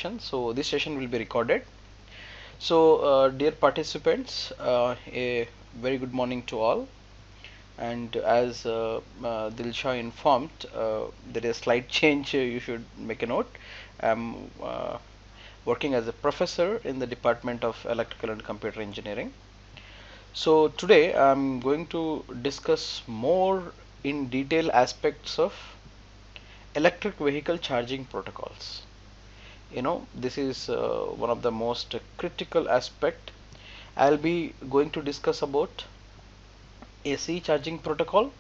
session. So this session will be recorded. So dear participants, a very good morning to all. And as Dilsha informed, there is a slight change. You should make a note. I'm working as a professor in the Department of Electrical and Computer Engineering. So today I'm going to discuss more in detail aspects of electric vehicle charging protocols. This is one of the most critical aspect. I'll be going to discuss about AC charging protocol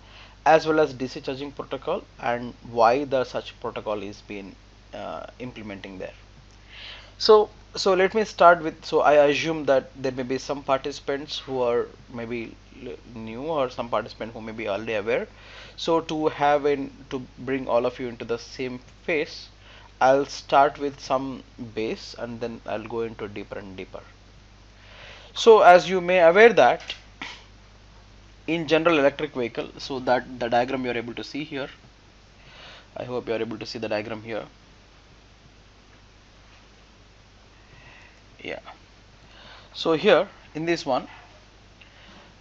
as well as DC charging protocol and why the such protocol is being implementing there. So let me start with, so I assume that there may be some participants who are maybe new or some participant who may be already aware. So to bring all of you into the same phase, I'll start with some base and then I'll go into deeper and deeper. So as you may aware that in general electric vehicle, so that the diagram you are able to see here, I hope you are able to see the diagram here. Yeah. So here in this one,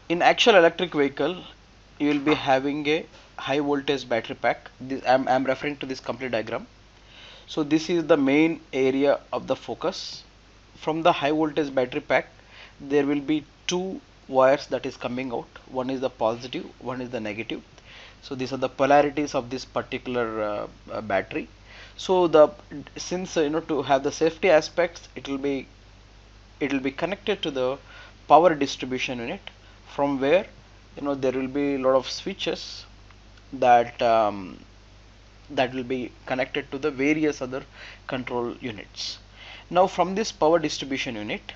in actual electric vehicle, you will be having a high voltage battery pack. I'm referring to this complete diagram. So this is the main area of the focus. From the high voltage battery pack, there will be two wires that is coming out. One is the positive, one is the negative. So these are the polarities of this particular battery. So since to have the safety aspects, it will be connected to the power distribution unit, from where there will be a lot of switches that will be connected to the various other control units. Now from this power distribution unit,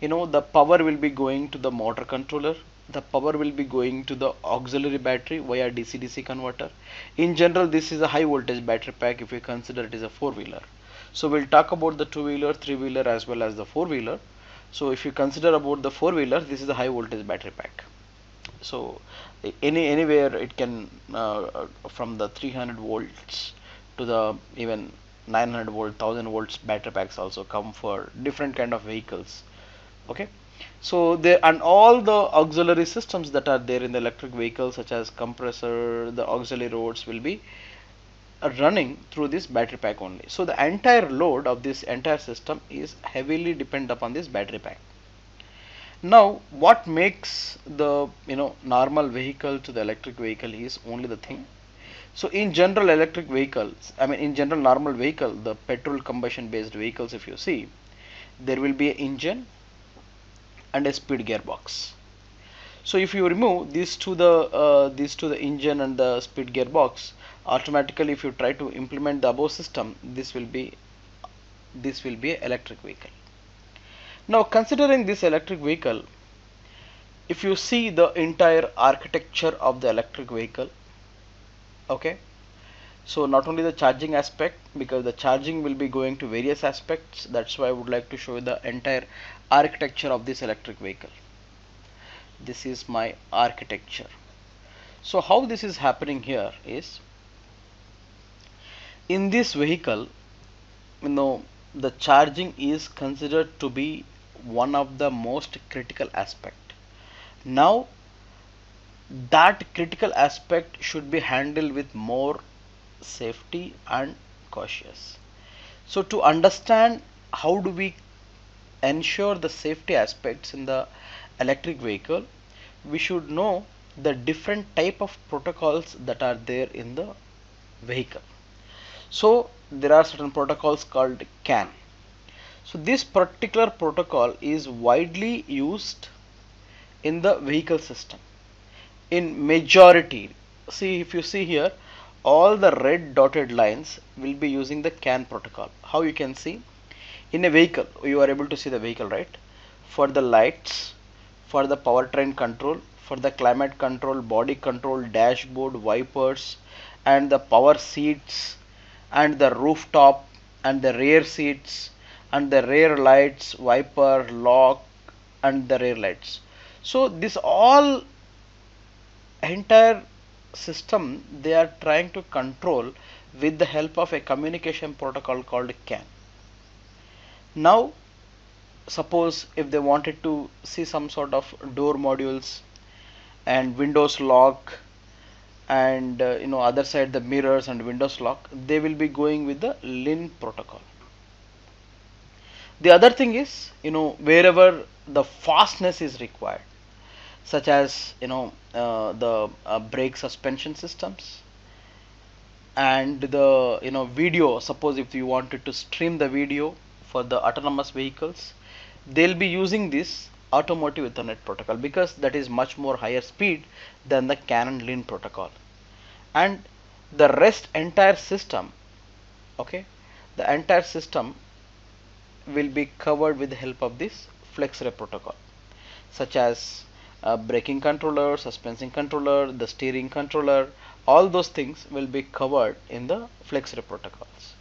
the power will be going to the motor controller, the power will be going to the auxiliary battery via DC-DC converter. In general, this is a high voltage battery pack if we consider it is a four-wheeler. So we'll talk about the two-wheeler, three-wheeler as well as the four-wheeler. So if you consider about the four-wheeler, this is a high voltage battery pack. So anywhere it can from the 300 volts to the even 900 volt, 1000 volts battery packs also come for different kind of vehicles. Okay, so there, and all the auxiliary systems that are there in the electric vehicle, such as compressor, the auxiliary rods, will be running through this battery pack only. So the entire load of this entire system is heavily dependent upon this battery pack. Now what makes the normal vehicle to the electric vehicle is only the thing. So in general electric vehicles, in general normal vehicle, the petrol combustion based vehicles, if you see, there will be an engine and a speed gearbox. So if you remove these to the engine and the speed gearbox, automatically if you try to implement the above system, this will be an electric vehicle. Now considering this electric vehicle, if you see the entire architecture of the electric vehicle, okay, so not only the charging aspect, because the charging will be going to various aspects, that's why I would like to show you the entire architecture of this electric vehicle. This is my architecture. So how this is happening here is, in this vehicle, the charging is considered to be one of the most critical aspect. Now that critical aspect should be handled with more safety and cautious. So to understand how do we ensure the safety aspects in the electric vehicle, we should know the different type of protocols that are there in the vehicle. So there are certain protocols called CAN. So this particular protocol is widely used in the vehicle system. In majority, see, if you see here, all the red dotted lines will be using the CAN protocol. How you can see, in a vehicle, you are able to see the vehicle, right? For the lights, for the powertrain control, for the climate control, body control, dashboard, wipers, and the power seats, and the rooftop, and the rear seats, and the rear lights, wiper, lock, and the rear lights. So this all entire system they are trying to control with the help of a communication protocol called CAN. Now suppose if they wanted to see some sort of door modules and windows lock and other side the mirrors and windows lock, they will be going with the LIN protocol. The other thing is, wherever the fastness is required, such as the brake suspension systems and the video. Suppose if you wanted to stream the video for the autonomous vehicles, they'll be using this automotive Ethernet protocol because that is much more higher speed than the Canon LIN protocol. And the rest entire system, okay, the entire system will be covered with the help of this FlexRay protocol, such as braking controller, suspension controller, the steering controller, all those things will be covered in the FlexRay protocols.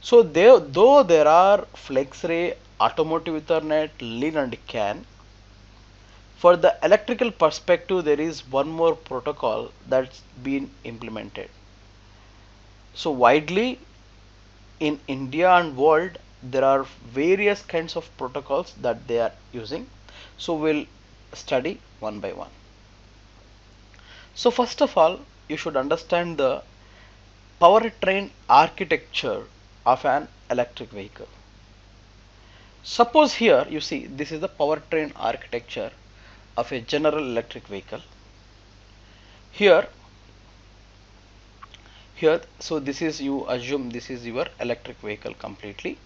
So though there are FlexRay, automotive Ethernet, LIN and CAN, for the electrical perspective there is one more protocol that's been implemented. So widely in India and world there are various kinds of protocols that they are using. So we'll study one by one. So first of all, you should understand the powertrain architecture of an electric vehicle. Suppose here you see this is the powertrain architecture of a general electric vehicle. Here, so this is, you assume this is your electric vehicle completely.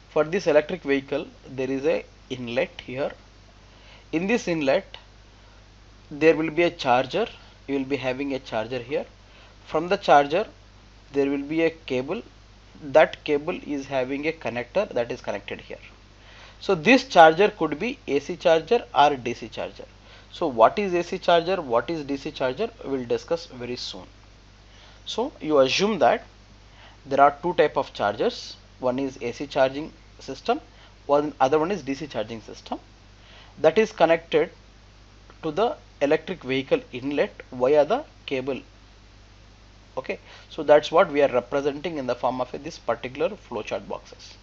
For this electric vehicle there is a inlet here. In this inlet there will be a charger. You will be having a charger here. From the charger there will be a cable. That cable is having a connector that is connected here. So this charger could be AC charger or DC charger. So what is AC charger, what is DC charger, we will discuss very soon. So you assume that there are two type of chargers. One is AC charging system, other one is DC charging system, that is connected to the electric vehicle inlet via the cable. Okay, so that's what we are representing in the form of this particular flowchart boxes.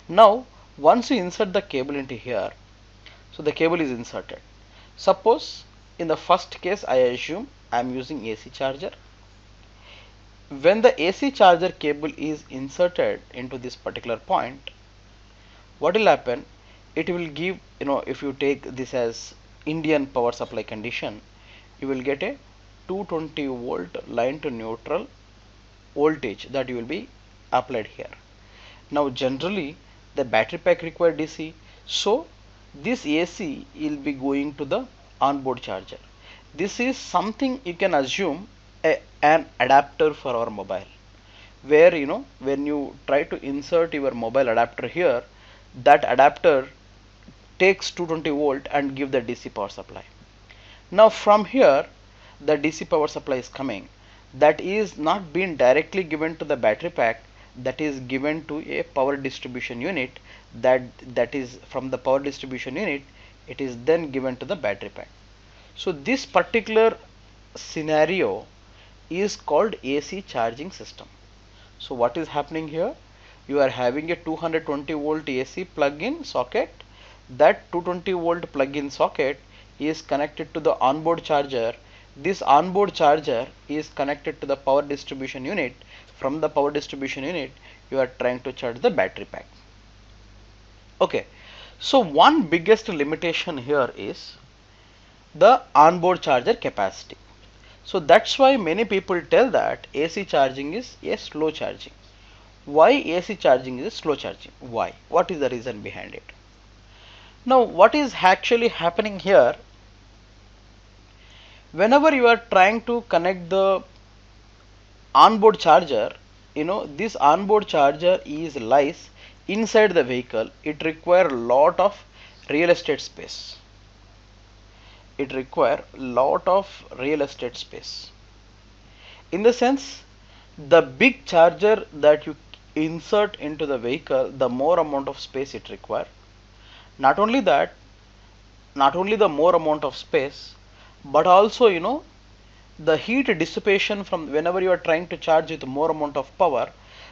Now once you insert the cable into here, so the cable is inserted. Suppose in the first case I assume I am using AC charger. When the AC charger cable is inserted into this particular point, what will happen, it will give, if you take this as Indian power supply condition, you will get a 220 volt line to neutral voltage that you will be applied here. Now generally the battery pack require DC, so this AC will be going to the onboard charger. This is something you can assume an adapter for our mobile, where when you try to insert your mobile adapter here, that adapter takes 220 volt and give the DC power supply. Now from here the DC power supply is coming, that is not being directly given to the battery pack, that is given to a power distribution unit, that is from the power distribution unit it is then given to the battery pack. So this particular scenario is called AC charging system. So what is happening here, you are having a 220 volt AC plug-in socket. That 220 volt plug-in socket is connected to the onboard charger. This onboard charger is connected to the power distribution unit. From the power distribution unit you are trying to charge the battery pack. Okay, so one biggest limitation here is the onboard charger capacity. So that's why many people tell that AC charging is a slow charging. Why AC charging is a slow charging? Why? What is the reason behind it? Now what is actually happening here, whenever you are trying to connect the onboard charger, this onboard charger is lies inside the vehicle, it require lot of real estate space. It require lot of real estate space. In the sense, the big charger that you insert into the vehicle, the more amount of space it require. Not only that, not only the more amount of space, but also the heat dissipation from whenever you are trying to charge with more amount of power,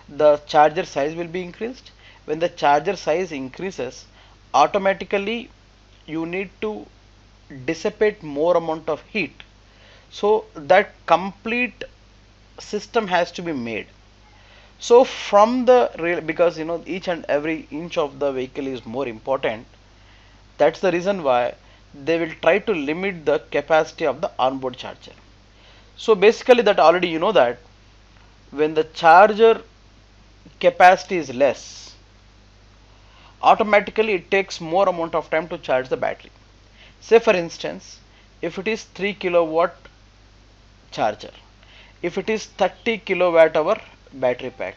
the charger size will be increased when the charger size increases, automatically you need to dissipate more amount of heat, so that complete system has to be made. So from the real, because each and every inch of the vehicle is more important, that's the reason why they will try to limit the capacity of the onboard charger. So basically that already you know that when the charger capacity is less, automatically it takes more amount of time to charge the battery. Say for instance, if it is 3 kilowatt charger, if it is 30 kilowatt hour battery pack,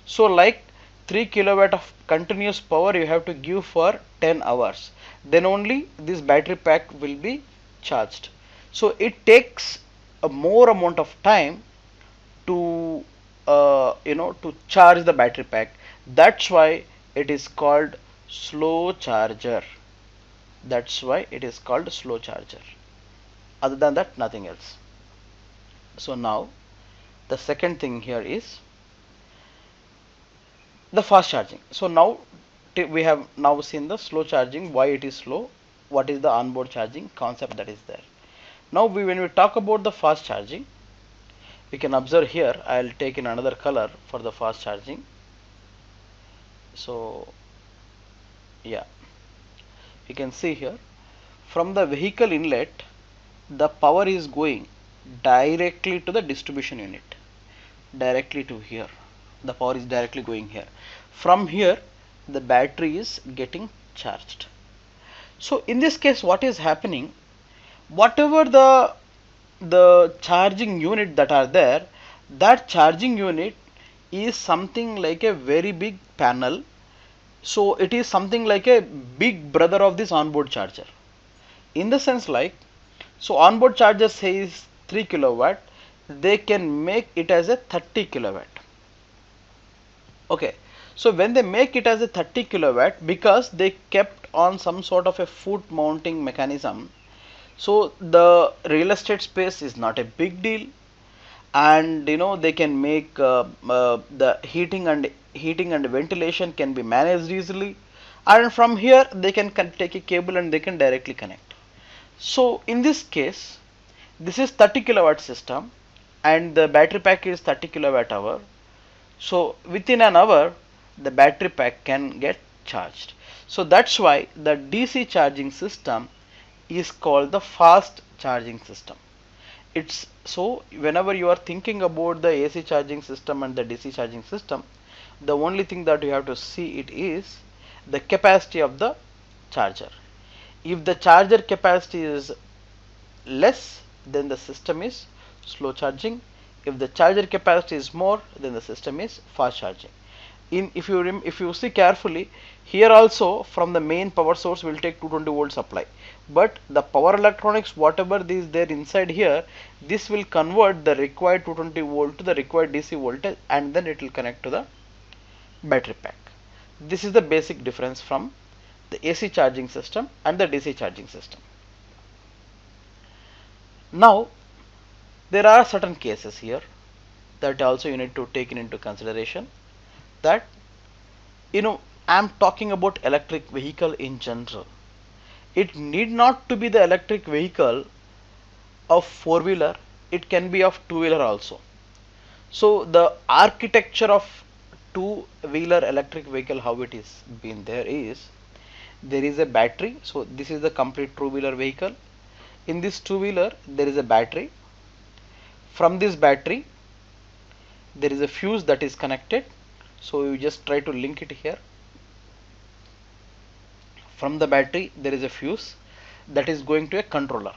so like 3 kilowatt of continuous power you have to give for 10 hours, then only this battery pack will be charged. So it takes a more amount of time to to charge the battery pack. That's why it is called slow charger. That's why it is called slow charger. Other than that, nothing else. So now the second thing here is the fast charging. So now we have now seen the slow charging, why it is slow, what is the onboard charging concept that is there. Now when we talk about the fast charging, we can observe here, I'll take in another color for the fast charging. So yeah, you can see here from the vehicle inlet the power is going directly to the distribution unit, directly to here. The power is directly going here. From here the battery is getting charged. So in this case what is happening, whatever the charging unit that are there, that charging unit is something like a very big panel. So it is something like a big brother of this onboard charger, in the sense like, so onboard charger says 3 kilowatt, they can make it as a 30 kilowatt. Okay, so when they make it as a 30 kilowatt, because they kept on some sort of a foot mounting mechanism, so the real estate space is not a big deal, and they can make the heating and ventilation can be managed easily, and from here they can take a cable and they can directly connect. So in this case, this is 30 kilowatt system and the battery pack is 30 kilowatt hour. So within an hour the battery pack can get charged. So that's why the DC charging system is called the fast charging system. It's so whenever you are thinking about the AC charging system and the DC charging system, the only thing that you have to see it is the capacity of the charger. If the charger capacity is less, then the system is slow charging. If the charger capacity is more, then the system is fast charging. If you see carefully, here also from the main power source will take 220 volt supply, but the power electronics whatever is there inside here, this will convert the required 220 volt to the required DC voltage and then it will connect to the battery pack. This is the basic difference from the AC charging system and the DC charging system. Now there are certain cases here that also you need to take into consideration, that I am talking about electric vehicle in general. It need not to be the electric vehicle of four-wheeler, it can be of two-wheeler also. So the architecture of two-wheeler electric vehicle, how it is been there is, there is a battery. So this is the complete two-wheeler vehicle. In this two-wheeler there is a battery. From this battery there is a fuse that is connected. So you just try to link it here. From the battery there is a fuse that is going to a controller.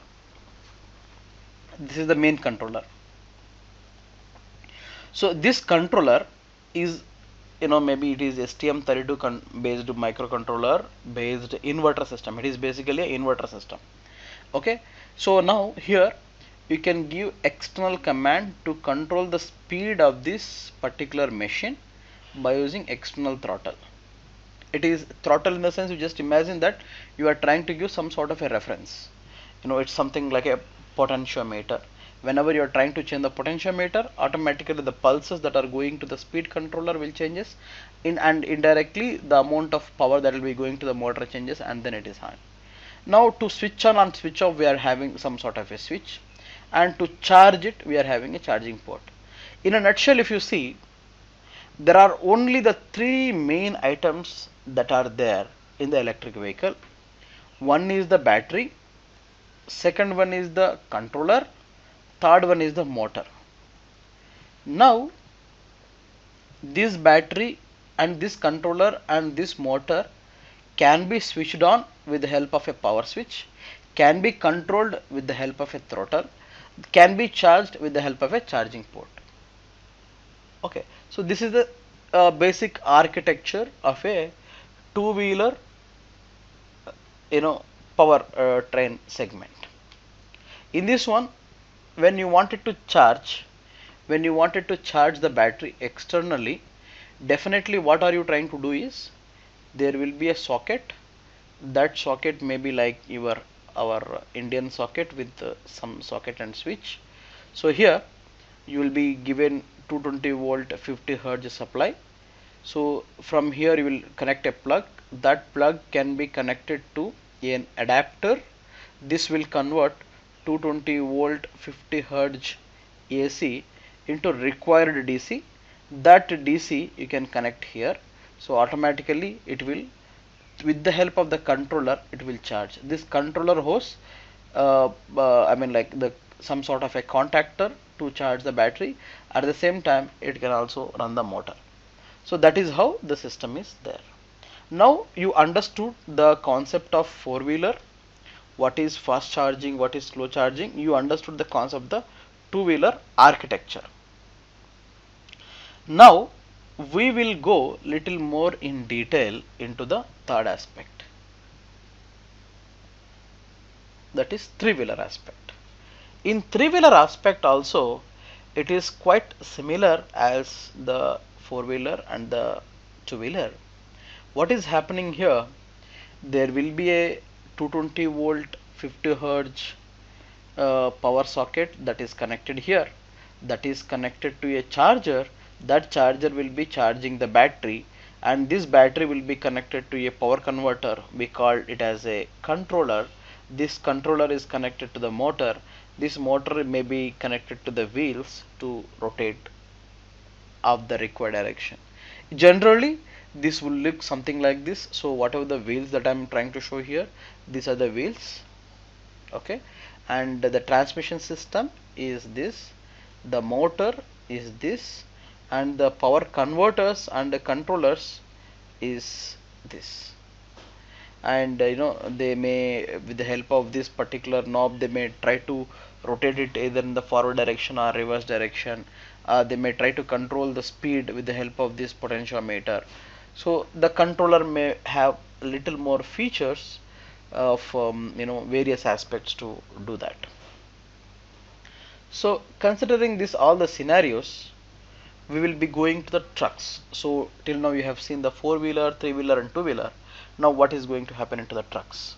This is the main controller. So this controller is, maybe it is STM32 based microcontroller based inverter system. It is basically an inverter system. Okay, so now here you can give external command to control the speed of this particular machine by using external throttle. It is throttle in the sense, you just imagine that you are trying to give some sort of a reference. It's something like a potentiometer. whenever you are trying to change the potentiometer, automatically the pulses that are going to the speed controller will changes, and indirectly the amount of power that will be going to the motor changes, and then it is on. Now to switch on and switch off, we are having some sort of a switch, and to charge it we are having a charging port. In a nutshell, if you see, there are only the three main items that are there in the electric vehicle. One is the battery, second one is the controller, third one is the motor. Now this battery and this controller and this motor can be switched on with the help of a power switch, can be controlled with the help of a throttle, can be charged with the help of a charging port. Okay, so this is the basic architecture of a two-wheeler power train segment. In this one, when you wanted to charge the battery externally, definitely what are you trying to do is, there will be a socket. That socket may be like our Indian socket with some socket and switch. So here you will be given 220 volt 50 hertz supply. So from here you will connect a plug. That plug can be connected to an adapter. This will convert 220 volt 50 hertz AC into required DC. That DC you can connect here. So automatically it will, with the help of the controller, it will charge. This controller hosts like some sort of a contactor to charge the battery. At the same time, it can also run the motor. So that is how the system is there. Now you understood the concept of four-wheeler, what is fast charging, what is slow charging. You understood the concept of the two-wheeler architecture. Now we will go little more in detail into the third aspect, that is three-wheeler aspect. In three-wheeler aspect also, it is quite similar as the four-wheeler and the two-wheeler. What is happening here, there will be a 220 volt 50 hertz power socket that is connected here, that is connected to a charger. That charger will be charging the battery, and this battery will be connected to a power converter. We call it as a controller. This controller is connected to the motor. This motor may be connected to the wheels to rotate of the required direction. Generally this will look something like this. So whatever the wheels that I am trying to show here, these are the wheels. Okay, and the transmission system is this, the motor is this, and the power converters and the controllers is this. And they may, with the help of this particular knob, they may try to rotate it either in the forward direction or reverse direction. They may try to control the speed with the help of this potentiometer. So the controller may have a little more features of various aspects to do that. So considering this all the scenarios, we will be going to the trucks. So till now you have seen the four-wheeler, three-wheeler and two-wheeler. Now what is going to happen into the trucks?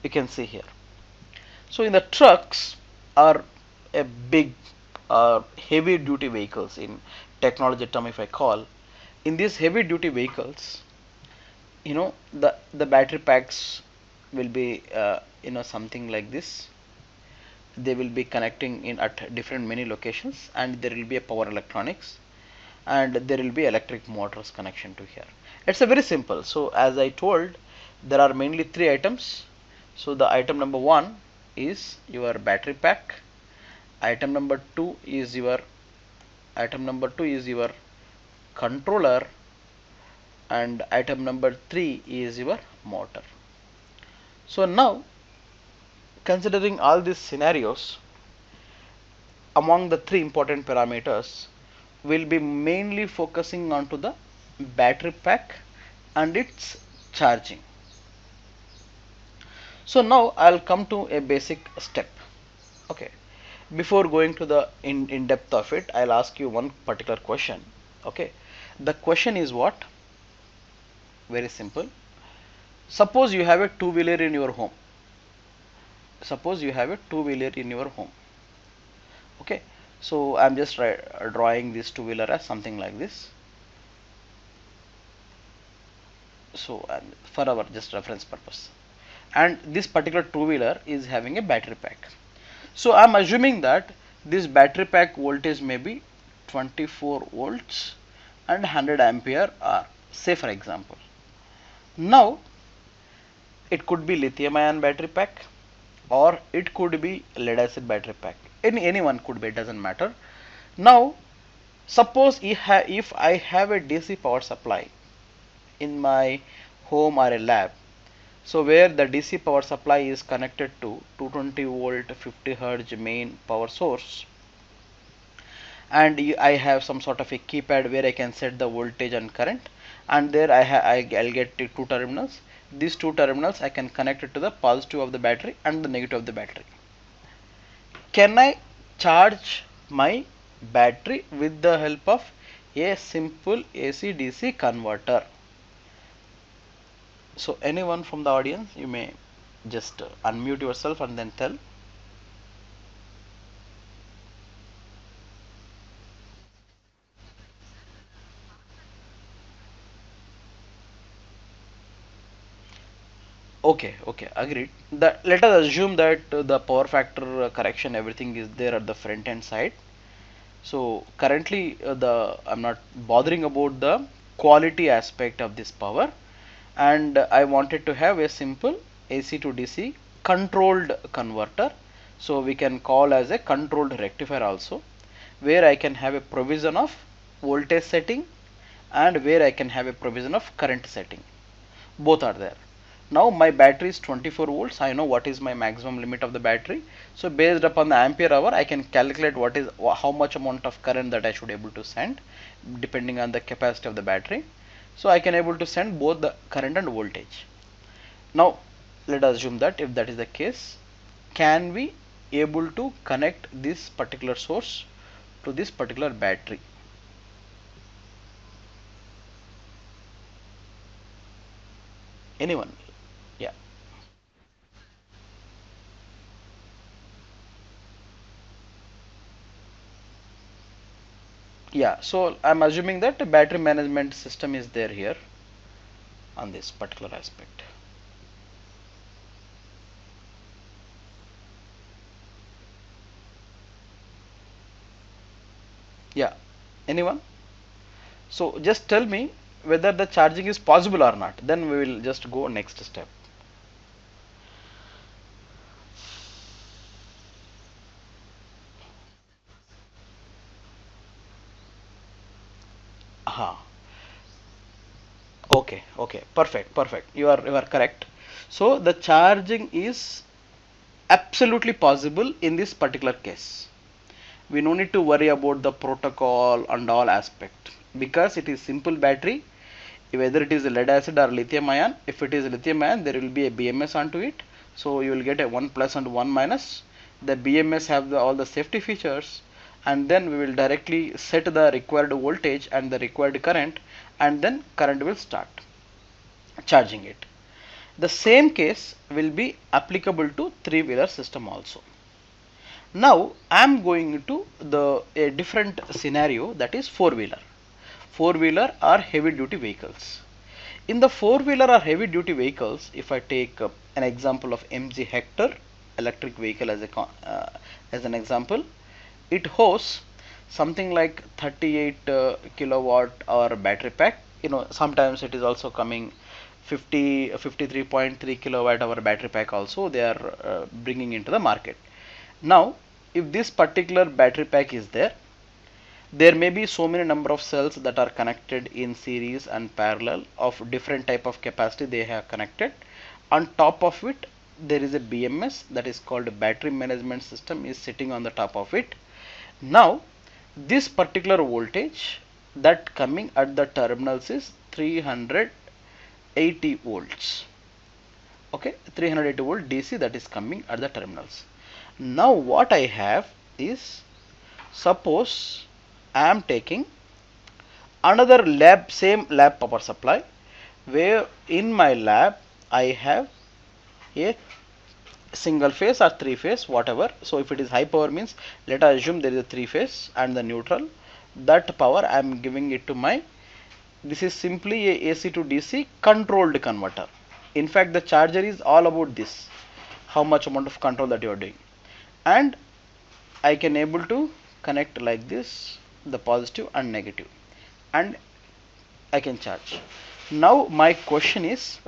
You can see here. So in the trucks are a big heavy duty vehicles in technology term, if I call. In these heavy duty vehicles, the battery packs will be something like this. They will be connecting in at different many locations, and there will be a power electronics, and there will be electric motors connection to here. It's a very simple. So as I told, there are mainly three items. So the item number one is your battery pack. Item number two is your controller, and item number three is your motor. So now, considering all these scenarios, among the three important parameters, we'll be mainly focusing on to the battery pack and its charging. So now I'll come to a basic step. Okay, before going to the in depth of it, I'll ask you one particular question. Okay, the question is what? Very simple. Suppose you have a two-wheeler in your home. Okay, so I'm just drawing this two-wheeler as something like this. So for our just reference purpose, and this particular two-wheeler is having a battery pack. So I'm assuming that this battery pack voltage may be 24 volts and 100 ampere hour, say for example. Now it could be lithium ion battery pack, or it could be lead acid battery pack. Anyone could be, it doesn't matter. Now suppose if I have a DC power supply in my home or a lab, so where the DC power supply is connected to 220 volt 50 hertz main power source, and I have some sort of a keypad where I can set the voltage and current, and there I'll get two terminals. These two terminals I can connect it to the positive of the battery and the negative of the battery. Can I charge my battery with the help of a simple AC DC converter? So anyone from the audience, you may just unmute yourself and then tell. Okay, okay, agreed. Let us assume that the power factor correction, everything is there at the front end side. So currently I'm not bothering about the quality aspect of this power, and I wanted to have a simple AC to DC controlled converter. So we can call as a controlled rectifier also, where I can have a provision of voltage setting and where I can have a provision of current setting. Both are there. Now my battery is 24 volts. I know what is my maximum limit of the battery. So based upon the ampere hour, I can calculate what is how much amount of current that I should able to send depending on the capacity of the battery. So I can able to send both the current and voltage. Now let us assume that if that is the case, can we able to connect this particular source to this particular battery? Anyone? Yeah. Yeah, so I'm assuming that the battery management system is there here on this particular aspect. Yeah, anyone? So just tell me whether the charging is possible or not. Then we will just go next step. Aha. Okay, okay, perfect, perfect. You are correct. So the charging is absolutely possible in this particular case. We no need to worry about the protocol and all aspect because it is simple battery, whether it is a lead acid or lithium ion. If it is lithium ion, there will be a BMS onto it, so you will get a 1 plus and 1 minus. The BMS have all the safety features, and then we will directly set the required voltage and the required current, and then current will start charging it. The same case will be applicable to three-wheeler system also. Now I am going to the a different scenario, that is four-wheeler. Four-wheeler are heavy-duty vehicles. In the four-wheeler or heavy-duty vehicles, if I take an example of MG Hector electric vehicle as an example, it hosts something like 38 kilowatt hour battery pack. Sometimes it is also coming 53.3 kilowatt hour battery pack also they are bringing into the market. Now if this particular battery pack is there, there may be so many number of cells that are connected in series and parallel of different type of capacity they have connected. On top of it, there is a BMS, that is called battery management system, is sitting on the top of it. Now this particular voltage that coming at the terminals is 380 volts. Okay, 380 volt DC that is coming at the terminals. Now what I have is, suppose I am taking another same lab power supply, where in my lab I have a single phase or three phase, whatever. So if it is high power means, let us assume there is a three phase and the neutral. That power I am giving it to my, this is simply a AC to DC controlled converter. In fact, the charger is all about this, how much amount of control that you are doing. And I can able to connect like this, the positive and negative, and I can charge. Now my question is,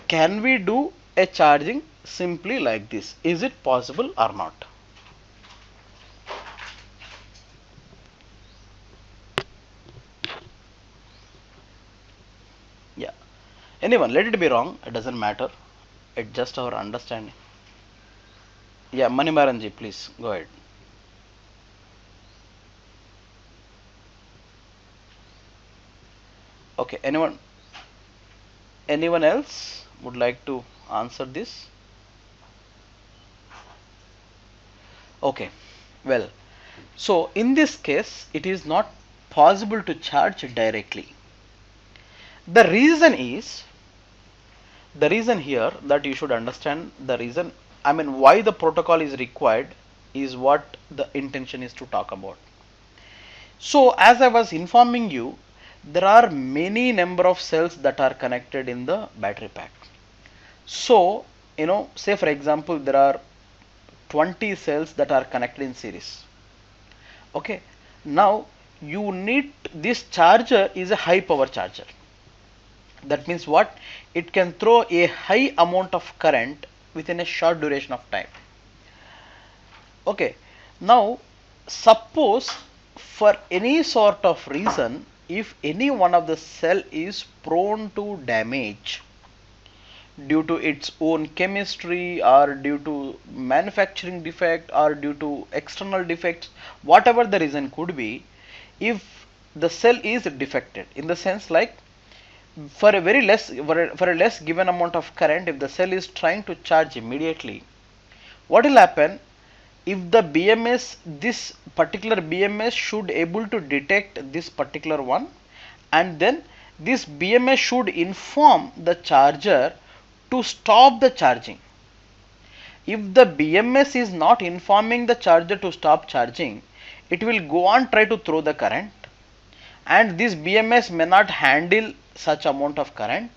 can we do a charging simply like this? Is it possible or not? Yeah. Anyone, let it be wrong. It doesn't matter. It's just our understanding. Yeah, Manimaranji, please go ahead. Okay. Anyone else would like to answer this? Okay. Well, so in this case, it is not possible to charge directly. The reason is, the reason here that you should understand the reason, I mean why the protocol is required, is what the intention is to talk about. So as I was informing you, there are many number of cells that are connected in the battery pack. So say for example there are 20 cells that are connected in series. Okay, now you need, this charger is a high power charger. That means what? It can throw a high amount of current within a short duration of time. Okay, now suppose for any sort of reason, if any one of the cell is prone to damage due to its own chemistry or due to manufacturing defect or due to external defects, whatever the reason could be, if the cell is defected, in the sense like for a very less, for a less given amount of current, if the cell is trying to charge immediately, what will happen? If the BMS, this particular BMS should able to detect this particular one, and then this BMS should inform the charger to stop the charging. If the BMS is not informing the charger to stop charging, it will go on try to throw the current, and this BMS may not handle such amount of current.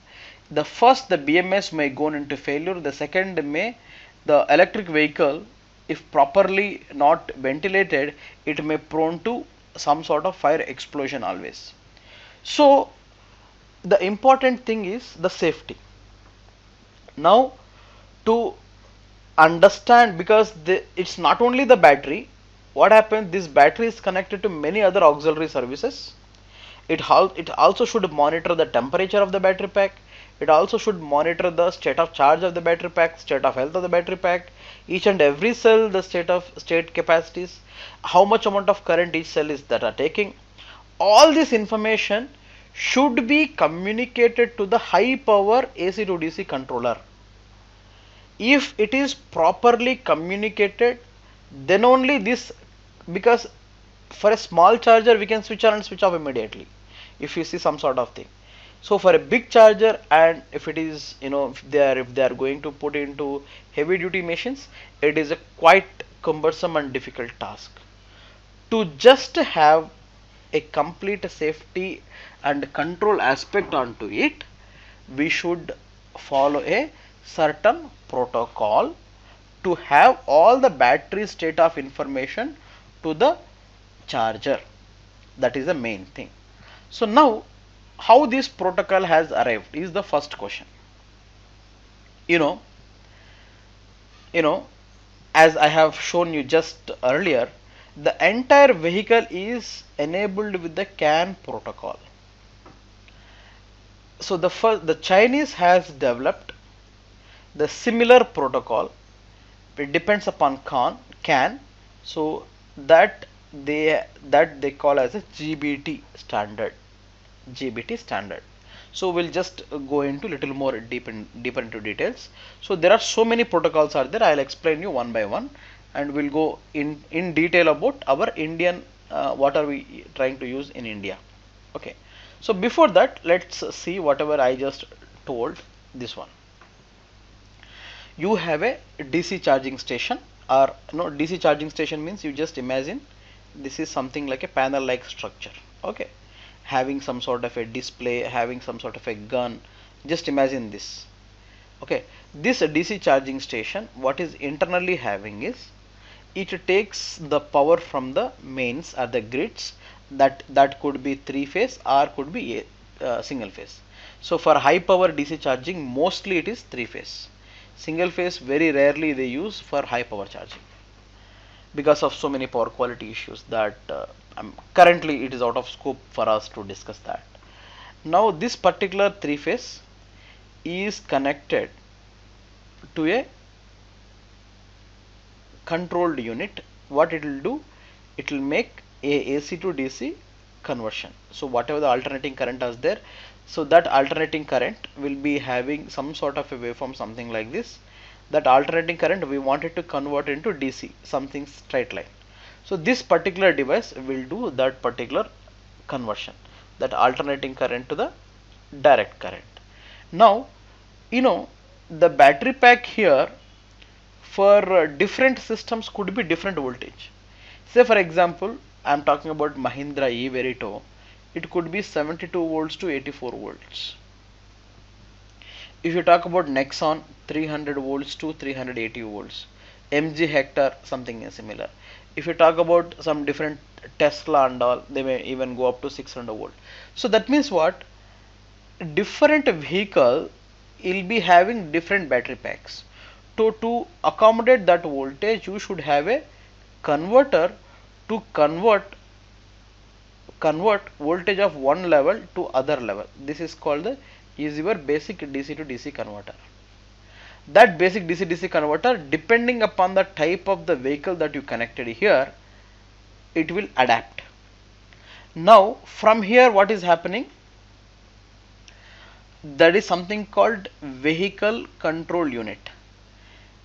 The first, the BMS may go into failure. The second, may the electric vehicle, if properly not ventilated, it may prone to some sort of fire explosion always. So the important thing is the safety. Now to understand, because it's not only the battery, what happens, this battery is connected to many other auxiliary services. It also should monitor the temperature of the battery pack. It also should monitor the state of charge of the battery pack, state of health of the battery pack, each and every cell, the state capacities, how much amount of current each cell is that are taking. All this information should be communicated to the high power AC to DC controller. If it is properly communicated, then only this, because for a small charger we can switch on and switch off immediately if you see some sort of thing. So for a big charger, and if it is, if they are going to put into heavy duty machines, it is a quite cumbersome and difficult task. To just have a complete safety and control aspect onto it, we should follow a certain protocol to have all the battery state of information to the charger. That is the main thing. So now, how this protocol has arrived is the first question. you know as I have shown you just earlier, the entire vehicle is enabled with the CAN protocol. So the Chinese has developed the similar protocol. It depends upon CAN, so that they call as a GBT standard. So we'll just go into little more deeper into details. So there are so many protocols are there. I'll explain you one by one, and we'll go in detail about our Indian, what are we trying to use in India. Okay. So before that, let's see whatever I just told, this one. you have a DC charging station, or no, DC charging station means you just imagine this is something like a panel like structure, okay, having some sort of a display, having some sort of a gun. Just imagine this, okay. This DC charging station, what is internally having is, it takes the power from the mains or the grids, that could be three phase or could be a single phase. So for high power DC charging, mostly it is three phase. Single phase very rarely they use for high power charging because of so many power quality issues that currently it is out of scope for us to discuss that. Now this particular three phase is connected to a controlled unit. What it will do, it will make a AC to DC conversion. So whatever the alternating current is there, so that alternating current will be having some sort of a waveform, something like this. That alternating current we wanted to convert into DC, something straight line. So this particular device will do that particular conversion, that alternating current to the direct current. Now the battery pack here for different systems could be different voltage. Say for example, I am talking about Mahindra E Verito. It could be 72 volts to 84 volts. If you talk about Nexon, 300 volts to 380 volts. MG Hector, something similar. If you talk about some different Tesla and all, they may even go up to 600 volt. So that means what? Different vehicle will be having different battery packs. To accommodate that voltage, you should have a converter to convert voltage of one level to other level. This is called is your basic DC to DC converter. That basic DC-DC converter, depending upon the type of the vehicle that you connected here, it will adapt. Now from here what is happening? That is something called vehicle control unit.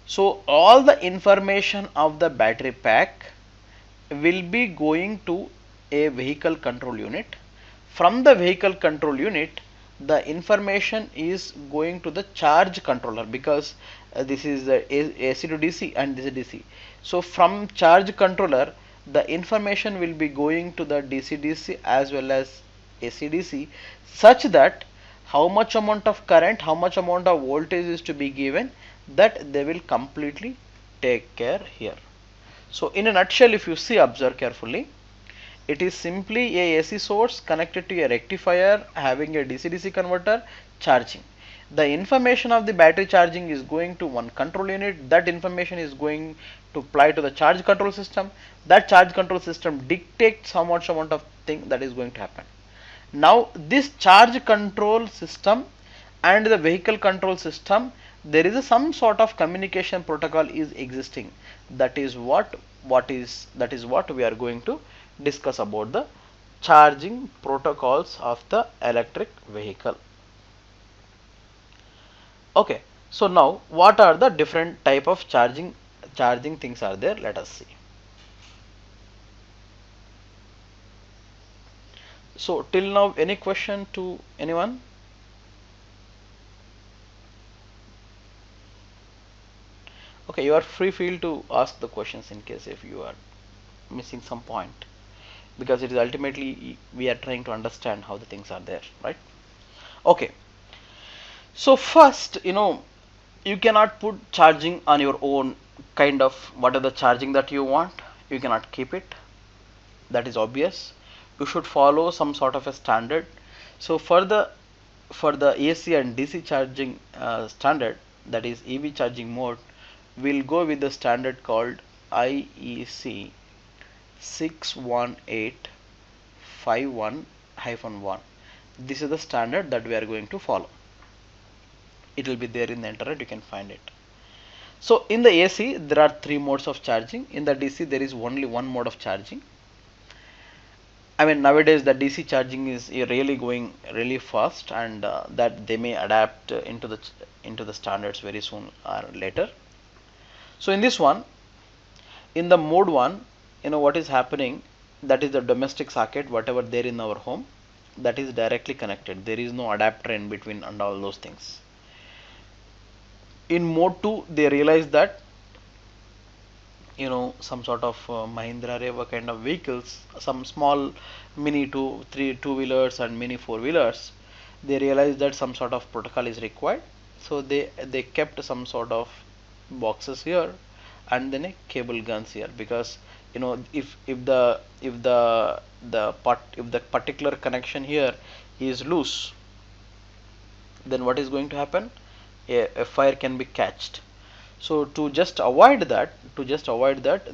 So all the information of the battery pack will be going to a vehicle control unit. From the vehicle control unit, the information is going to the charge controller, because this is AC to DC and this is DC. So from charge controller, the information will be going to the DC-DC as well as AC-DC, such that how much amount of current, how much amount of voltage is to be given, that they will completely take care here. So in a nutshell, if you see, observe carefully, it is simply a AC source connected to a rectifier having a DC-DC converter charging. The information of the battery charging is going to one control unit. That information is going to apply to the charge control system. That charge control system dictates how much amount of thing that is going to happen. Now this charge control system and the vehicle control system, there is some sort of communication protocol is existing. That is what we are going to discuss about the charging protocols of the electric vehicle. Okay, so now what are the different type of charging things are there? Let us see. So till now, any question to anyone? Okay, you are free feel to ask the questions in case if you are missing some point, because it is ultimately we are trying to understand how the things are there, right? Okay, so first, you cannot put charging on your own, kind of whatever the charging that you want, you cannot keep it. That is obvious. You should follow some sort of a standard. So for the AC and DC charging standard, that is EV charging mode, we'll go with the standard called IEC 61851-1. This is the standard that we are going to follow. It will be there in the internet, you can find it. So in the AC there are three modes of charging. In the DC there is only one mode of charging. I mean, nowadays the DC charging is really going really fast, and that they may adapt into the standards very soon or later. So in this one, in the mode 1, what is happening, that is the domestic socket, whatever there in our home, that is directly connected. There is no adapter in between and all those things. In mode 2 they realized that some sort of Mahindra Reva kind of vehicles, some small mini two wheelers and mini four wheelers, they realized that some sort of protocol is required. So they kept some sort of boxes here and then a cable guns here, because if the particular connection here is loose, then what is going to happen? A fire can be catched. So to just avoid that,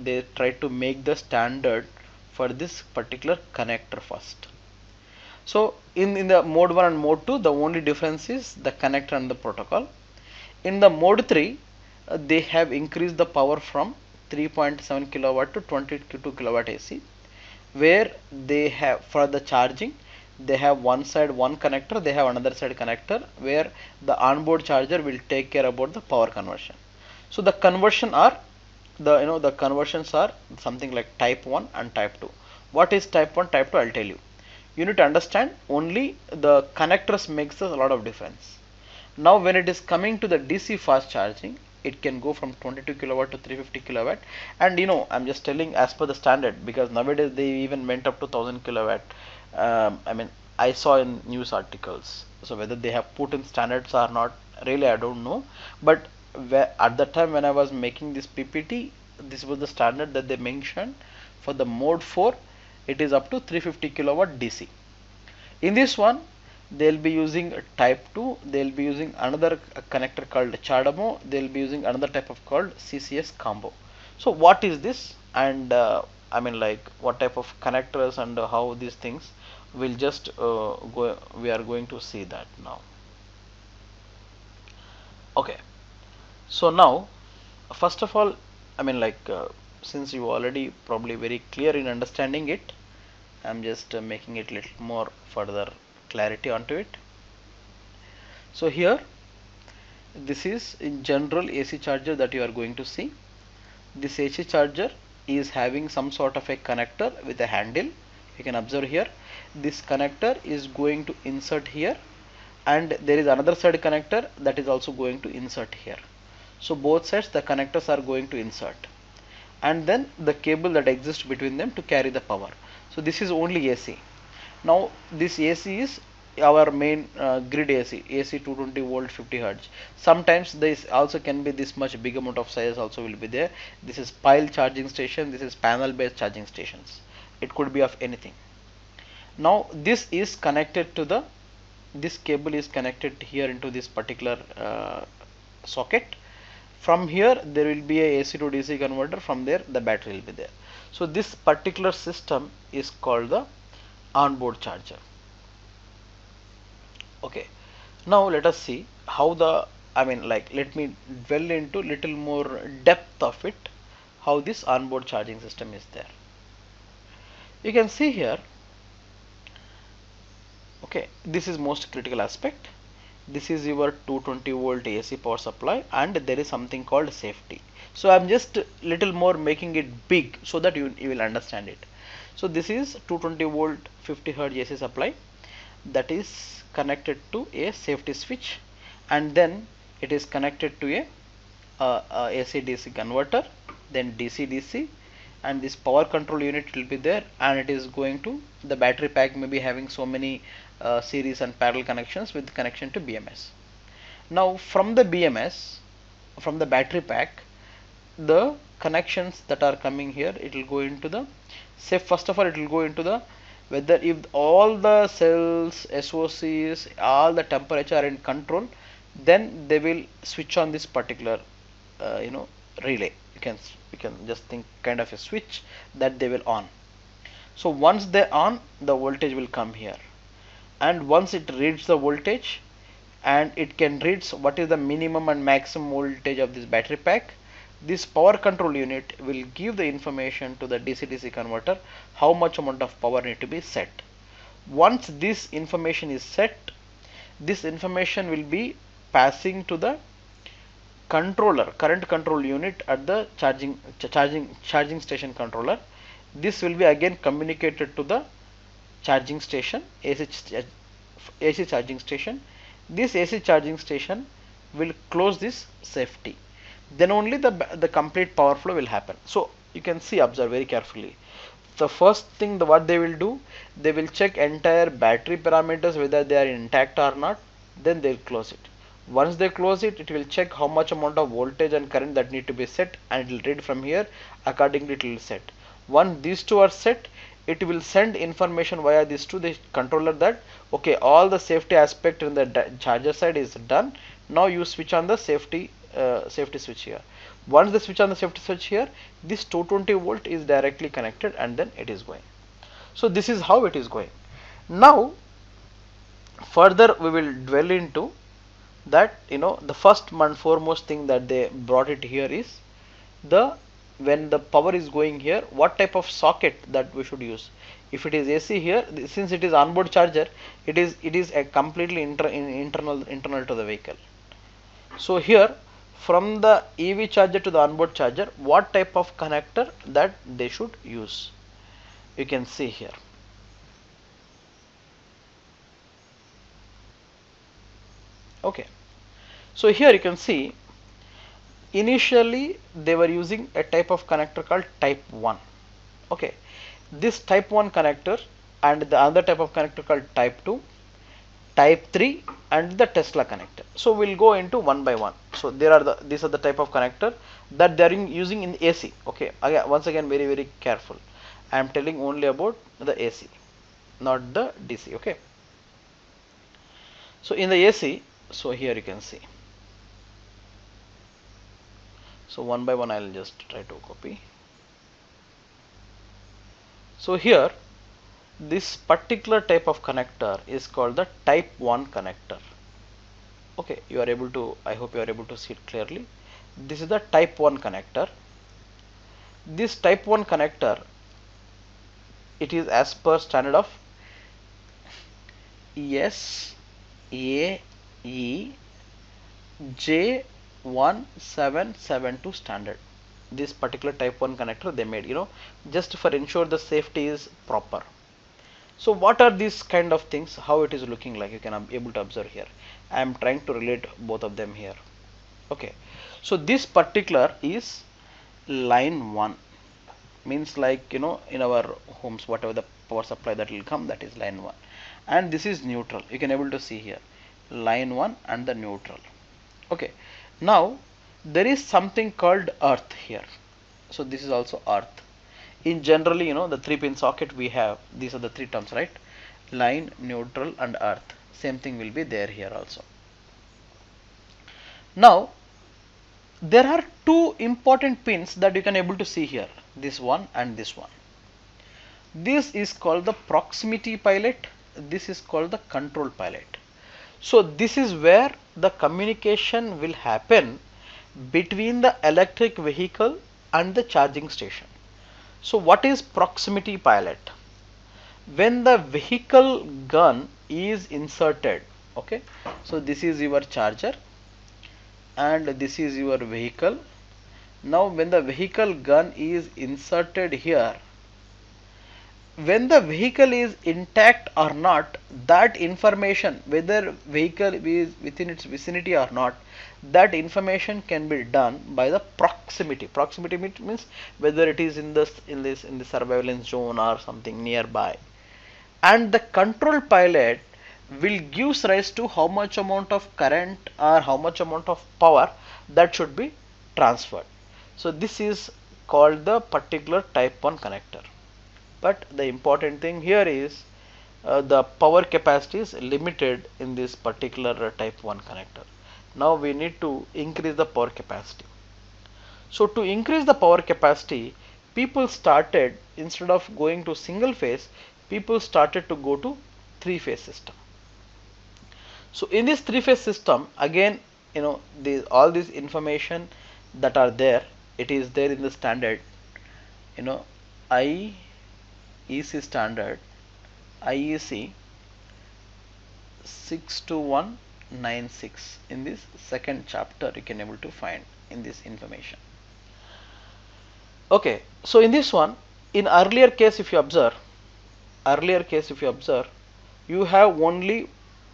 they try to make the standard for this particular connector first. So in the mode 1 and mode 2, the only difference is the connector and the protocol. In the mode 3, they have increased the power from 3.7 kilowatt to 22 kilowatt AC, where they have, for the charging, they have one side one connector, they have another side connector, where the onboard charger will take care about the power conversion. So the conversions are something like type 1 and type 2. What is type 1, type 2? I'll tell you. You need to understand only the connectors makes a lot of difference. Now when it is coming to the DC fast charging, it can go from 22 kilowatt to 350 kilowatt, and I'm just telling as per the standard, because nowadays they even went up to 1000 kilowatt. I mean, I saw in news articles, so whether they have put in standards or not, really I don't know, but at the time when I was making this PPT, this was the standard that they mentioned. For the mode 4, it is up to 350 kilowatt DC. In this one, they'll be using type 2, they'll be using another connector called CHAdeMO, they'll be using another type of called CCS combo. So what is this, and I mean, like, what type of connectors and how these things will just we are going to see that now. Okay, so now first of all, I mean, like, since you already probably very clear in understanding it, I'm just making it little more further clarity onto it. So here, this is in general AC charger that you are going to see. This AC charger is having some sort of a connector with a handle. You can observe here, this connector is going to insert here, and there is another side connector that is also going to insert here. So both sides the connectors are going to insert, and then the cable that exists between them to carry the power. So this is only AC. Now this AC is our main grid AC 220 volt 50 hertz. Sometimes this also can be this much big amount of size also will be there. This is pile charging station, this is panel based charging stations. It could be of anything. Now this is connected to this cable is connected here into this particular socket. From here there will be a AC to DC converter, from there the battery will be there. So this particular system is called the onboard charger. Okay, now let us see how let me dwell into little more depth of it, how this onboard charging system is there. You can see here, okay, this is most critical aspect. This is your 220 volt AC power supply, and there is something called safety. So I'm just little more making it big so that you will understand it. So this is 220 volt 50 hertz AC supply that is connected to a safety switch, and then it is connected to a AC DC converter, then DC DC, and this power control unit will be there, and it is going to the battery pack, may be having so many series and parallel connections with connection to BMS. Now from the BMS, from the battery pack, the connections that are coming here, it will go into the first of all it will go into the, whether if all the cells, SOCs, all the temperature are in control, then they will switch on this particular relay. You can just think kind of a switch that they will on. So once they on, the voltage will come here, and once it reads the voltage, and it can reach what is the minimum and maximum voltage of this battery pack, this power control unit will give the information to the DC-DC converter how much amount of power need to be set. Once this information is set, this information will be passing to the controller, current control unit at the charging station controller. This will be again communicated to the charging station, AC charging station. This AC charging station will close this safety. Then only the complete power flow will happen. So you can see, observe very carefully. The first thing what they will do, they will check entire battery parameters whether they are intact or not. Then they'll close it. Once they close it, it will check how much amount of voltage and current that need to be set, and it will read from here. Accordingly it will set. Once these two are set, it will send information via these to the controller that okay, all the safety aspect in the charger side is done. Now you switch on the safety switch here. Once they switch on the safety switch here, this 220 volt is directly connected, and then it is going. So this is how it is going. Now further we will dwell into that, the first and foremost thing that they brought it here is when the power is going here, what type of socket that we should use. If it is AC here, since it is onboard charger, it is a completely internal to the vehicle. So here, from the EV charger to the onboard charger, what type of connector that they should use, you can see here. Okay, so here you can see initially they were using a type of connector called type 1. Okay, this type 1 connector and the other type of connector called type 2, type 3 and the Tesla connector. So we'll go into one by one. So these are the type of connector that they are using in AC. Okay, once again very careful. I am telling only about the AC, not the DC. Okay, so in the AC, so here you can see. So one by one I'll just try to copy. So here this particular type of connector is called the type 1 connector. Okay, you are able to, I hope you are able to see it clearly. This is the type 1 connector. This type 1 connector, it is as per standard of SAE J1772 standard. This particular type 1 connector they made, just for ensure the safety is proper. So what are these kind of things, how it is looking like, you can be able to observe here. I am trying to relate both of them here. Okay, so this particular is line 1, means like, in our homes whatever the power supply that will come, that is line 1, and this is neutral. You can able to see here line 1 and the neutral. Okay, now there is something called earth here. So this is also earth. In generally, the 3-pin socket we have, these are the 3 terms, right? Line, neutral and earth. Same thing will be there here also. Now there are 2 important pins that you can able to see here, this one and this one. This is called the proximity pilot, this is called the control pilot. So this is where the communication will happen between the electric vehicle and the charging station. So what is proximity pilot? When the vehicle gun is inserted, okay, so this is your charger and this is your vehicle. Now when the vehicle gun is inserted here, when the vehicle is intact or not, that information, whether vehicle is within its vicinity or not, that information can be done by the proximity. Proximity means whether it is in the surveillance zone or something nearby. And the control pilot will give rise to how much amount of current or how much amount of power that should be transferred. So this is called the particular type 1 connector. But the important thing here is the power capacity is limited in this particular type 1 connector. Now we need to increase the power capacity. So to increase the power capacity, people started, instead of going to single phase, people started to go to 3-phase system. So in this 3-phase system, again, all this information that are there, it is there in the standard, IEC standard, IEC 62196. In this second chapter you can able to find in this information. Okay, so in this one, in earlier case if you observe, you have only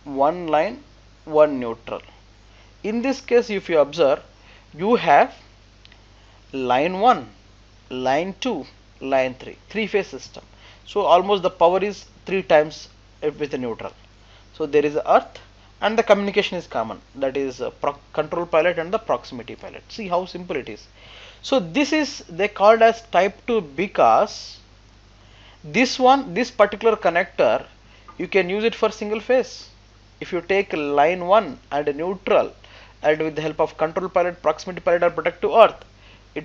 one line, one neutral. in this case, if you observe, you have line 1, line 2, line 3, three-phase system. So almost the power is 3 times with a neutral. So there is earth and the communication is common, that is control pilot and the proximity pilot. See how simple it is. So this is they called as type 2 because this particular connector, you can use it for single phase. If you take line 1 and a neutral and with the help of control pilot, proximity pilot or protective earth,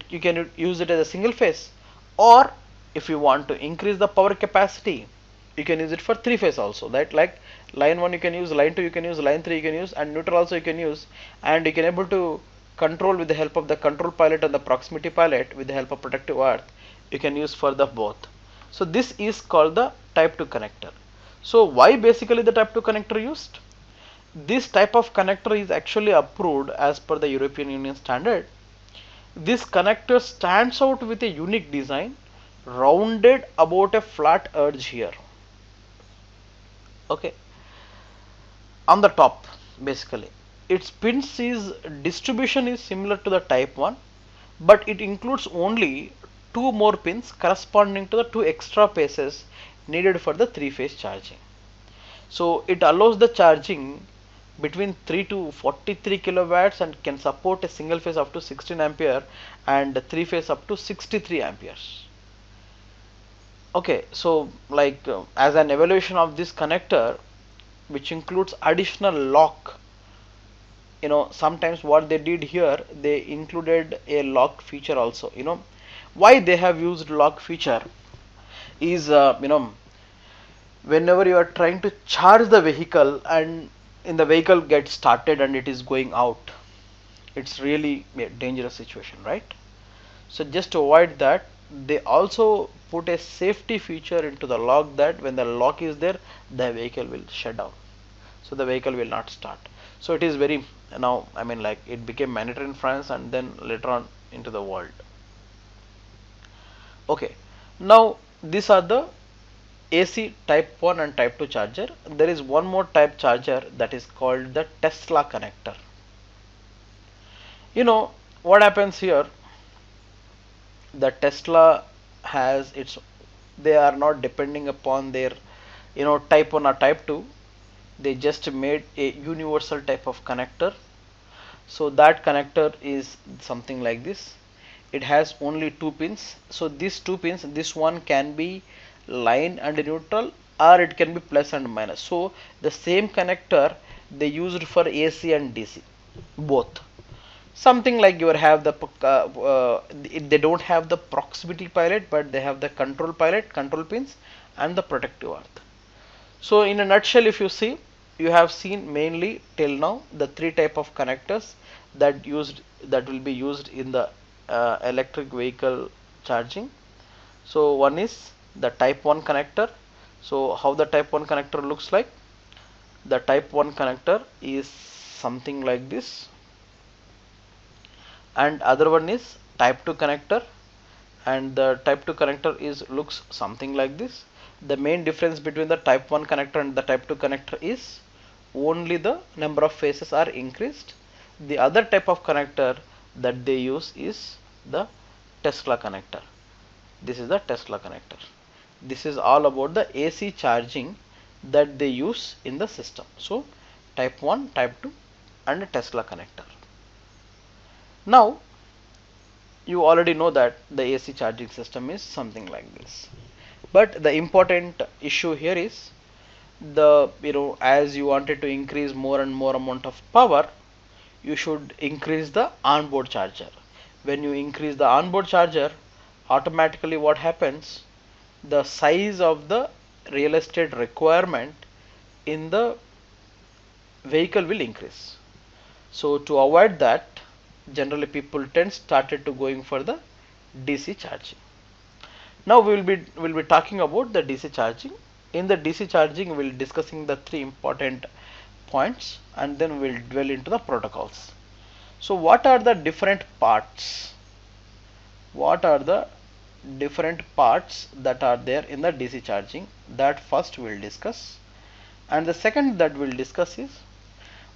you can use it as a single phase. Or if you want to increase the power capacity, you can use it for three phase also. That like line 1 you can use, line 2 you can use, line 3 you can use, and neutral also you can use, and you can able to control with the help of the control pilot and the proximity pilot with the help of protective earth. You can use for the both. So this is called the type 2 connector. So why basically the type 2 connector used? This type of connector is actually approved as per the European Union standard. This connector stands out with a unique design, rounded about a flat edge here. Okay, on the top basically. Its pins is distribution is similar to the type 1, but it includes only 2 more pins corresponding to the 2 extra phases needed for the 3-phase charging. So it allows the charging between 3 to 43 kilowatts and can support a single phase up to 16 ampere and 3 phase up to 63 amperes. Okay, so like as an evaluation of this connector, which includes additional lock, sometimes what they did here, they included a lock feature also. Why they have used lock feature is whenever you are trying to charge the vehicle and in the vehicle gets started and it is going out, it's really a dangerous situation, right? So just to avoid that, they also put a safety feature into the lock that when the lock is there, the vehicle will shut down, so the vehicle will not start. So it is very, now I mean, like, it became mandatory in France and then later on into the world. Okay, now these are the AC type 1 and type 2 charger. There is one more type charger that is called the Tesla connector. What happens here, the Tesla has its, they are not depending upon their type 1 or type 2, they just made a universal type of connector. So that connector is something like this. It has only 2 pins. So these 2 pins, this one can be line and neutral, or it can be plus and minus. So the same connector they used for AC and DC both. Something like you have the they don't have the proximity pilot, but they have the control pilot, control pins, and the protective earth. So in a nutshell, if you see, you have seen mainly till now the 3 type of connectors that will be used in the electric vehicle charging. So one is the type 1 connector. So how the type 1 connector looks like? The type 1 connector is something like this, and other one is type 2 connector, and the type 2 connector looks something like this. The main difference between the type 1 connector and the type 2 connector is only the number of phases are increased. The other type of connector that they use is the Tesla connector. This is the Tesla connector. This is all about the AC charging that they use in the system. So type 1, type 2 and a Tesla connector. Now you already know that the AC charging system is something like this. But the important issue here is the as you wanted to increase more and more amount of power, you should increase the onboard charger. When you increase the onboard charger, automatically what happens, the size of the real estate requirement in the vehicle will increase. So to avoid that, generally people started to going for the DC charging. Now we will be talking about the DC charging. In the DC charging, we will be discussing the 3 important points, and then we will dwell into the protocols. So what are the different parts? What are the different parts that are there in the DC charging? That first we will discuss. And the second that we will discuss is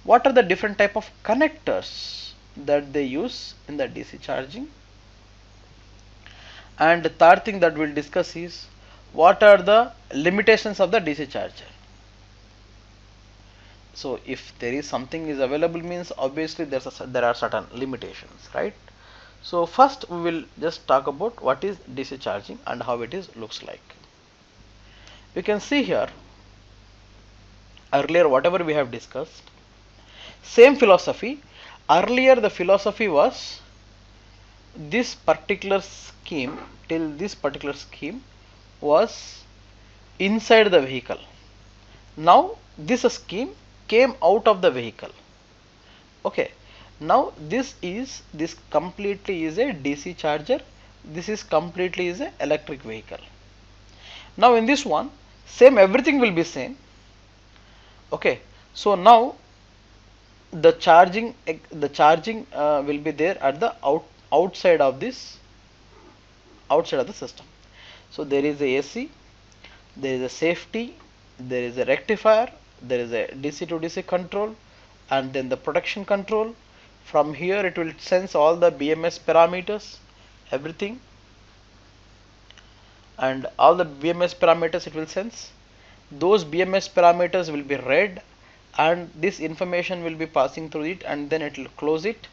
What are the different type of connectors that they use in the DC charging? And the third thing that we'll discuss is what are the limitations of the DC charger. So if there is something is available means obviously there are certain limitations, right? So first we will just talk about what is DC charging and how it is looks like. You can see here earlier whatever we have discussed, same philosophy. Earlier the philosophy was this particular scheme, till this particular scheme was inside the vehicle. Now this scheme came out of the vehicle. Okay, now this completely is a DC charger, this is completely is a electric vehicle. Now in this one same, everything will be same. Okay, so now the charging will be there at the outside of the system. So there is a AC, there is a safety, there is a rectifier, there is a DC to DC control, and then the protection control. From here it will sense all the BMS parameters, everything, and all the BMS parameters it will sense. Those BMS parameters will be read and this information will be passing through it, and then it will close it.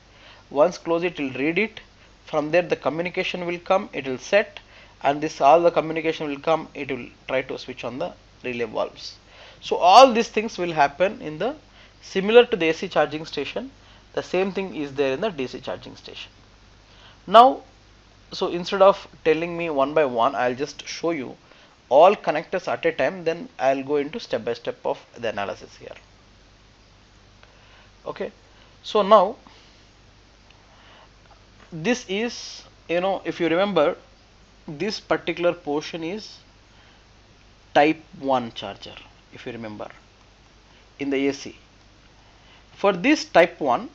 Once close it will read it. From there the communication will come, it will set, and this all the communication will come, it will try to switch on the relay valves. So all these things will happen in the similar to the AC charging station. The same thing is there in the DC charging station. Now so instead of telling me one by one, I'll just show you all connectors at a time, then I'll go into step by step of the analysis here. Okay, so now this is, if you remember, this particular portion is type 1 charger, if you remember, in the AC. For this type 1,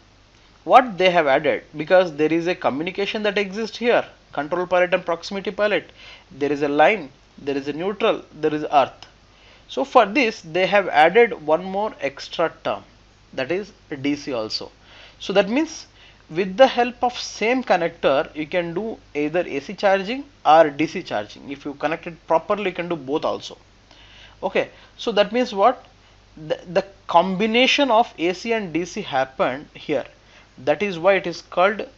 what they have added, because there is a communication that exists here, control palette and proximity palette, there is a line, there is a neutral, there is earth. So for this they have added one more extra term, that is DC also. So that means with the help of same connector you can do either AC charging or DC charging. If you connect it properly you can do both also. Okay, so that means what, the combination of AC and DC happened here. That is why it is called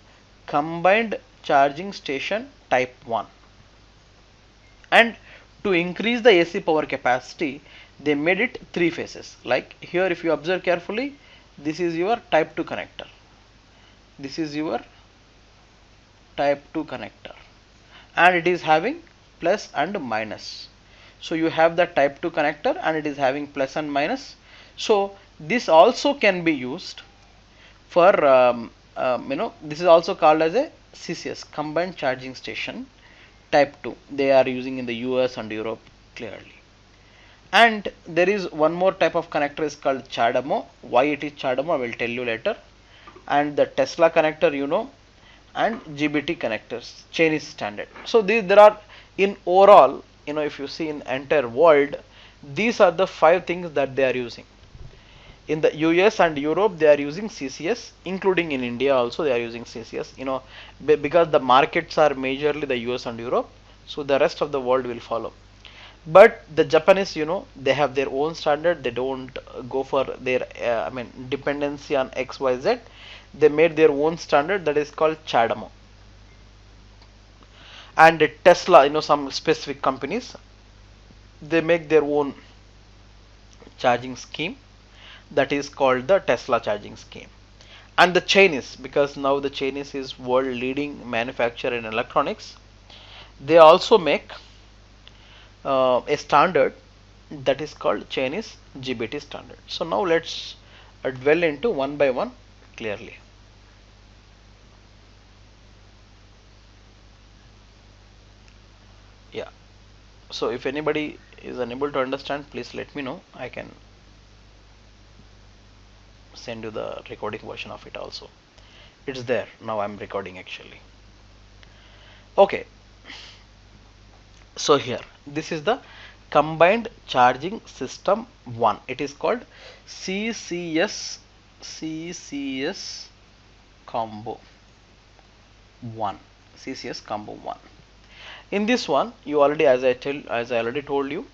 combined charging station type 1. And to increase the AC power capacity, they made it 3 phases. Like here, if you observe carefully, this is your type 2 connector. This is your type 2 connector, and it is having plus and minus. So you have the type 2 connector and it is having plus and minus. So this also can be used for this is also called as a CCS, combined charging station type 2. They are using in the US and Europe clearly. And there is one more type of connector is called CHAdeMO. Why it is CHAdeMO I will tell you later. And the Tesla connector, and GBT connectors, Chinese standard. So there are in overall, if you see in entire world, these are the 5 things that they are using. In the US and Europe they are using CCS, including in India also they are using CCS, because the markets are majorly the US and Europe, so the rest of the world will follow. But the Japanese, they have their own standard, they don't go for their dependency on XYZ. They made their own standard that is called CHAdeMO. And Tesla, some specific companies, they make their own charging scheme, that is called the Tesla charging scheme. And the Chinese, because now the Chinese is world leading manufacturer in electronics, they also make a standard that is called Chinese GBT standard. So now let's dwell into one by one clearly. Yeah, so if anybody is unable to understand, please let me know. I can send you the recording version of it also. It's there now, I'm recording actually. Okay, so here this is the combined charging system 1. It is called CCS CCS combo 1. CCS combo 1. In this one, you already, as I already told you,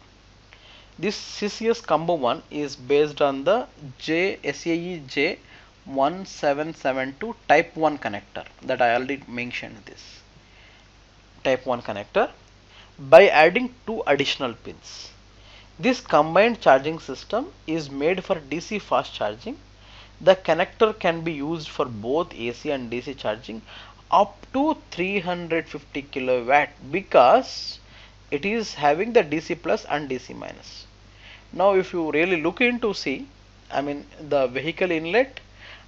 this CCS combo 1 is based on the SAE J1772 type 1 connector that I already mentioned, this type 1 connector, by adding 2 additional pins. This combined charging system is made for DC fast charging. The connector can be used for both AC and DC charging up to 350 kilowatt because it is having the DC plus and DC minus. Now if you really look into see, I mean the vehicle inlet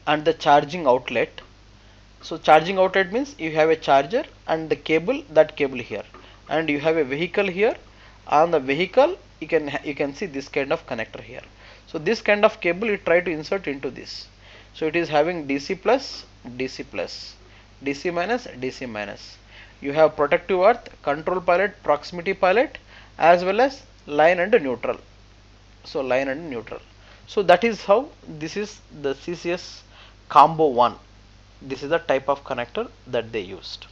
and the charging outlet. So charging outlet means you have a charger and the cable, that cable here, and you have a vehicle here. On the vehicle you can see this kind of connector here. So this kind of cable you try to insert into this. So it is having DC plus, DC plus, DC minus, DC minus. You have protective earth, control pilot, proximity pilot, as well as line and neutral. So line and neutral. So that is how this is the CCS combo 1. This is the type of connector that they used.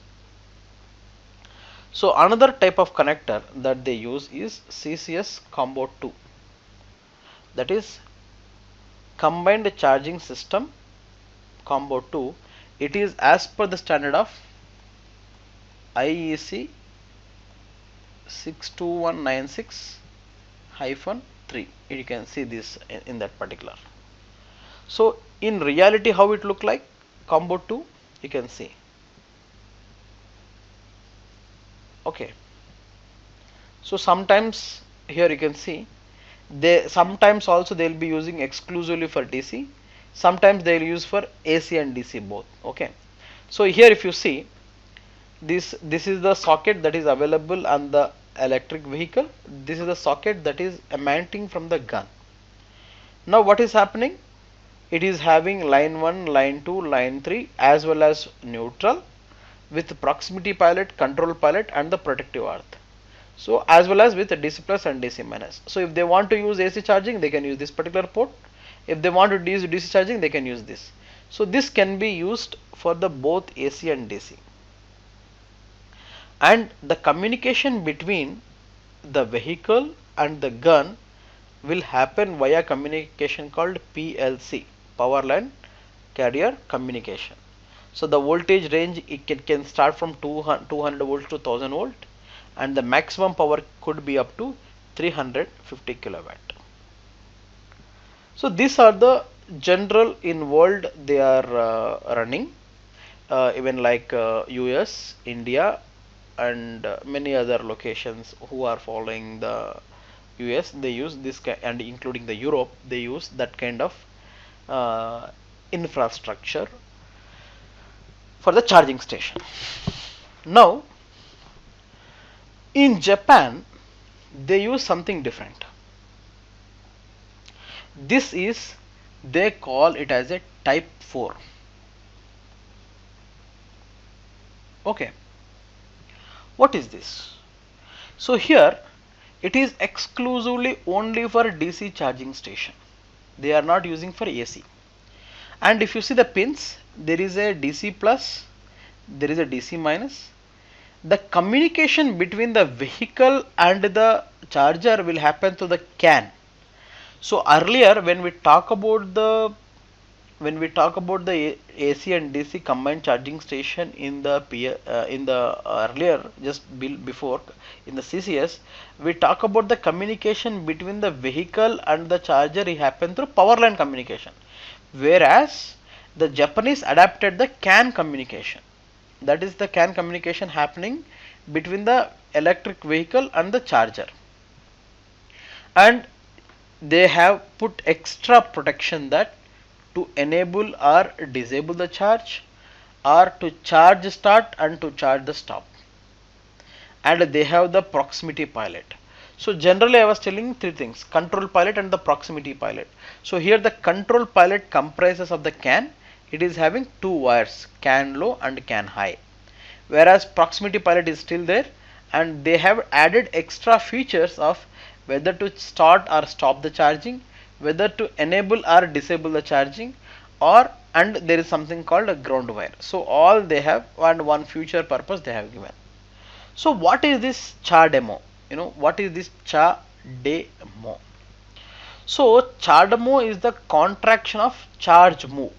So another type of connector that they use is CCS combo 2. That is combined charging system combo 2. It is as per the standard of IEC 62196-3. You can see this in that particular. So in reality, how it look like combo 2, you can see. Okay. So sometimes here you can see sometimes also they will be using exclusively for DC. Sometimes they will use for AC and DC both. Okay. So here if you see, this is the socket that is available on the electric vehicle. This is the socket that is emanating from the gun. Now what is happening? It is having line 1, line 2, line 3 as well as neutral with proximity pilot, control pilot and the protective earth. So as well as with DC plus and DC minus. So if they want to use AC charging, they can use this particular port. If they want to use DC charging, they can use this. So this can be used for the both AC and DC. And the communication between the vehicle and the gun will happen via communication called PLC, power line carrier communication. So the voltage range, it can start from 200 volts to 1000 volt, and the maximum power could be up to 350 kilowatt. So these are the general in world they are running, even like US, India and many other locations who are following the US, they use this and including the Europe, they use that kind of infrastructure for the charging station. Now in Japan they use something different. This is, they call it as a type 4. Okay, what is this? So here it is exclusively only for DC charging station. They are not using for AC. And if you see the pins, there is a DC plus, there is a DC minus. The communication between the vehicle and the charger will happen through the CAN. So earlier when we talk about the AC and DC combined charging station in the earlier, just before in the CCS, we talk about the communication between the vehicle and the charger. It happened through power line communication, whereas the Japanese adapted the CAN communication. That is the CAN communication happening between the electric vehicle and the charger, and they have put extra protection that to enable or disable the charge, or to charge start and to charge the stop, and they have the proximity pilot. So generally I was telling three things: control pilot and the proximity pilot. So here the control pilot comprises of the CAN. It is having two wires, CAN low and CAN high, whereas proximity pilot is still there, and they have added extra features of whether to start or stop the charging, whether to enable or disable the charging, or and there is something called a ground wire. So all they have, and one future purpose they have given. So what is this CHAdeMO? What is this CHAdeMO? So CHAdeMO is the contraction of charge move,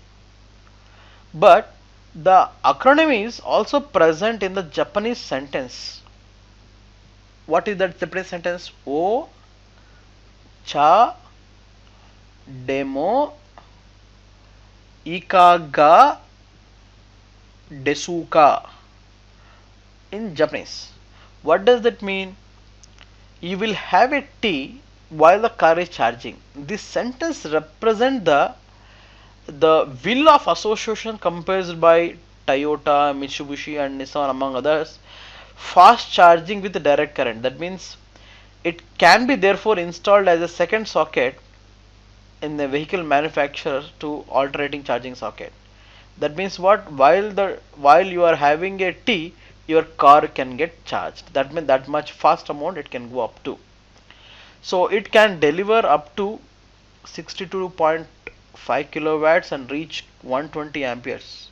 but the acronym is also present in the Japanese sentence. What is that Japanese sentence? O cha demo ikaga desuka in Japanese. What does that mean? You will have a tea while the car is charging. This sentence represents the will of association composed by Toyota, Mitsubishi and Nissan among others. Fast charging with direct current. That means it can be therefore installed as a second socket in the vehicle manufacturer to alternating charging socket. That means what? While you are having a tea, your car can get charged. That means that much fast amount it can go up to. So it can deliver up to 62.5 kilowatts and reach 120 amperes.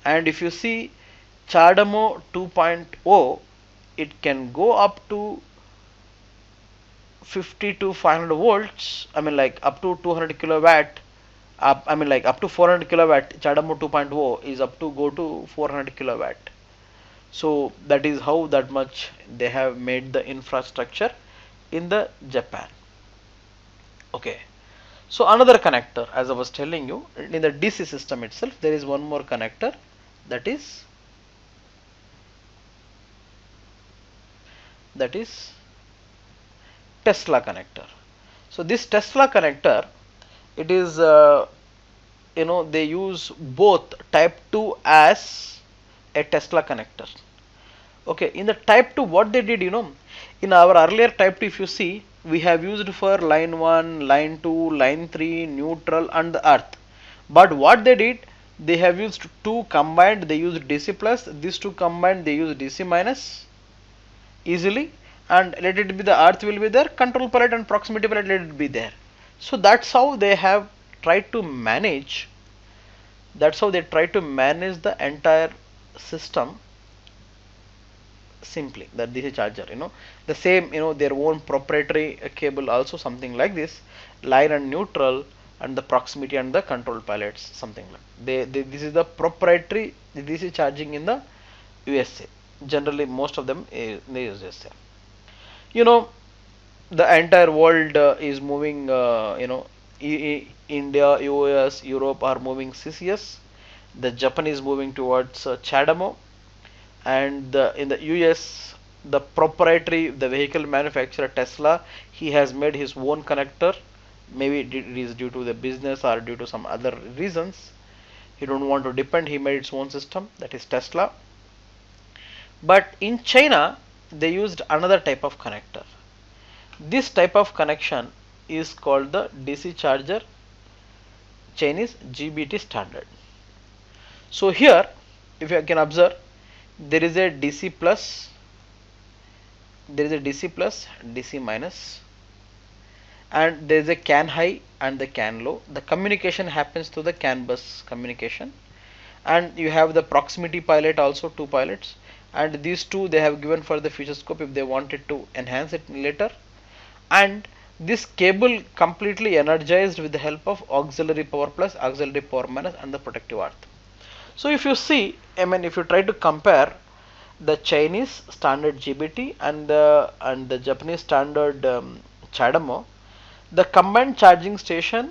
And if you see CHAdeMO 2.0, it can go up to 50 to 500 volts. I mean, like up to 200 kilowatt. Like up to 400 kilowatt. CHAdeMO 2.0 is up to go to 400 kilowatt. So that is how that much they have made the infrastructure in the Japan. Okay. So another connector, as I was telling you, in the DC system itself, there is one more connector, that is Tesla connector. So this Tesla connector, it is they use both type 2 as a Tesla connector. Okay, in the type 2 what they did, in our earlier type 2, if you see, we have used for line 1, line 2, line 3, neutral and the earth. But what they did, they have used two combined, they used DC plus, these two combined they use DC minus easily, and let it be the earth will be there, control palette and proximity palette let it be there. So that's how they have tried to manage, the entire system simply, that DC charger, the same, their own proprietary cable also, something like this, line and neutral and the proximity and the control palettes, something like this is the proprietary DC charging in the USA. Generally most of them they use USA. The entire world is moving, India, US, Europe are moving CCS. The Japan is moving towards CHAdeMO, and in the US, the vehicle manufacturer Tesla, he has made his own connector. Maybe it is due to the business or due to some other reasons. He don't want to depend. He made its own system, that is Tesla. But in China, they used another type of connector. This type of connection is called the DC charger Chinese GBT standard. So here, if you can observe, there is a DC plus, DC minus, and there is a CAN high and the CAN low. The communication happens through the CAN bus communication, and you have the proximity pilot also, two pilots, and these two they have given for the future scope if they wanted to enhance it later. And this cable completely energized with the help of auxiliary power plus, auxiliary power minus and the protective earth. So if you see, if you try to compare the Chinese standard GBT and the Japanese standard CHAdeMO, the combined charging station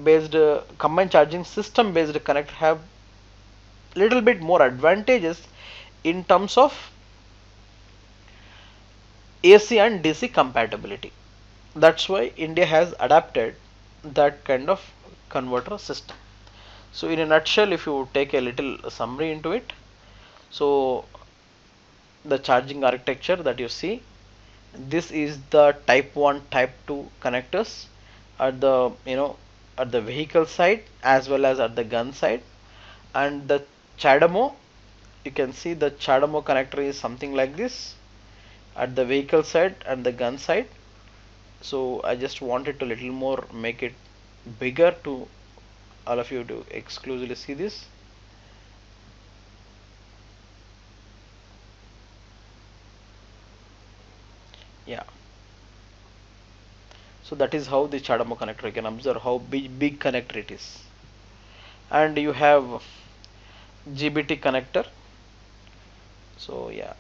based combined charging system based connector have little bit more advantages in terms of AC and DC compatibility. That's why India has adapted that kind of converter system. So in a nutshell, if you take a little summary into it, so the charging architecture that you see, this is the type 1, type 2 connectors at the at the vehicle side as well as at the gun side. And the CHAdeMO, you can see the CHAdeMO connector is something like this at the vehicle side and the gun side. So I just wanted to little more make it bigger to all of you to exclusively see this. Yeah, so that is how the CHAdeMO connector, you can observe how big connector it is. And you have GBT connector. So yeah,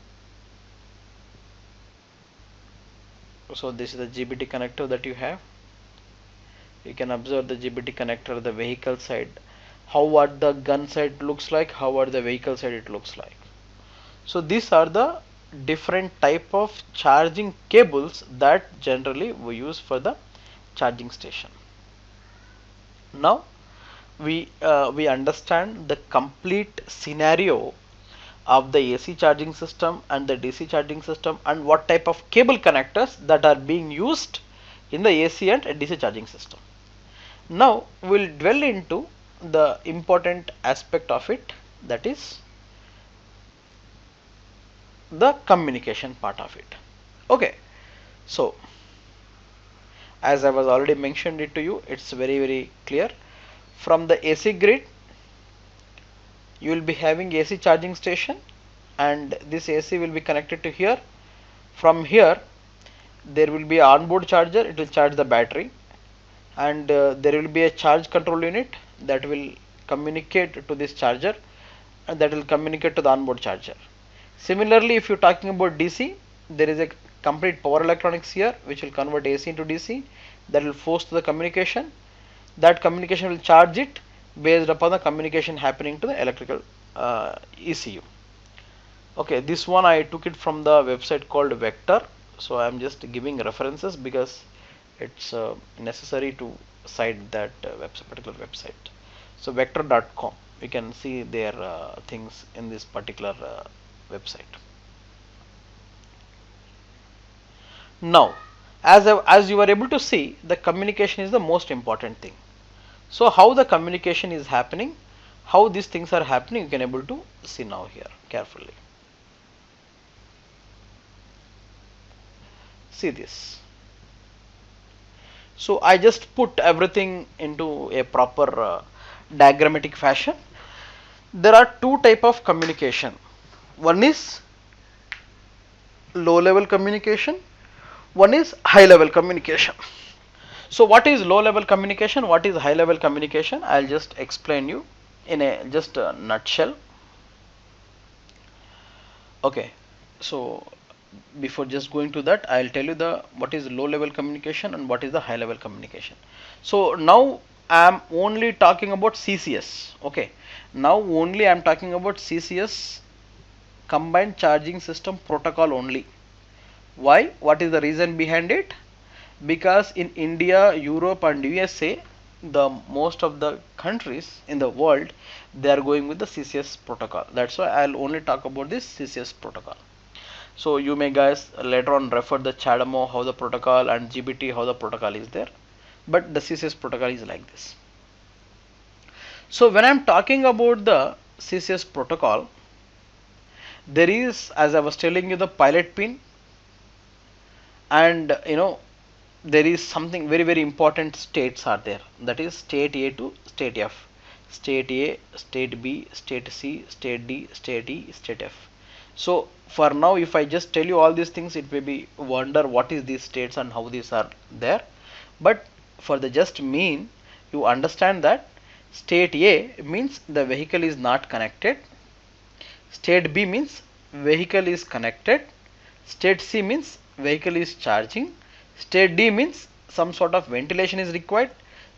so this is the GBT connector that you have. You can observe the GBT connector, the vehicle side, how what the gun side looks like, how what the vehicle side it looks like. So these are the different type of charging cables that generally we use for the charging station. Now we understand the complete scenario of the AC charging system and the DC charging system, and what type of cable connectors that are being used in the AC and DC charging system. Now we'll dwell into the important aspect of it, that is the communication part of it. Okay, so as I was already mentioned it to you, it's very clear. From the AC grid you will be having AC charging station, and this AC will be connected to here. From here there will be an onboard charger, it will charge the battery, and there will be a charge control unit that will communicate to this charger, and that will communicate to the onboard charger. Similarly, if you're talking about DC, there is a complete power electronics here which will convert AC into DC, that will force to the communication. That communication will charge it based upon the communication happening to the electrical ECU. Okay, this one I took it from the website called Vector, so I am just giving references because it's necessary to cite that particular website. So vector.com, you can see their things in this particular website. Now, as you are able to see, the communication is the most important thing. So how the communication is happening, how these things are happening, you can able to see now here carefully. See this. So I just put everything into a proper diagrammatic fashion. There are two type of communication. One is low level communication, one is high level communication. So what is low level communication, what is high level communication? I'll just explain you in a just a nutshell. Okay, so before just going to that, I'll tell you the what is low level communication and what is the high level communication. So now I'm only talking about CCS. Okay, now only I'm talking about CCS, combined charging system protocol only. Why? What is the reason behind it? Because in India, Europe and USA, the most of the countries in the world, they are going with the CCS protocol. That's why I'll only talk about this CCS protocol. So you may guys later on refer the CHAdeMO how the protocol and GBT how the protocol is there, but the CCS protocol is like this. So when I'm talking about the CCS protocol, there is, as I was telling you, the pilot pin, and there is something very important states are there, that is state A to state F, state A, state B, state C, state D, state E, state F. So for now, if I just tell you all these things, it may be wonder what is these states and how these are there, but for the just mean you understand that state A means the vehicle is not connected, state B means vehicle is connected, state C means vehicle is charging, state D means some sort of ventilation is required,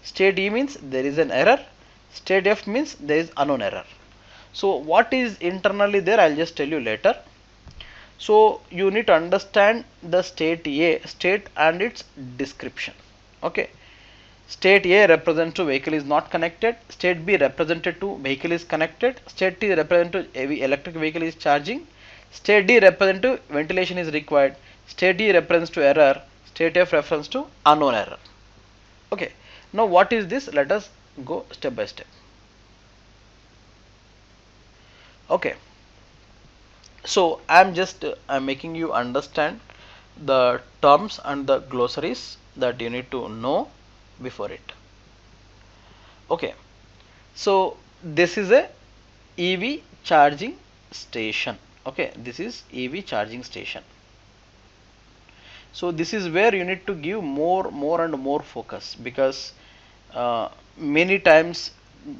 state E means there is an error, state F means there is unknown error. So what is internally there, I'll just tell you later. So you need to understand the state A, state and its description. Okay, state A represents to vehicle is not connected, state B represented to vehicle is connected, state T represented to electric vehicle is charging, state D represents to ventilation is required, state E represents to error, state F reference to unknown error. Okay, now what is this? Let us go step by step. Okay, so I'm just I'm making you understand the terms and the glossaries that you need to know before it. Okay, So this is a EV charging station. Okay, this is EV charging station. So this is where you need to give more and more focus, because many times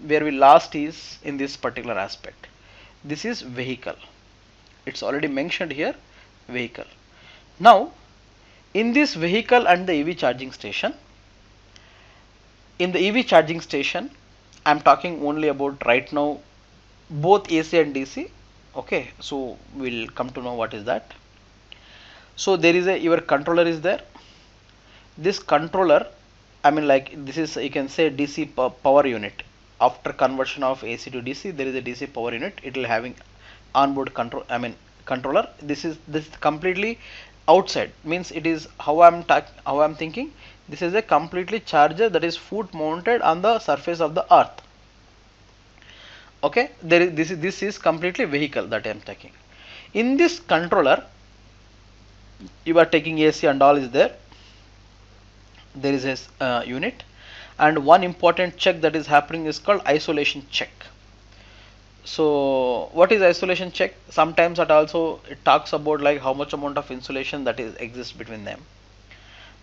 where we lost is in this particular aspect. This is vehicle. It's already mentioned here, vehicle. Now in this vehicle and the EV charging station, in the EV charging station, I'm talking only about right now both AC and DC. Okay, so we'll come to know what is that. So there is a, your controller is there. This controller, I mean, like, this is, you can say, DC power unit. After conversion of AC to DC, there is a DC power unit. It will having onboard control, I mean, controller. This is completely outside, means it is how I'm thinking. This is a completely charger that is foot mounted on the surface of the earth. Okay, there is this is completely vehicle that I am taking. In this controller, you are taking AC and all is there. There is a unit, and one important check that is happening is called isolation check. So what is isolation check? Sometimes it also it talks about like how much amount of insulation that is exists between them.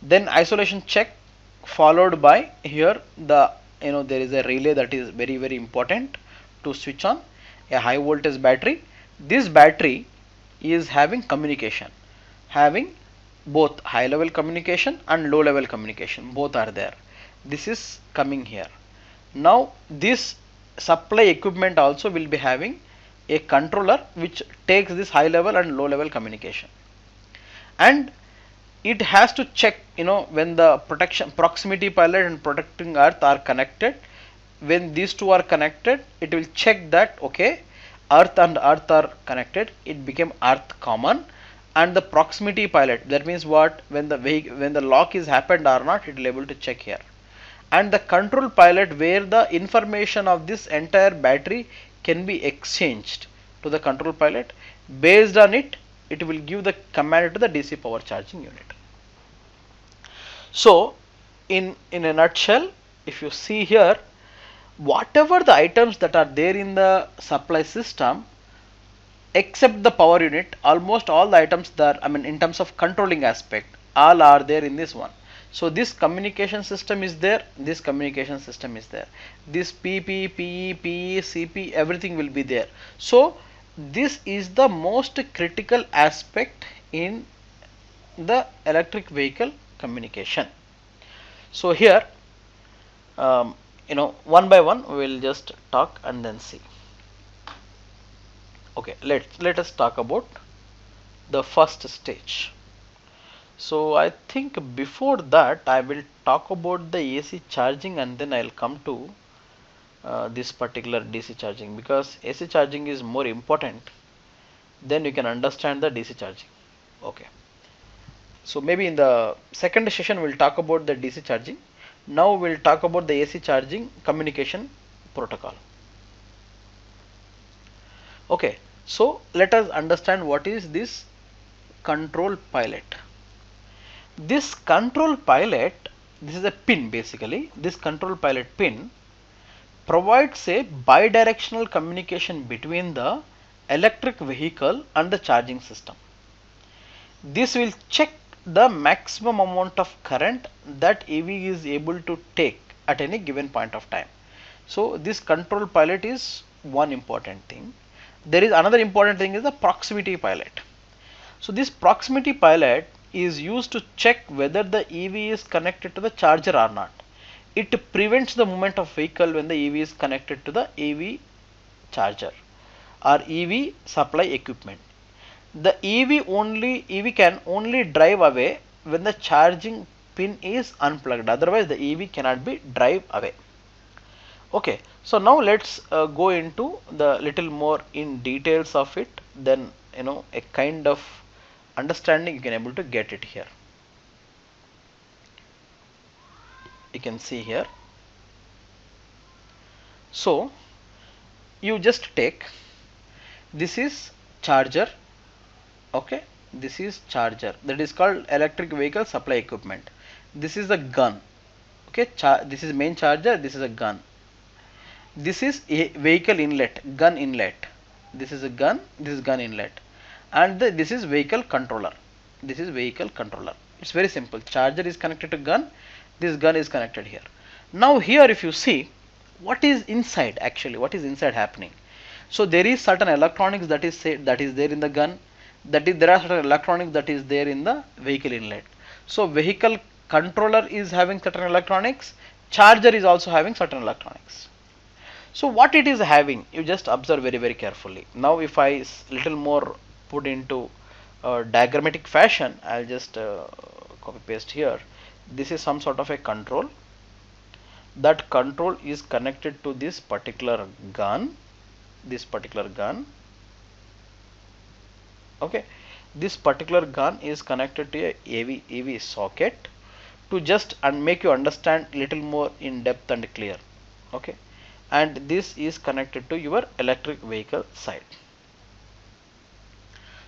Then isolation check followed by here the, there is a relay that is very important to switch on a high voltage battery. This battery is having communication, having both high level communication and low level communication, both are there. This is coming here. Now this supply equipment also will be having a controller which takes this high level and low level communication, and it has to check, when the proximity pilot and protecting earth are connected. When these two are connected, it will check that okay, earth and earth are connected, it became earth common. And the proximity pilot, that means what, when the lock is happened or not, it will able to check here. And the control pilot, where the information of this entire battery can be exchanged to the control pilot. Based on it, it will give the command to the DC power charging unit. So in a nutshell, if you see here, whatever the items that are there in the supply system, except the power unit, almost all the items that, I mean, in terms of controlling aspect, all are there in this one. So this communication system is there, this communication system is there, this PP, PE, PE, CP, everything will be there. So this is the most critical aspect in the electric vehicle communication. So here, one by one we will just talk and then see. Okay, let us talk about the first stage. So I think before that I will talk about the AC charging, and then I'll come to this particular DC charging, because AC charging is more important. Then you can understand the DC charging. Okay. So maybe in the second session we'll talk about the DC charging. Now we'll talk about the AC charging communication protocol. Okay, so let us understand what is this control pilot. This control pilot, this is a pin basically. This control pilot pin provides a bidirectional communication between the electric vehicle and the charging system. This will check the maximum amount of current that EV is able to take at any given point of time. So this control pilot is one important thing. There is another important thing is the proximity pilot. So this proximity pilot is used to check whether the EV is connected to the charger or not. It prevents the movement of vehicle when the EV is connected to the EV charger or EV supply equipment. The EV can only drive away when the charging pin is unplugged. Otherwise, the EV cannot be drive away. Okay, so now let's go into the little more in details of it. Then a kind of understanding you can able to get it here. You can see here. So you just take, this is charger. Okay, this is charger, that is called electric vehicle supply equipment. This is the gun. Okay, this is main charger, this is a gun, This is a vehicle inlet, gun inlet. This is a gun, this is gun inlet, and this is vehicle controller. This is vehicle controller. It's very simple. Charger is connected to gun, this gun is connected here. Now here if you see what is inside, actually what is inside happening. So there is certain electronics that is there in the gun, there are certain electronics that is there in the vehicle inlet. So vehicle controller is having certain electronics, charger is also having certain electronics. So what it is having, you just observe very carefully. Now if I little more put into diagrammatic fashion, I'll just copy paste here. This is some sort of a control. That control is connected to this particular gun. Okay, this particular gun is connected to a AV socket to just and make you understand little more in depth and clear. Okay, and this is connected to your electric vehicle side.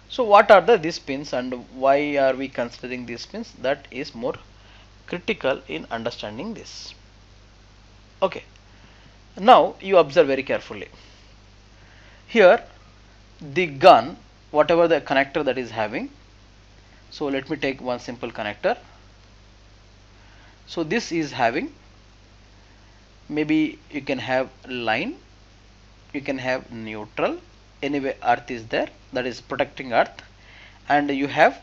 So what are these pins and why are we considering these pins? That is more critical in understanding this. Okay, now you observe very carefully. Here the gun, whatever the connector that is having, so let me take one simple connector. So this is having, maybe you can have line, you can have neutral, anyway earth is there, that is protecting earth, and you have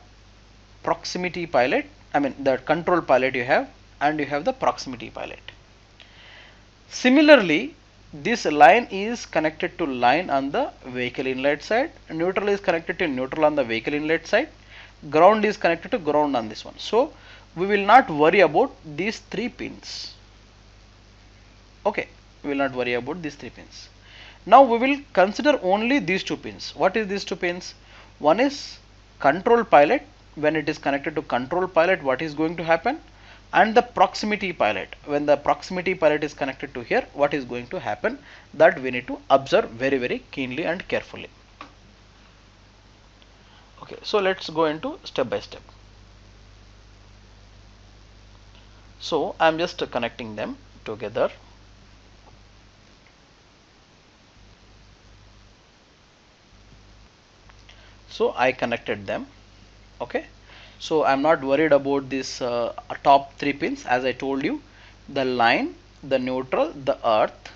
proximity pilot, I mean the control pilot you have, and you have the proximity pilot. Similarly, this line is connected to line on the vehicle inlet side, neutral is connected to neutral on the vehicle inlet side, ground is connected to ground on this one. So we will not worry about these 3 pins. Okay, we will not worry about these 3 pins. Now we will consider only these 2 pins. What is these 2 pins? One is control pilot. When it is connected to control pilot, what is going to happen? And the proximity pilot, when the proximity pilot is connected to here, what is going to happen? That we need to observe very keenly and carefully. Okay, so let's go into step by step. So I am just connecting them together. So I connected them. Okay, so I'm not worried about this top 3 pins, as I told you, the line, the neutral, the earth.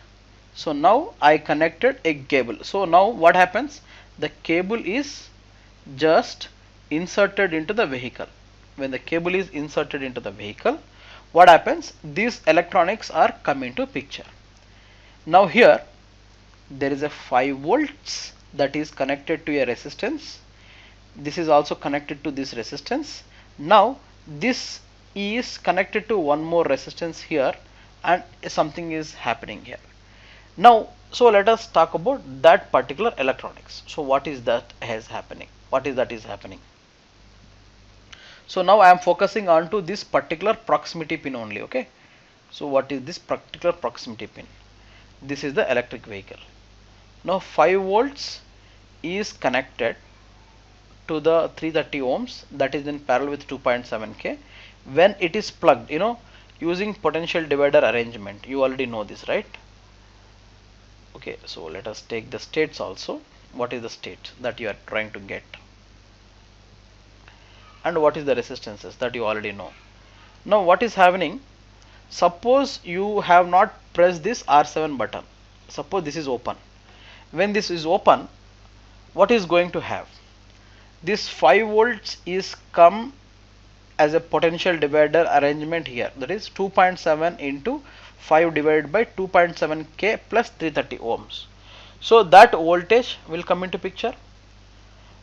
So now I connected a cable. So now what happens? The cable is just inserted into the vehicle. When the cable is inserted into the vehicle, what happens? These electronics are coming to picture. Now here there is a 5 volts that is connected to a resistance. This is also connected to this resistance. Now this is connected to one more resistance here, and something is happening here. Now so let us talk about that particular electronics. So what is that is happening? What is that is happening? So now I am focusing on to this particular proximity pin only. Okay, so what is this particular proximity pin? This is the electric vehicle. Now 5 volts is connected to the 330 ohms, that is in parallel with 2.7k. when it is plugged, using potential divider arrangement, you already know this, right? Okay, so let us take the states also. What is the state that you are trying to get, and what is the resistances that you already know. Now what is happening? Suppose you have not pressed this R7 button. Suppose this is open. When this is open, what is going to have? This 5 volts is come as a potential divider arrangement here, that is 2.7 into 5 divided by 2.7k plus 330 ohms. So that voltage will come into picture.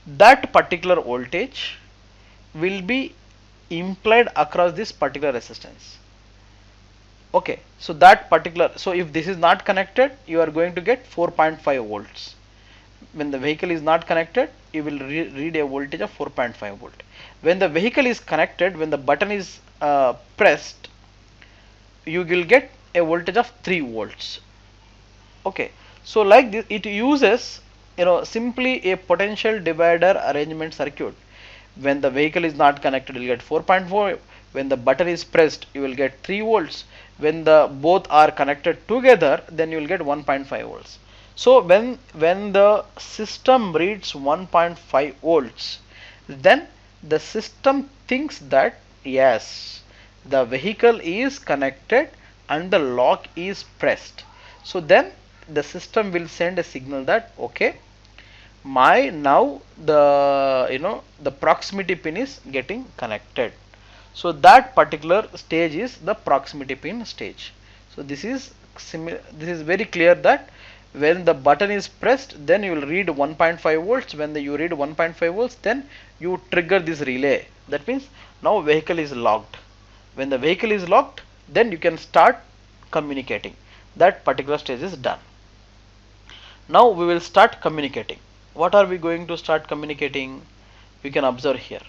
That particular voltage will be implied across this particular resistance. Okay, so that particular, so if this is not connected, you are going to get 4.5 volts. When the vehicle is not connected, you will read a voltage of 4.5 volt. When the vehicle is connected, when the button is pressed, you will get a voltage of 3 volts. Okay, so like this, it uses simply a potential divider arrangement circuit. When the vehicle is not connected, you will get 4.4. When the button is pressed, you will get 3 volts. When the both are connected together, then you will get 1.5 volts. So when the system reads 1.5 volts, then the system thinks that yes, the vehicle is connected and the lock is pressed. So then the system will send a signal that okay, my now the proximity pin is getting connected. So that particular stage is the proximity pin stage. So this is very clear that when the button is pressed, then you will read 1.5 volts. When you read 1.5 volts, then you trigger this relay. That means now vehicle is locked. When the vehicle is locked, then you can start communicating. That particular stage is done. Now we will start communicating. What are we going to start communicating? We can observe here.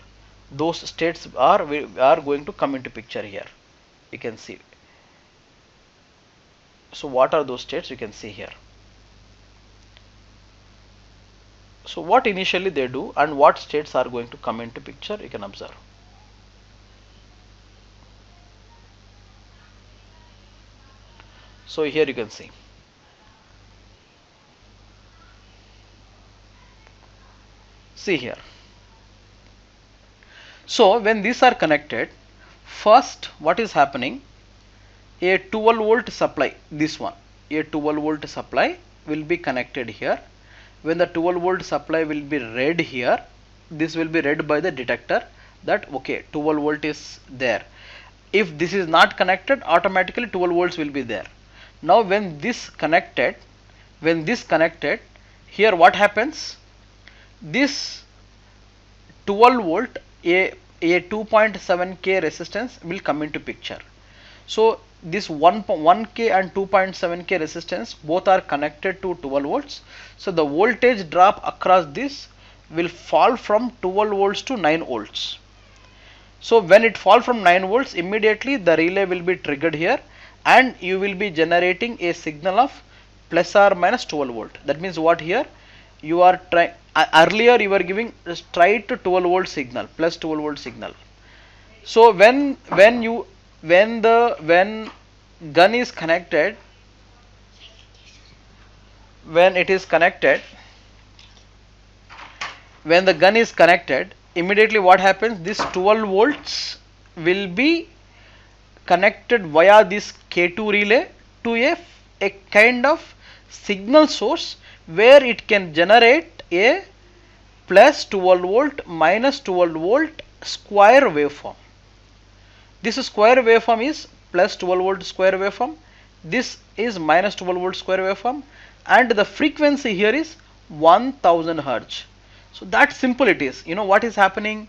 Those states are going to come into picture here. You can see. So what are those states? You can see here. So what initially they do and what states are going to come into picture, you can observe. So here you can see. See here. So when these are connected, first what is happening? A 12 volt supply, this one, a 12 volt supply will be connected here. When the 12 volt supply will be read here, this will be read by the detector that okay, 12 volt is there. If this is not connected, automatically 12 volts will be there. Now when this connected, here what happens? This 12 volt a 2.7k resistance will come into picture. So this 1k and 2.7k resistance both are connected to 12 volts. So the voltage drop across this will fall from 12 volts to 9 volts. So when it falls from 9 volts, immediately the relay will be triggered here and you will be generating a signal of plus or minus 12 volt. That means what here? You are trying, earlier you were giving straight to 12 volt signal, plus 12 volt signal. So when gun is connected, when the gun is connected, immediately what happens? This 12 volts will be connected via this K2 relay to a kind of signal source where it can generate a plus 12 volt minus 12 volt square waveform. This square waveform is plus 12 volt square waveform. This is minus 12 volt square waveform, and the frequency here is 1000 hertz. So that simple it is. You know what is happening?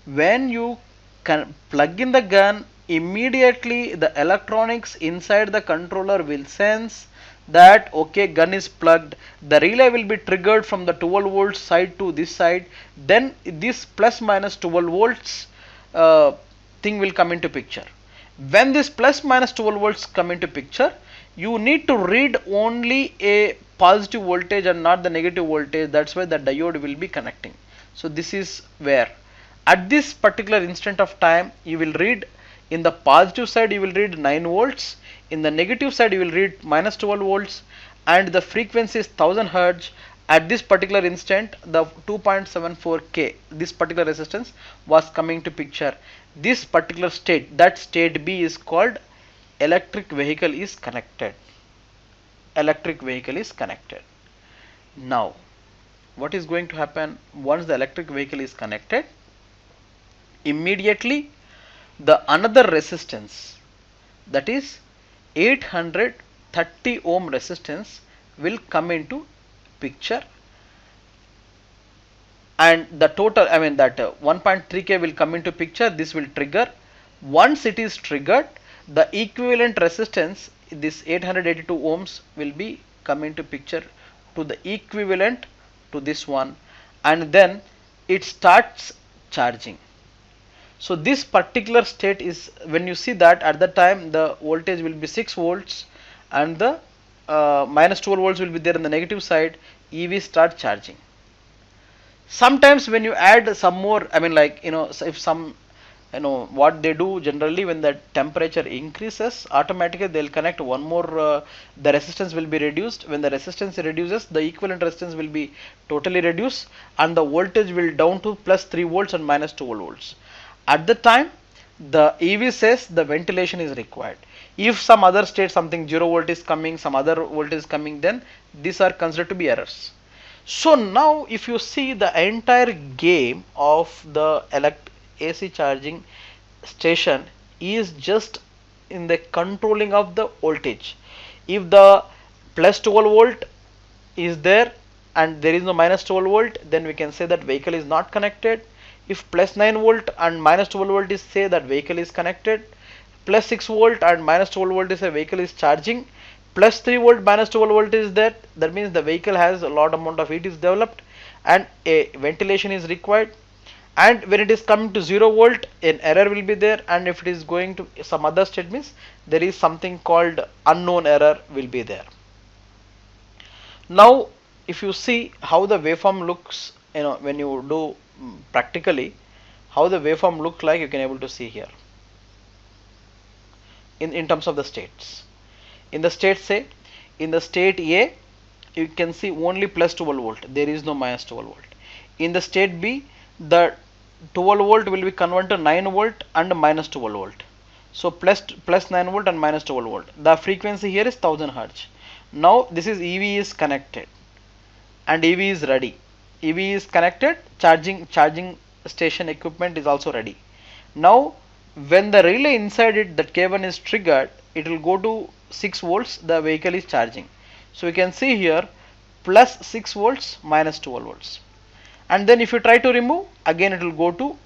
When you can plug in the gun, immediately the electronics inside the controller will sense that okay, gun is plugged. The relay will be triggered from the 12 volts side to this side. Then this plus minus 12 volts thing will come into picture. When this plus minus 12 volts come into picture, you need to read only a positive voltage and not the negative voltage. That's why the diode will be connecting. So this is where at this particular instant of time you will read, in the positive side you will read 9 volts, in the negative side you will read minus 12 volts, and the frequency is 1000 hertz. At this particular instant the 2.74k, this particular resistance was coming to picture. This particular state, that state B, is called electric vehicle is connected. Electric vehicle is connected. Now what is going to happen? Once the electric vehicle is connected, immediately the another resistance, that is 830 ohm resistance, will come into picture, and the total, I mean that 1.3k will come into picture. This will trigger. Once it is triggered, the equivalent resistance, this 882 ohms, will be come into picture to the equivalent to this one, and then it starts charging. So this particular state is, when you see that, at that time the voltage will be 6 volts and the minus 12 volts will be there on the negative side. EV start charging. Sometimes when you add some more, I mean like, you know, if some what they do generally, when the temperature increases, automatically they'll connect one more, the resistance will be reduced. When the resistance reduces, the equivalent resistance will be totally reduced, and the voltage will down to plus 3 volts and minus 12 volts. At the time, the EV says the ventilation is required. If some other state, something 0 volt is coming, some other voltage is coming, then these are considered to be errors. So now if you see the entire game of the AC charging station is just in the controlling of the voltage. If the plus 12 volt is there and there is no minus 12 volt, then we can say that vehicle is not connected. If plus 9 volt and minus 12 volt is, say that vehicle is connected. Plus 6 volt and minus 12 volt is a vehicle is charging. Plus 3 volt minus 12 volt is that means the vehicle has a lot amount of heat is developed and a ventilation is required. And when it is coming to 0 volt, an error will be there, and if it is going to some other state, means there is something called unknown error will be there. Now if you see how the waveform looks, when you do practically how the waveform looks like, you can able to see here in terms of the states. In the state, say in the state A, you can see only plus 12 volt, there is no minus 12 volt. In the state B, the 12 volt will be converted to 9 volt and minus 12 volt. So plus 9 volt and minus 12 volt. The frequency here is 1000 hertz. Now this is EV is connected and EV is ready. EV is connected, charging station equipment is also ready. Now when the relay inside it, that K1 is triggered, it will go to 6 volts, the vehicle is charging. So we can see here plus 6 volts minus 12 volts. And then if you try to remove, again it will go to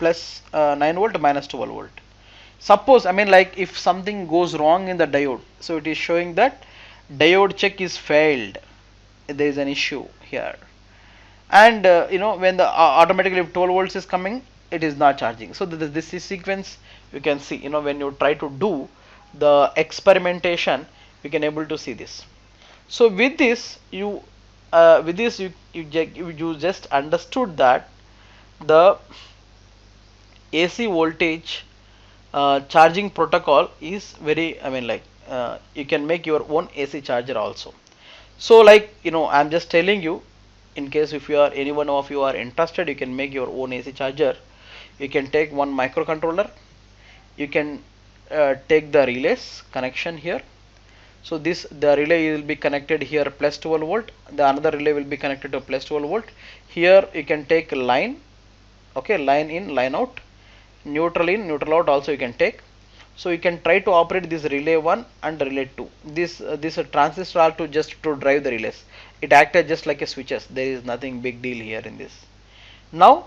plus 9 volt minus 12 volt. Suppose, like if something goes wrong in the diode, so it is showing that diode check is failed, there is an issue here. And when the automatically if 12 volts is coming, it is not charging. So this is sequence you can see, when you try to do the experimentation, you can able to see this. So with this you just understood that the AC voltage charging protocol is very, you can make your own AC charger also. So I'm just telling you, in case if you are any one of you are interested, you can make your own AC charger. You can take one microcontroller, you can take the relays connection here. So the relay will be connected here plus 12 volt, the another relay will be connected to plus 12 volt. Here you can take line, okay, line in, line out, neutral in, neutral out also you can take. So you can try to operate this relay 1 and relay 2. This transistor are to just to drive the relays. It acted just like a switches. There is nothing big deal here in this. Now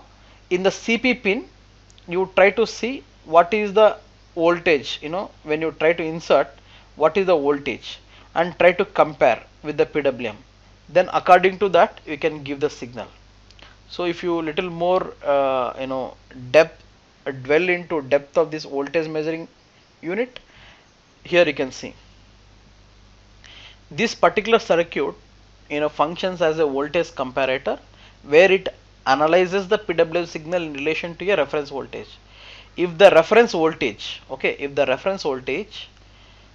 in the CP pin, you try to see what is the voltage, when you try to insert what is the voltage and try to compare with the PWM. Then according to that you can give the signal. So if you little more dwell into depth of this voltage measuring unit, here you can see this particular circuit functions as a voltage comparator, where it analyzes the PWM signal in relation to a reference voltage. If the reference voltage,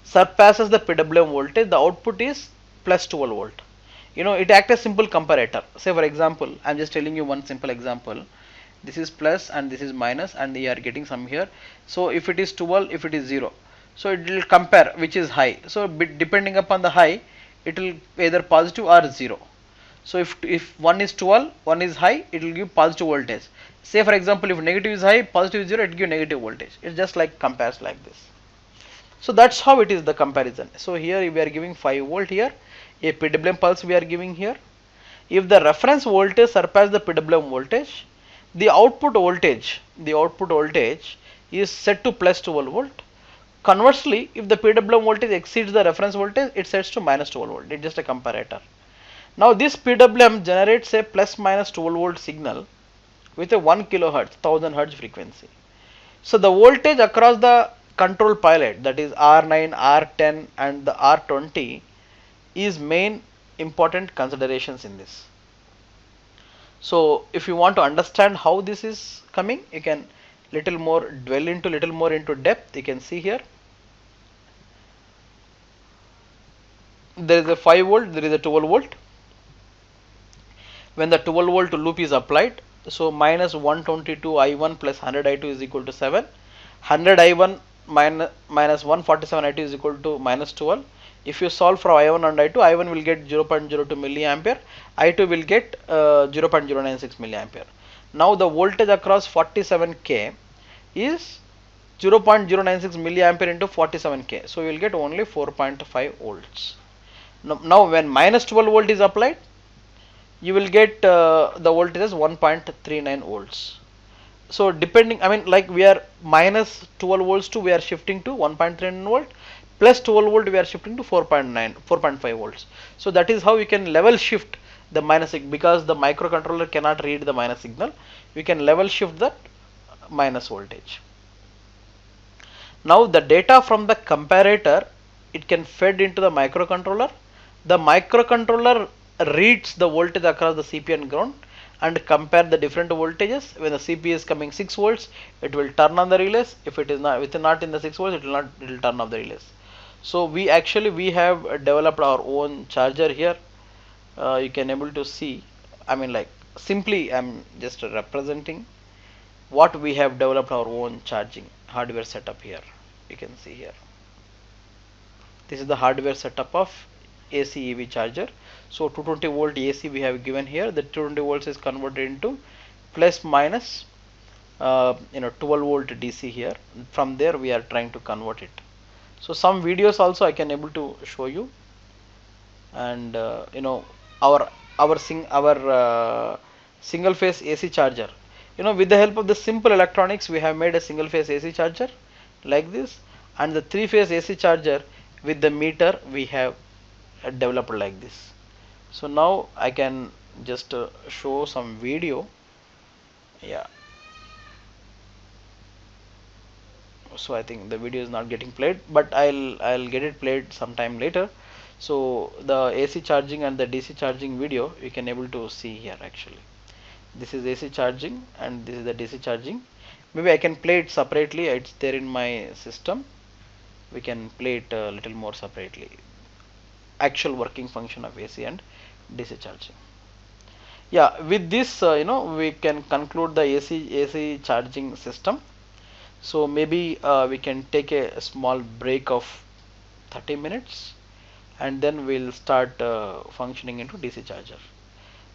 surpasses the PWM voltage, the output is plus 12 volt. It acts as simple comparator. Say for example, I'm just telling you one simple example. This is plus and this is minus, and we are getting some here. So if it is 12, if it is 0, so it will compare which is high. So depending upon the high, it will either positive or 0. So if one is 12, one is high, it will give positive voltage. Say for example, if negative is high, positive is 0, it will give negative voltage. It's just like compares like this. So that's how it is the comparison. So here we are giving 5 volt here, a PWM pulse we are giving here. If the reference voltage surpasses the PWM voltage, the output voltage is set to plus 12 volt. Conversely, if the PWM voltage exceeds the reference voltage, it sets to minus 12 volt. It's just a comparator. Now this PWM generates a plus minus 12 volt signal with a 1 kilohertz, 1000 hertz frequency. So the voltage across the control pilot, that is R9, R10 and the R20, is main important considerations in this. So if you want to understand how this is coming, you can dwell into little more into depth, you can see here there is a 5 volt, there is a 12 volt. When the 12 volt loop is applied, so minus 122 I1 plus 100 I2 is equal to 7. 100 I1 minus 147 I2 is equal to minus 12. If you solve for I1 and I2, I1 will get 0.02 milliampere, I2 will get 0.096 milliampere. Now the voltage across 47K is 0.096 milliampere into 47K. So you will get only 4.5 volts. Now when minus 12 volt is applied, you will get the voltage as 1.39 volts. So depending, I mean, like we are minus 12 volts to we are shifting to 1.39 volt, plus 12 volt we are shifting to 4.5 volts. So that is how you can level shift the minus, because the microcontroller cannot read the minus signal. We can level shift that minus voltage. Now the data from the comparator, it can fed into the microcontroller. The microcontroller reads the voltage across the CP and ground and compare the different voltages. When the CP is coming 6 volts, it will turn on the relays. If it is not in the 6 volts, it will turn off the relays. So we have developed our own charger here. You can able to see, I mean, like, simply I'm just representing what we have developed our own charging hardware setup here. You can see here, this is the hardware setup of AC EV charger. So 220 volt AC we have given here. The 220 volts is converted into plus minus 12 volt DC here. From there we are trying to convert it. So some videos also I can able to show you, and our single phase AC charger. With the help of the simple electronics, we have made a single phase AC charger like this, and the 3-phase AC charger with the meter we have developed like this. So now I can just show some video. Yeah. So I think the video is not getting played, but I'll get it played sometime later. So the AC charging and the DC charging video you can able to see here. Actually, this is AC charging and this is the DC charging. Maybe I can play it separately. It's there in my system. We can play it a little more separately. Actual working function of AC and DC charging. Yeah, with this we can conclude the AC charging system. So maybe we can take a small break of 30 minutes and then we'll start functioning into DC charger.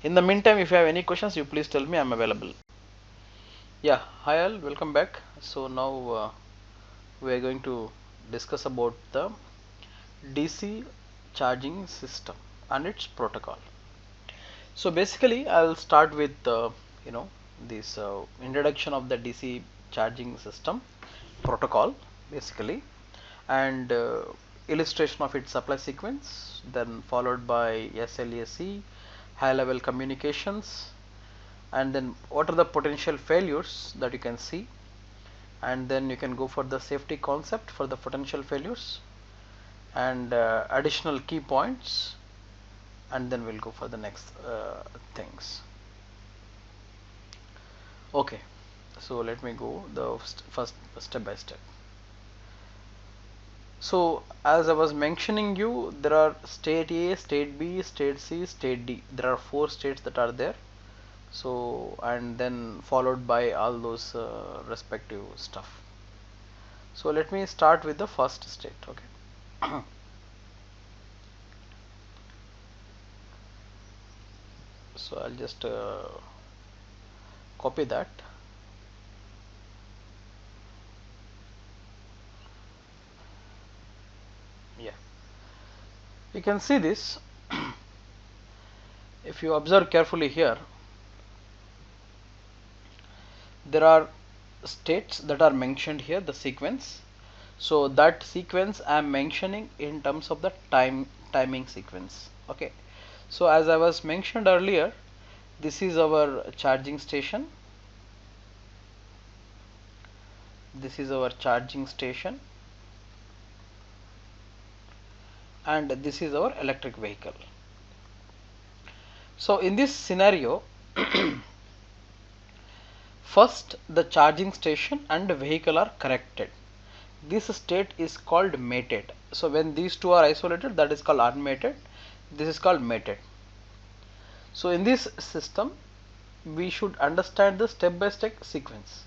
In the meantime, if you have any questions, you please tell me. I'm available. Yeah, hi all, welcome back. So now we are going to discuss about the DC charging system and its protocol. So basically I'll start with this introduction of the DC charging system protocol basically, and illustration of its supply sequence, then followed by SLAC, high level communications, and then what are the potential failures that you can see, and then you can go for the safety concept for the potential failures and additional key points, and then we'll go for the next things. Okay, so let me go the first step by step. So as I was mentioning you, there are state A, state B, state C, state D. There are 4 states that are there. So, and then followed by all those respective stuff. So let me start with the first state. Okay. So I'll just copy that. Yeah, you can see this. If you observe carefully here, there are states that are mentioned here, the sequence. So that sequence I am mentioning in terms of the timing sequence. Okay, so as I was mentioned earlier, this is our charging station. This is our charging station, and this is our electric vehicle. So in this scenario, First, the charging station and the vehicle are connected. This state is called mated. So when these two are isolated, that is called unmated. This is called mated. So in this system, we should understand the step-by-step sequence.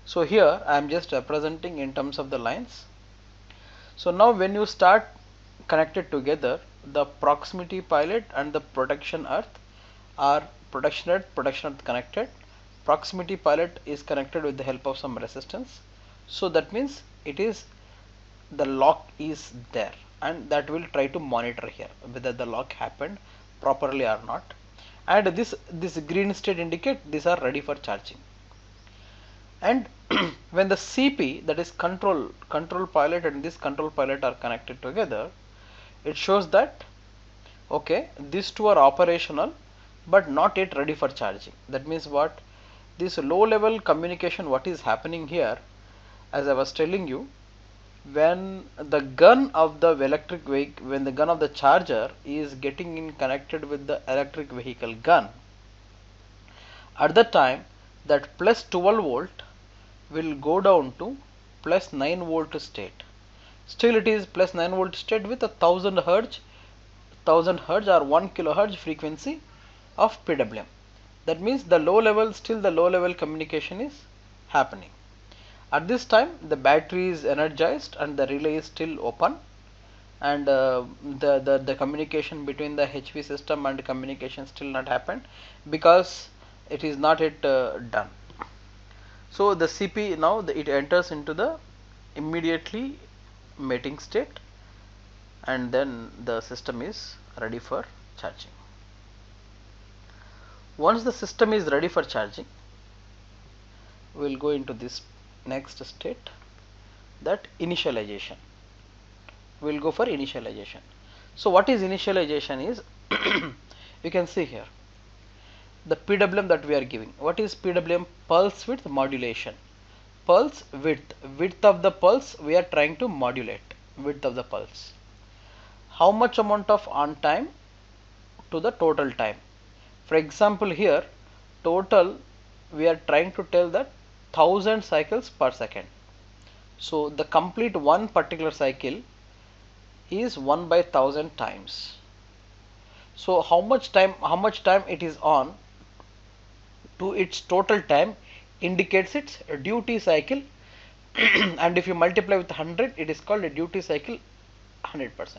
So here I am just representing in terms of the lines. So now when you start connected together, the proximity pilot and the protection earth are protection earth connected. Proximity pilot is connected with the help of some resistance. So that means it is the lock is there, and that will try to monitor here whether the lock happened properly or not. And this green state indicate these are ready for charging. And when the CP, that is control pilot, and this control pilot are connected together, it shows that okay, these two are operational but not yet ready for charging. That means what? This low level communication, what is happening here, as I was telling you, when the gun of the electric vehicle, when the gun of the charger is getting in connected with the electric vehicle gun, at that time that plus 12 volt will go down to plus 9 volt state. Still it is plus 9 volt state with a 1000 hertz or 1 kilohertz frequency of PWM. That means the low level, still the low level communication is happening. At this time the battery is energized and the relay is still open, and the communication between the HV system and communication still not happened because it is not yet done. So the CP now it enters into the immediately mating state, and then the system is ready for charging. Once the system is ready for charging, we will go into this next state, that initialization. We will go for initialization. So what is initialization is you can see here the PWM that we are giving. What is PWM? Pulse width modulation. Pulse width of the pulse we are trying to modulate, width of the pulse. How much amount of on time to the total time. For example, here total we are trying to tell that 1000 cycles per second. So the complete one particular cycle is 1 by 1000 times. So how much time it is on to its total time indicates its duty cycle and if you multiply with 100, it is called a duty cycle 100%.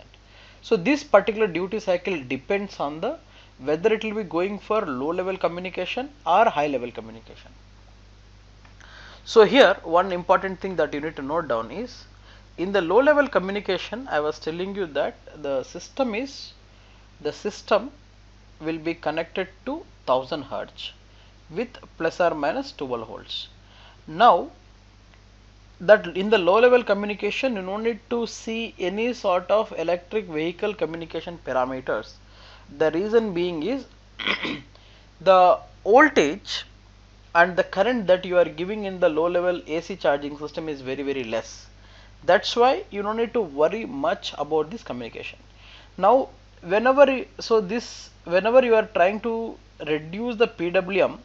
So this particular duty cycle depends on the whether it will be going for low level communication or high level communication. So here one important thing that you need to note down is, in the low level communication I was telling you that the system will be connected to 1000 hertz with plus or minus 12 volts. Now that in the low level communication you don't need to see any sort of electric vehicle communication parameters. The reason being is the voltage and the current that you are giving in the low level AC charging system is very less. That's why you don't need to worry much about this communication. Now whenever you are trying to reduce the PWM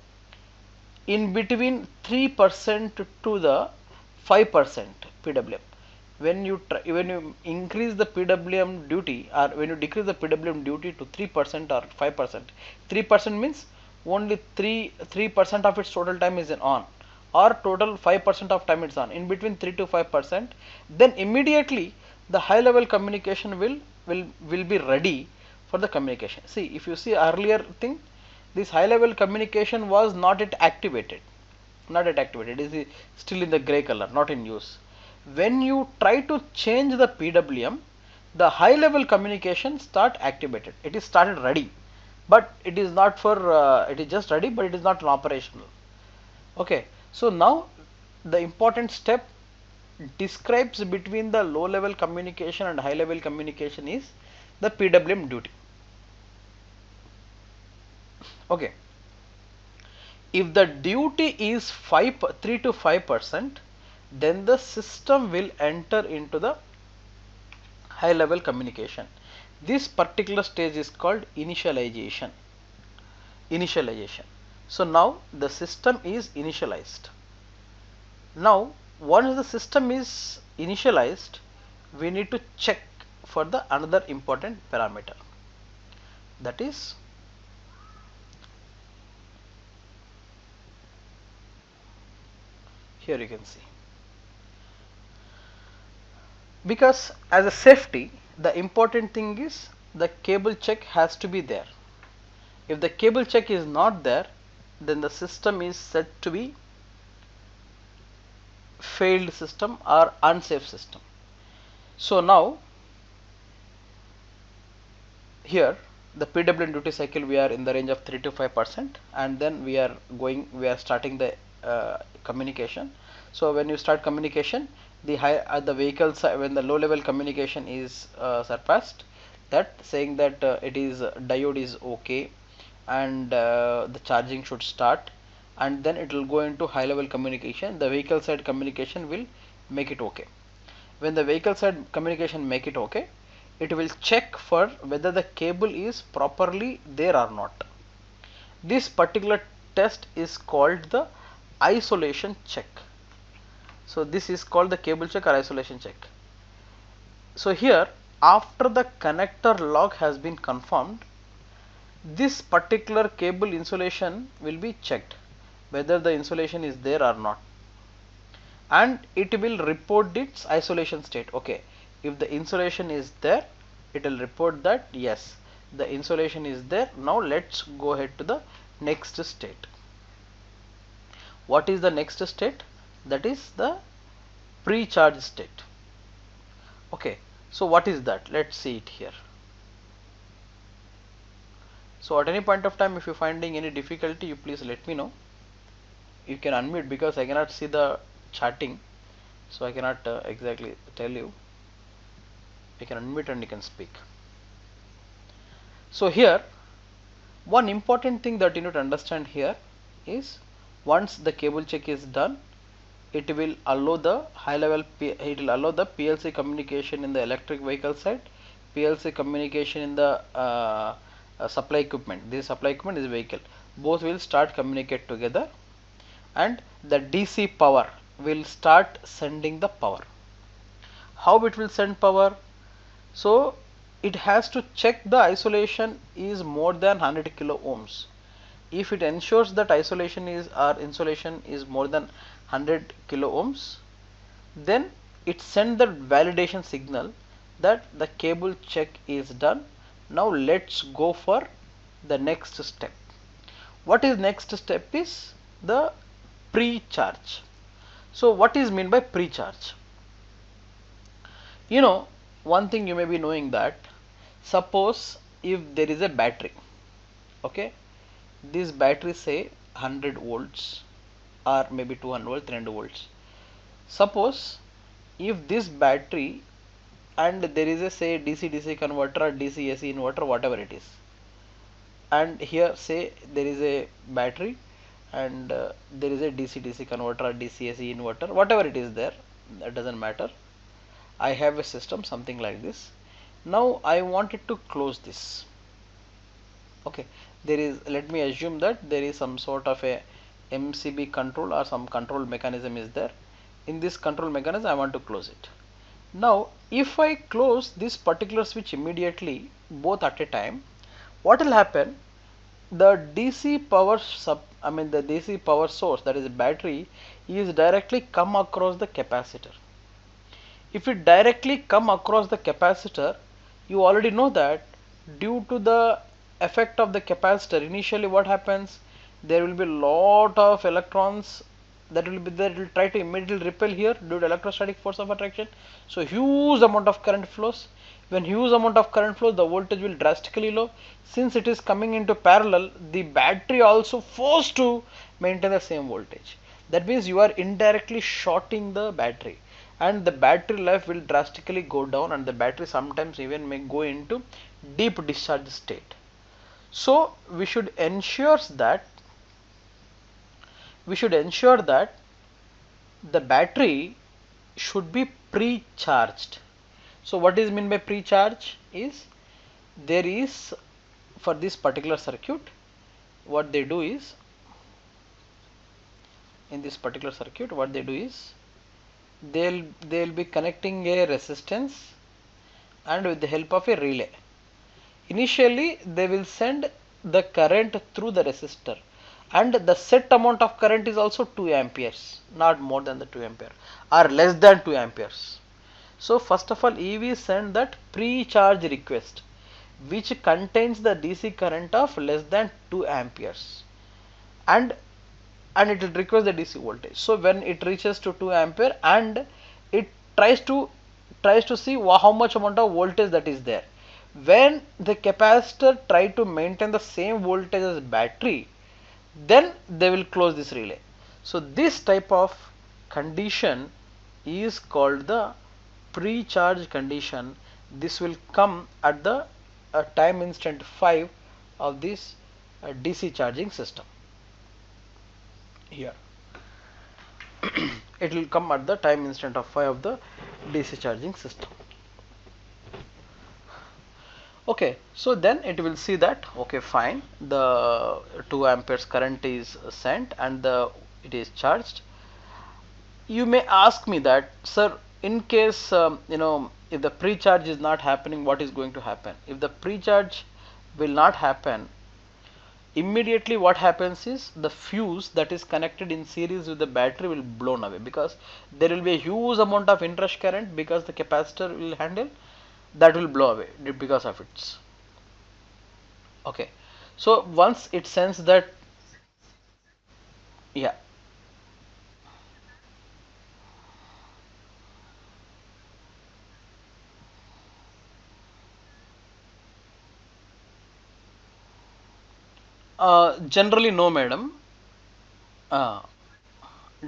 in between 3% to the 5% PWM, when you increase the PWM duty or when you decrease the PWM duty to 3% or 5%, 3% means only 3% of its total time is on, or total 5% of time it's on, in between 3 to 5%, then immediately the high level communication will be ready for the communication. See, if you see earlier thing, this high level communication was not yet activated, it is still in the gray color, not in use. When you try to change the PWM, the high level communication start activated, it is started ready, but it is not for it is just ready, but it is not operational. Okay, so now the important step describes between the low level communication and high level communication is the PWM duty. Okay, if the duty is 3 to 5%, then the system will enter into the high level communication. This particular stage is called initialization. So now the system is initialized. Now once the system is initialized, we need to check for the another important parameter, that is here you can see, because as a safety the important thing is the cable check has to be there. If the cable check is not there, then the system is said to be failed system or unsafe system. So now here the PWM duty cycle we are in the range of 3 to 5%, and then we are starting the communication. So when you start communication, the the vehicle when the low level communication is surpassed, that saying that it is diode is okay, and the charging should start, and then it will go into high level communication. The vehicle side communication will make it okay. When the vehicle side communication make it okay, it will check for whether the cable is properly there or not. This particular test is called the isolation check. So this is called the cable check or isolation check. So here, after the connector lock has been confirmed, this particular cable insulation will be checked whether the insulation is there or not, and it will report its isolation state. Okay, if the insulation is there, it will report that yes, the insulation is there. Now let's go ahead to the next state. What is the next state? That is the pre-charge state. Okay, so what is that? Let's see it here. So at any point of time, if you're finding any difficulty, you please let me know. You can unmute because I cannot see the chatting, so I cannot exactly tell you. You can unmute and you can speak. So here, one important thing that you need to understand here is, once the cable check is done, it will allow the high level, it will allow the PLC communication in the electric vehicle side, PLC communication in the supply equipment. This supply equipment is vehicle. Both will start communicate together, and the DC power will start sending the power. How it will send power? So it has to check the isolation is more than 100 kilo ohms. If it ensures that isolation is or insulation is more than 100 kilo ohms, then it sends the validation signal that the cable check is done. Now let's go for the next step. What is next step is the pre-charge. So what is meant by pre-charge? You know, one thing you may be knowing that, suppose if there is a battery, okay, this battery say 100 volts or maybe 200 volts, 300 volts. Suppose if this battery, and there is a say DC-DC converter or DC-AC inverter, whatever it is, and here say there is a battery and there is a DC-DC converter or DC-AC inverter, whatever it is there, that doesn't matter. I have a system something like this. Now I wanted to close this. Okay, there is, let me assume that there is some sort of a MCB control or some control mechanism is there. In this control mechanism I want to close it. Now if I close this particular switch immediately, both at a time, what will happen? The DC power the DC power source, that is a battery, is directly come across the capacitor. If it directly come across the capacitor, you already know that due to the effect of the capacitor, initially what happens, there will be lot of electrons that will be there, it will try to immediately repel here due to electrostatic force of attraction. So huge amount of current flows. When huge amount of current flows, the voltage will drastically low. Since it is coming into parallel, the battery also forced to maintain the same voltage. That means you are indirectly shorting the battery, and the battery life will drastically go down, and the battery sometimes even may go into deep discharge state. So we should ensure that the battery should be pre-charged. So what is meant by pre-charge is, there is, for this particular circuit, what they do is, in this particular circuit, what they do is they'll be connecting a resistance and with the help of a relay. Initially they will send the current through the resistor, and the set amount of current is also 2 amperes, not more than the 2 ampere or less than 2 amperes. So first of all, EV send that pre-charge request which contains the DC current of less than 2 amperes, and it will request the DC voltage. So when it reaches to 2 ampere, and it tries to see how much amount of voltage that is there. When the capacitor try to maintain the same voltage as battery, then they will close this relay. So this type of condition is called the pre-charge condition. This will come at the time instant 5 of this DC charging system. Here it will come at the time instant of 5 of the DC charging system. Okay, so then it will see that, okay, fine, the 2 amperes current is sent and it is charged. You may ask me that, sir, in case if the pre-charge is not happening, what is going to happen? If the pre-charge will not happen, immediately what happens is the fuse that is connected in series with the battery will blown away, because there will be a huge amount of inrush current because the capacitor will handle, that will blow away because of its. Okay, so once it sends that, yeah, generally no, madam. uh,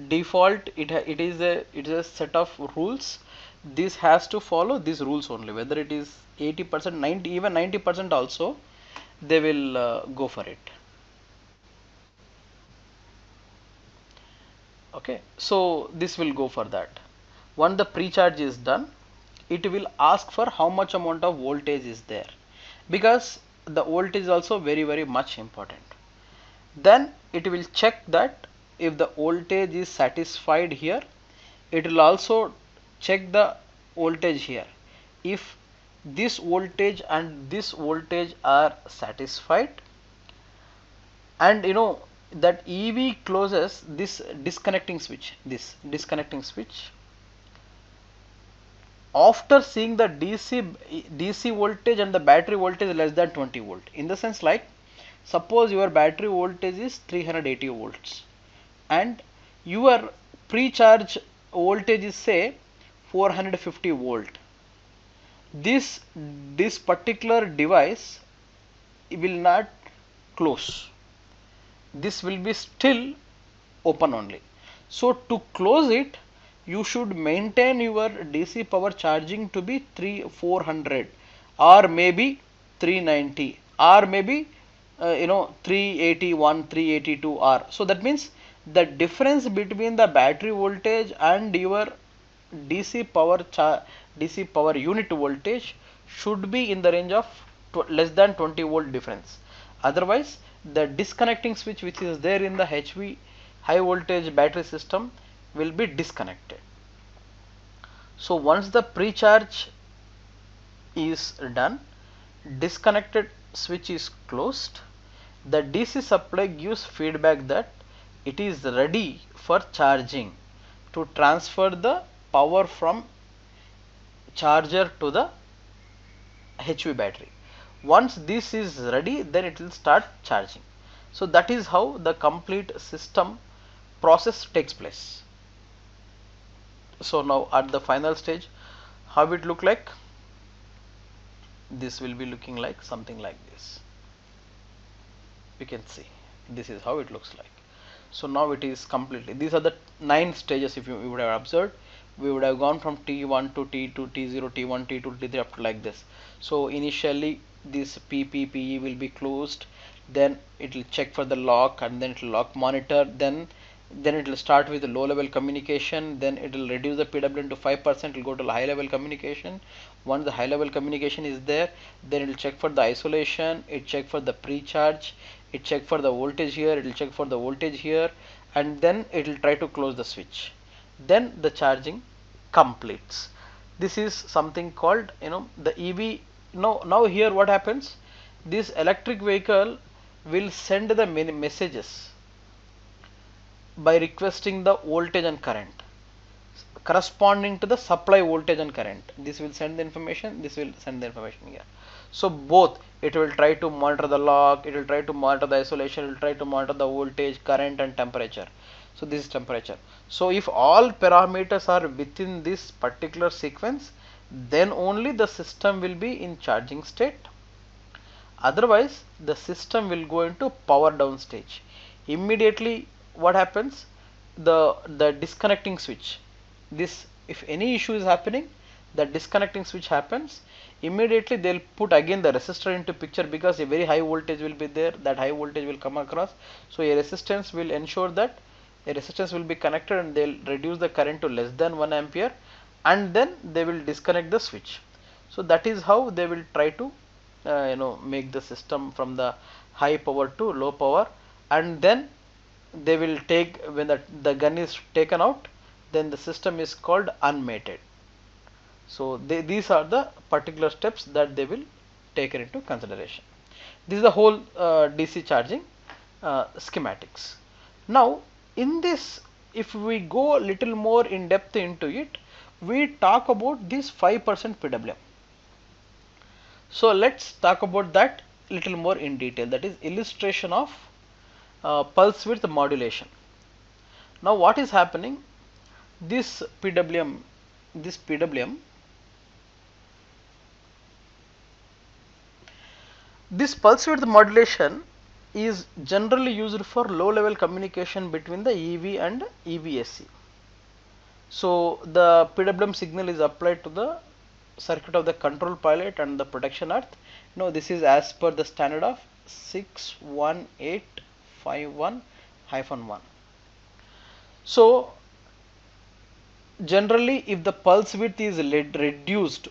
Default, it is a set of rules. This has to follow these rules only, whether it is 80%, 90, even 90% also, they will go for it. Okay, so this will go for that. Once the pre-charge is done, it will ask for how much amount of voltage is there, because the voltage is also very very much important. Then it will check that if the voltage is satisfied here, it will also check the voltage here. If this voltage and this voltage are satisfied, and that EV closes this disconnecting switch, after seeing the DC voltage and the battery voltage less than 20 volt. In the sense, like, suppose your battery voltage is 380 volts and your pre-charge voltage is say 450 volt. This particular device will not close. This will be still open only. So to close it, you should maintain your DC power charging to be 400 or maybe 390 or maybe 381, 382 R. So that means the difference between the battery voltage and your DC power unit voltage should be in the range of less than 20 volt difference. Otherwise, the disconnecting switch which is there in the HV, high voltage battery system, will be disconnected. So once the pre-charge is done, disconnected switch is closed, the DC supply gives feedback that it is ready for charging, to transfer the power from charger to the HV battery. Once this is ready, then it will start charging. So that is how the complete system process takes place. So now at the final stage, how it look like? This will be looking like something like this. You can see this is how it looks like. So now it is completely, these are the 9 stages. If you would have observed, we would have gone from T1 to T2, T0, T1, T2, T3 up to like this. So initially this PPPE will be closed, then it will check for the lock, and then it will lock monitor, then it will start with the low level communication, then it will reduce the PWM to 5%, it will go to high level communication. Once the high level communication is there, then it will check for the isolation, it check for the pre-charge, it check for the voltage here, it will check for the voltage here, and then it will try to close the switch. Then the charging completes. This is something called, the EV. Now here what happens, this electric vehicle will send the messages by requesting the voltage and current corresponding to the supply voltage and current. This will send the information, this will send the information here. So both, it will try to monitor the lock, it will try to monitor the isolation, it will try to monitor the voltage, current and temperature. So this is temperature. So if all parameters are within this particular sequence, then only the system will be in charging state. Otherwise the system will go into power down stage. Immediately what happens, the disconnecting switch, this, if any issue is happening, the disconnecting switch happens. Immediately they'll put again the resistor into picture, because a very high voltage will be there, that high voltage will come across. So a resistance will ensure that a resistance will be connected, and they'll reduce the current to less than 1 ampere, and then they will disconnect the switch. So that is how they will try to make the system from the high power to low power, and then they will take, when the gun is taken out, then the system is called unmated. So these are the particular steps that they will take into consideration. This is the whole DC charging schematics. Now in this, if we go a little more in depth into it, we talk about this 5% PWM. So let's talk about that little more in detail, that is illustration of pulse width modulation. Now what is happening, this PWM, this pulse width modulation is generally used for low level communication between the EV and EVSC. So the PWM signal is applied to the circuit of the control pilot and the protection earth. Now this is as per the standard of 61851-1. So generally if the pulse width is reduced,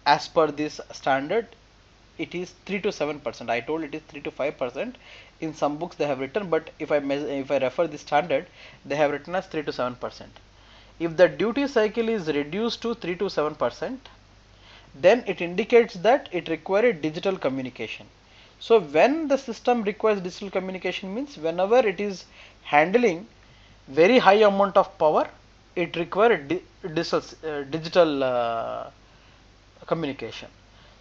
as per this standard, it is 3 to 7%. I told it is 3 to 5%. In some books they have written, but if I refer the standard, they have written as 3 to 7%. If the duty cycle is reduced to 3 to 7%, then it indicates that it requires digital communication. So when the system requires digital communication means whenever it is handling very high amount of power, it requires digital communication.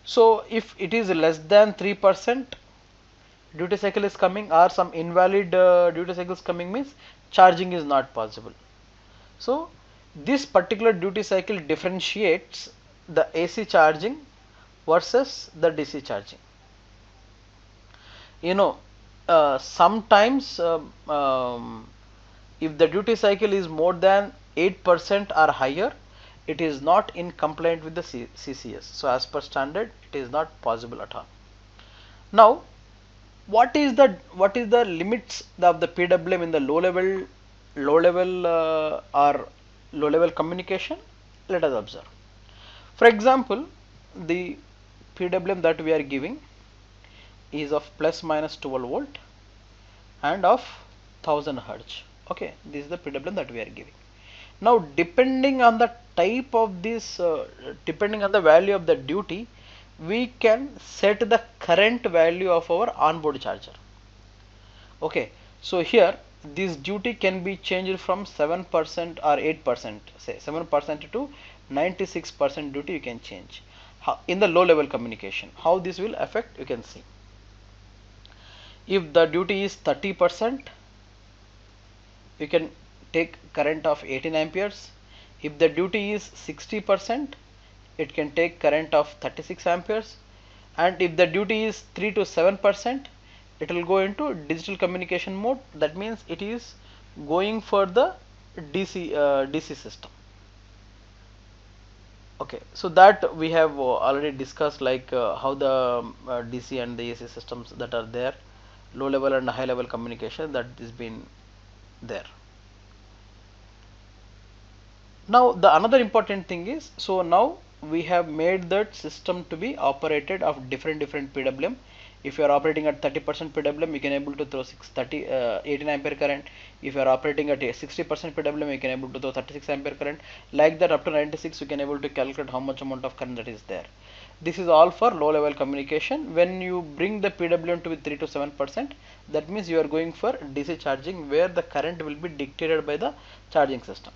So if it is less than 3% duty cycle is coming, or some invalid duty cycles coming, means charging is not possible. So this particular duty cycle differentiates the AC charging versus the DC charging. Sometimes if the duty cycle is more than 8% or higher, it is not in compliant with the CCS. So as per standard, it is not possible at all. Now what is the limits of the PWM in the low level communication? Let us observe. For example, the PWM that we are giving is of plus minus 12 volt and of 1000 Hz. Okay, this is the PWM that we are giving. Now depending on the type of this, depending on the value of the duty, we can set the current value of our onboard charger. Okay, so here this duty can be changed from 7% or 8%, say 7% to 96% duty you can change. In the low level communication, how this will affect, you can see. If the duty is 30%, you can take current of 18 amperes. If the duty is 60%, it can take current of 36 amperes. And if the duty is 3 to 7%, it will go into digital communication mode. That means it is going for the DC system. Okay, so that we have already discussed, like how the DC and the AC systems that are there, low level and high level communication, that is been there. Now the another important thing is, so now we have made that system to be operated of different PWM If you are operating at 30% PWM, you can able to throw 18 ampere current. If you are operating at 60% PWM, you can able to throw 36 ampere current. Like that, up to 96, you can able to calculate how much amount of current that is there. This is all for low level communication. When you bring the PWM to be 3 to 7%, that means you are going for DC charging, where the current will be dictated by the charging system.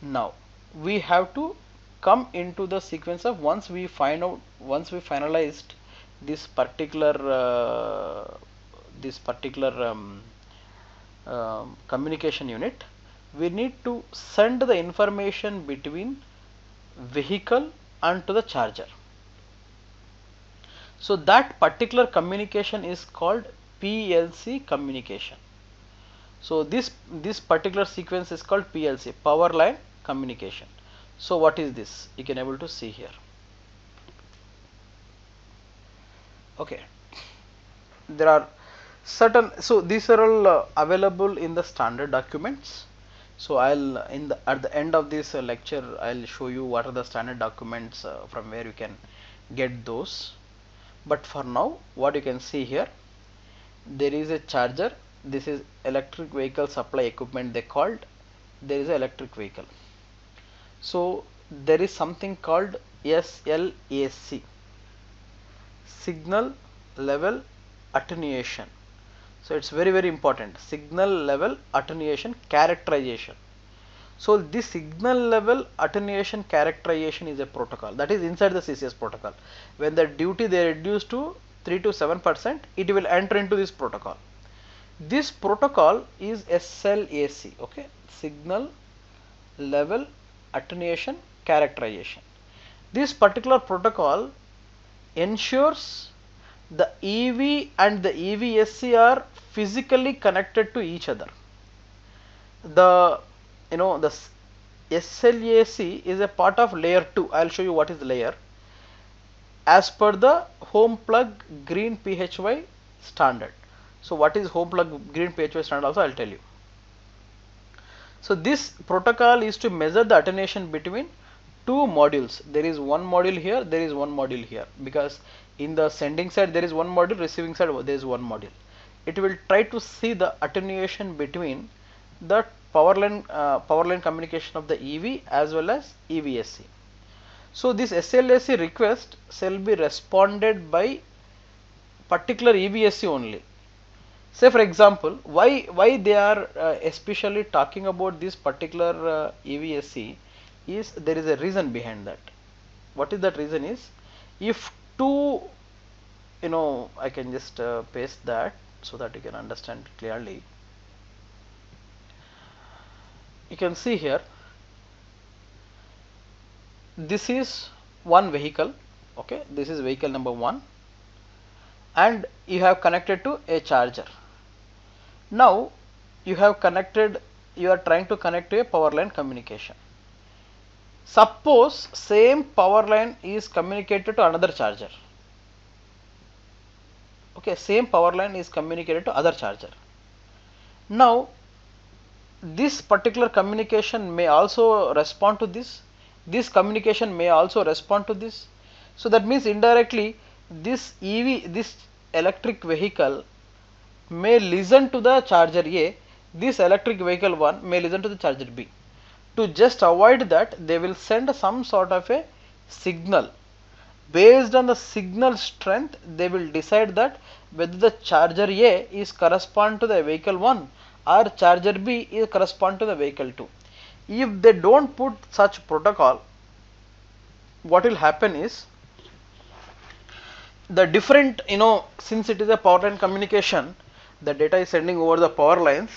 Now we have to come into the sequence of once we finalized this particular communication unit, we need to send the information between vehicle and to the charger. So that particular communication is called PLC communication. So this particular sequence is called PLC, power line communication. So what is this? You can able to see here. Okay, there are certain, so these are all available in the standard documents. So I'll at the end of this lecture, I'll show you what are the standard documents from where you can get those. But for now, what you can see here, there is a charger. This is electric vehicle supply equipment they called. There is an electric vehicle. So there is something called SLAC, signal level attenuation. So it's very important, signal level attenuation characterization. So this signal level attenuation characterization is a protocol that is inside the CCS protocol. When the duty they reduce to 3 to 7%, it will enter into this protocol. This protocol is SLAC, okay, signal level attenuation characterization. This particular protocol ensures the EV and the EVSC are physically connected to each other. The SLAC is a part of layer 2. I'll show you what is the layer as per the home plug green PHY standard. So what is home plug green PHY standard also I'll tell you. So this protocol is to measure the attenuation between two modules. There is one module here, there is one module here, because in the sending side there is one module, receiving side there is one module. It will try to see the attenuation between the power line communication of the EV as well as EVSC. So this SLAC request shall be responded by particular EVSC only. Say for example, why they are especially talking about this particular EVSC is there is a reason behind that. What is that reason is, if two, I can just paste that so that you can understand clearly. You can see here, this is one vehicle, okay, this is vehicle number 1, and you have connected to a charger. Now you are trying to connect to a power line communication. Suppose same power line is communicated to another charger. Okay, same power line is communicated to other charger. Now this particular communication may also respond to this. This communication may also respond to this. So that means indirectly this electric vehicle may listen to the charger A, this electric vehicle 1 may listen to the charger B. To just avoid that, they will send some sort of a signal. Based on the signal strength, they will decide that whether the charger A is correspond to the vehicle 1 or charger B is correspond to the vehicle 2. If they don't put such protocol, what will happen is, the different, since it is a power line communication, the data is sending over the power lines,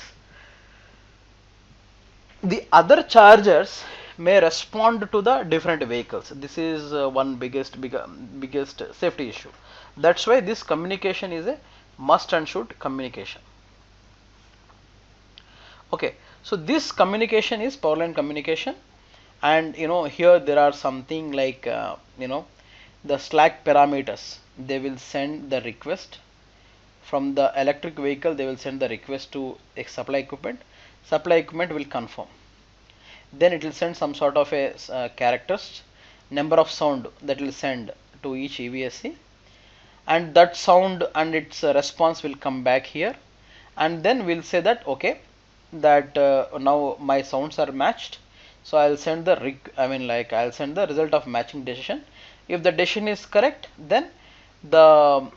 the other chargers may respond to the different vehicles. This is one biggest safety issue. That's why this communication is a must and should communication. Okay, so this communication is power line communication, and here there are something like the slack parameters. They will send the request from the electric vehicle, they will send the request to a supply equipment will confirm, then it will send some sort of a characters, number of sound that will send to each EVSC, and that sound and its response will come back here, and then we'll say that okay, that now my sounds are matched, so I'll send the I'll send the result of matching decision. If the decision is correct, then the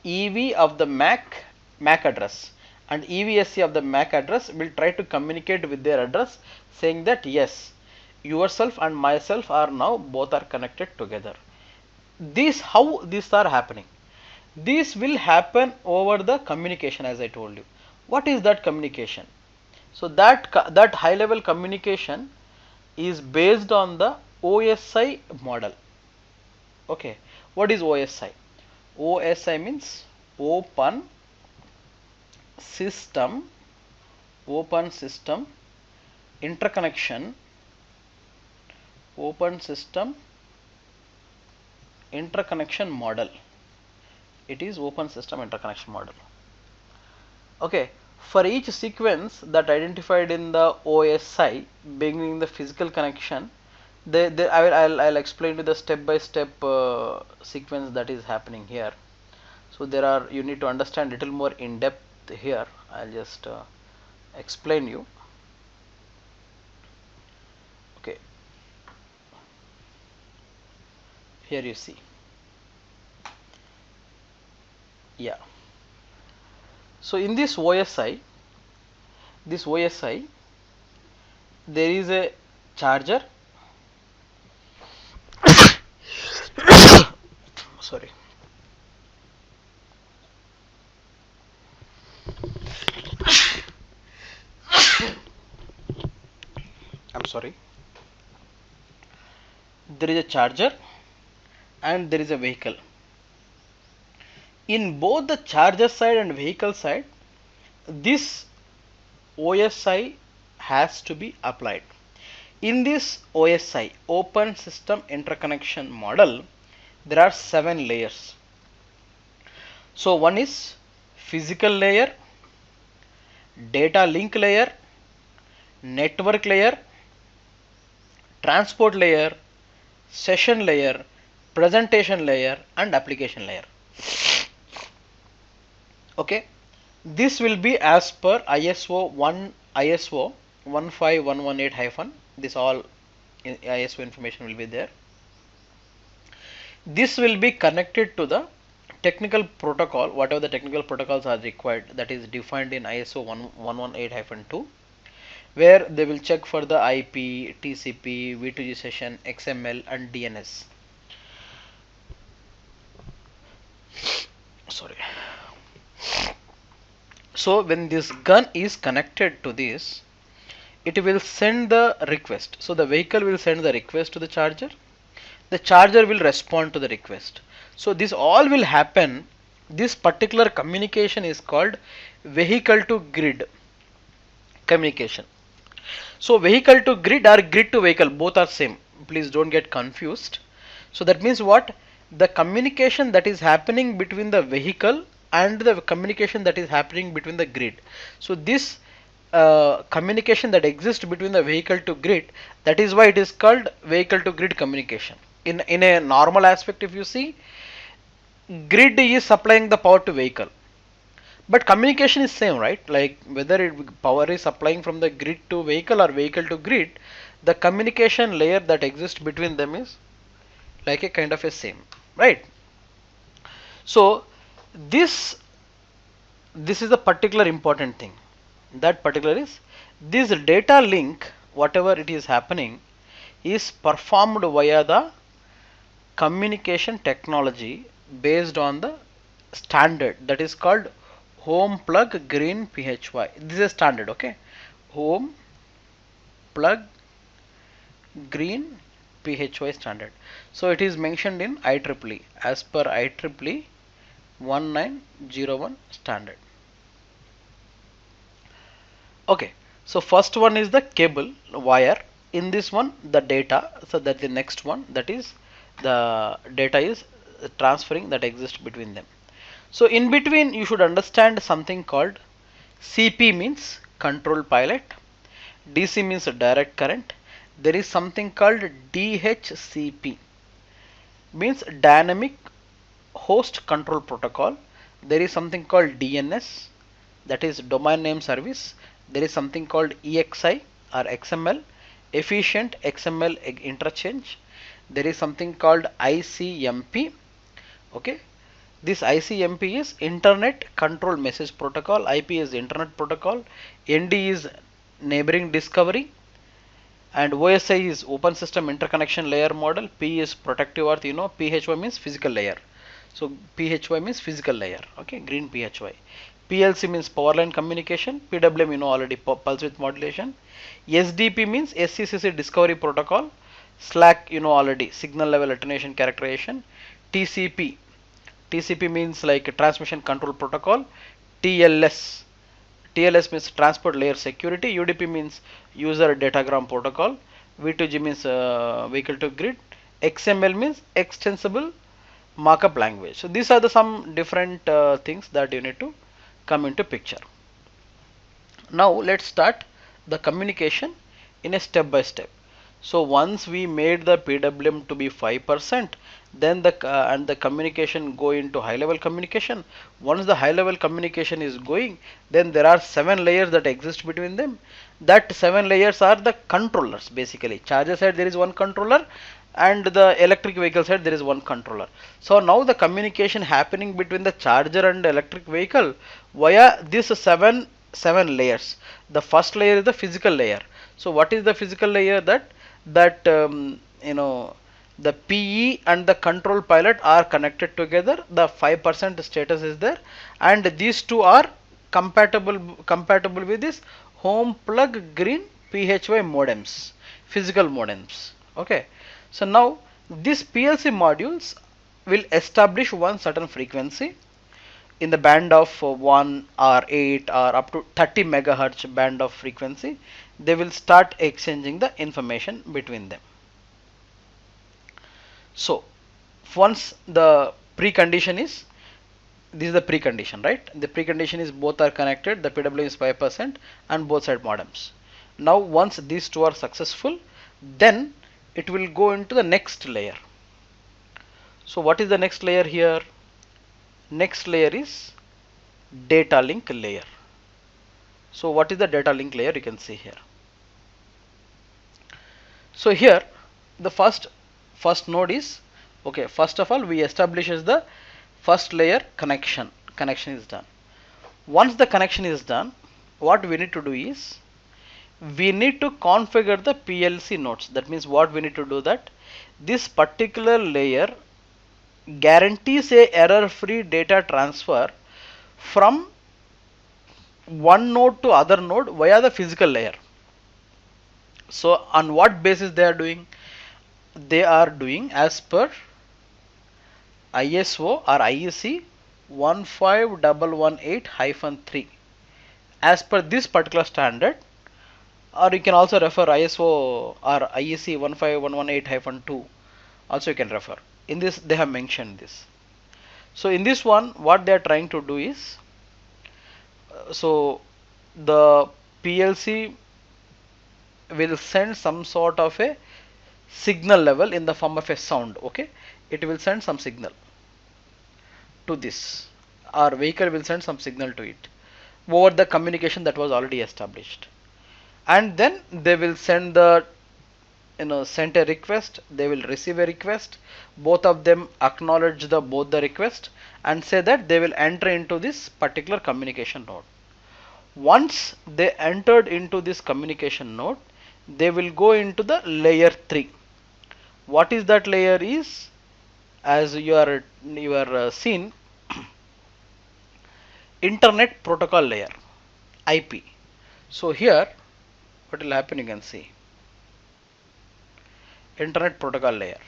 EV of the MAC address and EVSC of the MAC address will try to communicate with their address, saying that yes, yourself and myself are now both are connected together. How these are happening? This will happen over the communication, as I told you. What is that communication? So that high level communication is based on the OSI model. Okay, what is OSI? OSI means system open system interconnection model. It is open system interconnection model. Okay, for each sequence that identified in the OSI beginning the physical connection, I'll explain to the step by step sequence that is happening here. So you need to understand little more in depth here. I'll just explain you. Okay, here you see. Yeah. So in this OSI, there is a charger. Sorry. I'm sorry. There is a charger and there is a vehicle. In both the charger side and vehicle side, this OSI has to be applied. In this OSI, open system interconnection model, there are 7 layers. So one is physical layer, data link layer, network layer, transport layer, session layer, presentation layer, and application layer. Okay, this will be as per ISO 15118-. This all ISO information will be there. This will be connected to the technical protocol, whatever the technical protocols are required, that is defined in ISO 118-2, where they will check for the IP, TCP, V2G session, XML, and DNS. Sorry. So when this gun is connected to this, it will send the request. So the vehicle will send the request to the charger. The charger will respond to the request. So this all will happen. This particular communication is called vehicle to grid communication. So vehicle to grid or grid to vehicle, both are same. Please don't get confused. So that means what? The communication that is happening between the vehicle and the communication that is happening between the grid. So this communication that exists between the vehicle to grid, that is why it is called vehicle to grid communication. In a normal aspect, if you see, grid is supplying the power to vehicle, but communication is same, right? Like whether power is supplying from the grid to vehicle or vehicle to grid, the communication layer that exists between them is like a kind of a same, right? So this is a particular important thing. That particular is this data link, whatever it is happening, is performed via the communication technology based on the standard that is called home plug green PHY. This is a standard, okay? Home plug green PHY standard. So it is mentioned in IEEE as per IEEE 1901 standard. Okay, so first one is the cable wire. In this one, the data. So that the next one, that is the data is transferring that exists between them. So in between, you should understand something called CP means control pilot, DC means direct current. There is something called DHCP means dynamic host control protocol. There is something called DNS, that is domain name service. There is something called EXI or XML, efficient XML interchange. There is something called ICMP. Okay, this ICMP is Internet Control Message Protocol, IP is Internet Protocol, ND is Neighboring Discovery, and OSI is Open System Interconnection Layer Model. P is Protective Earth, PHY means physical layer. So PHY means physical layer, okay, green PHY. PLC means power line communication. PWM already, pulse width modulation. SDP means SCCC Discovery Protocol. SLAC already, signal level attenuation characterization. TCP means like transmission control protocol. TLS means transport layer security. UDP means user datagram protocol. V2G means vehicle to grid. XML means extensible markup language. So these are the some different things that you need to come into picture. Now let's start the communication in a step by step. So once we made the PWM to be 5%, then the communication go into high level communication. Once the high level communication is going, then there are 7 layers that exist between them. That 7 layers are the controllers basically. Charger side there is one controller, and the electric vehicle side there is one controller. So now the communication happening between the charger and the electric vehicle via these seven layers. The first layer is the physical layer. So what is the physical layer? That the PE and the control pilot are connected together. The 5% status is there, and these two are compatible with this home plug green PHY modems, physical modems. Okay, so now these PLC modules will establish one certain frequency in the band of 1 or 8 or up to 30 megahertz band of frequency. They will start exchanging the information between them. So once the precondition is, this is the precondition, right? The precondition is both are connected, the PWM is 5% and both side modems. Now once these two are successful, then it will go into the next layer. So what is the next layer here? Next layer is data link layer. So what is the data link layer? You can see here. So here the first node is, okay, first of all we establishes the first layer connection is done. Once the connection is done, what we need to do is we need to configure the PLC nodes. That means what we need to do, that this particular layer guarantees a error free data transfer from one node to other node via the physical layer. So on what basis they are doing? They are doing as per ISO or IEC 15118-3. As per this particular standard, or you can also refer ISO or IEC 15118-2. Also you can refer. In this they have mentioned this. So in this one, what they are trying to do is, so the PLC will send some sort of a signal level in the form of a sound. Okay, it will send some signal to this. Our vehicle will send some signal to it over the communication that was already established, and then they will send the sent a request, they will receive a request, both of them acknowledge both the request and say that they will enter into this particular communication node. Once they entered into this communication node, they will go into the layer 3. What is that layer is, as you are seen, internet protocol layer, IP. So here what will happen, you can see internet protocol layer.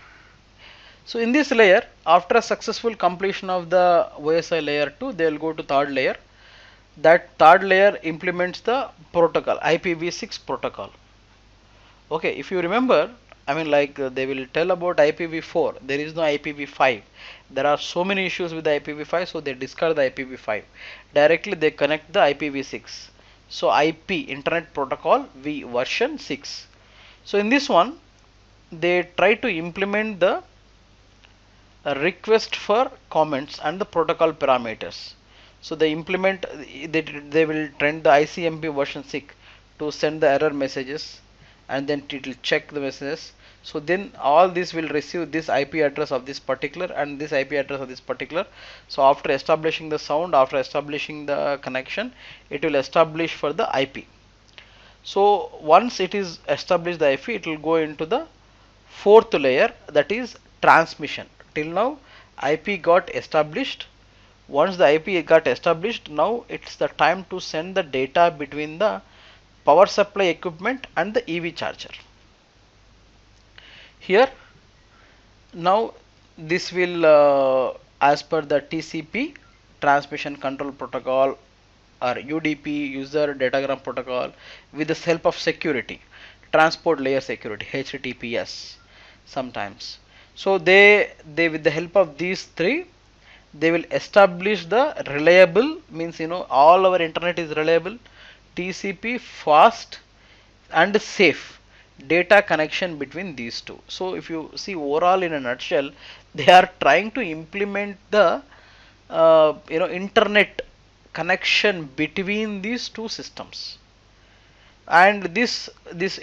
So in this layer, after a successful completion of the OSI layer 2, they will go to third layer. That third layer implements the protocol, IPv6 protocol. Okay, if you remember, I mean, like they will tell about IPv4, there is no IPv5. There are so many issues with the IPv5, so they discard the IPv5. Directly they connect the IPv6. So IP, Internet Protocol V version 6. So in this one, they try to implement the a request for comments and the protocol parameters. So they implement, they will trend the ICMP version 6 to send the error messages, and then it will check the messages. So then all this will receive this IP address of this particular and this IP address of this particular. So after establishing the sound, after establishing the connection, it will establish for the IP. So once it is established the IP, it will go into the fourth layer, that is transmission. Till now IP got established. Once the IP got established, now it's the time to send the data between the power supply equipment and the EV charger. Here now this will as per the TCP, transmission control protocol, or UDP, user datagram protocol, with the help of security, transport layer security, HTTPS sometimes. So they with the help of these three, they will establish the reliable, means all our internet is reliable, TCP, fast and safe data connection between these two. So if you see overall in a nutshell, they are trying to implement the internet connection between these two systems. And this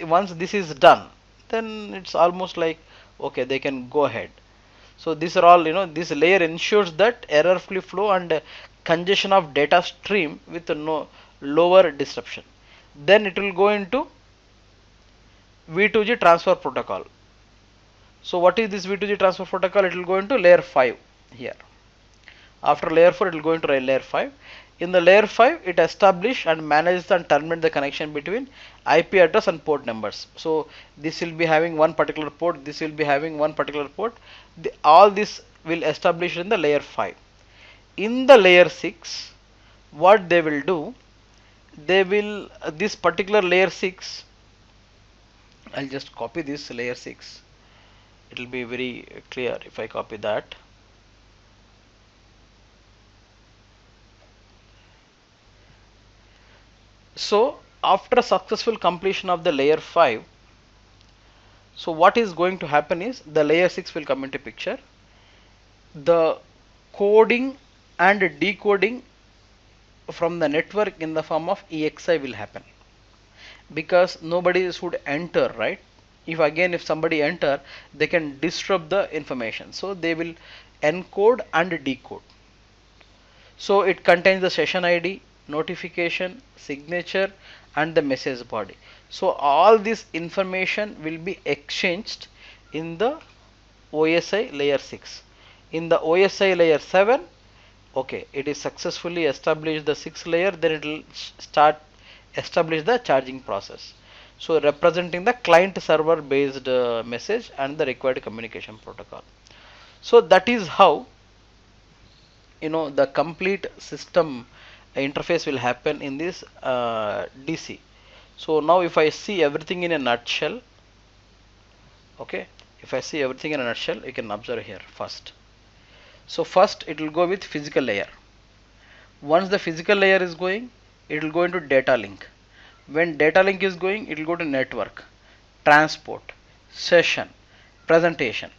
once this is done, then it's almost like okay, they can go ahead. So these are all, this layer ensures that error free flow and congestion of data stream with no lower disruption. Then it will go into V2G transfer protocol. So what is this V2G transfer protocol? It will go into layer 5 here. After layer 4, it will go into layer 5. In the layer 5, it establishes and manages and terminates the connection between IP address and port numbers. So this will be having one particular port, this will be having one particular port. All this will establish in the layer 5. In the layer 6, what they will do, they will this particular layer 6, I'll just copy this layer 6. It will be very clear if I copy that. So after successful completion of the layer 5, so what is going to happen is the layer 6 will come into picture. The coding and decoding from the network in the form of EXI will happen, because nobody should enter, right? If somebody enter, they can disrupt the information. So they will encode and decode. So it contains the session ID, notification, signature and the message body. So all this information will be exchanged in the OSI layer 6. In the OSI layer 7, okay, it is successfully established the 6th layer, then it will start establish the charging process. So representing the client server based message and the required communication protocol. So that is how the complete system interface will happen in this DC. So now if I see everything in a nutshell, okay, if I see everything in a nutshell, you can observe here first. So first it will go with physical layer. Once the physical layer is going, it will go into data link. When data link is going, it will go to network, transport, session, presentation,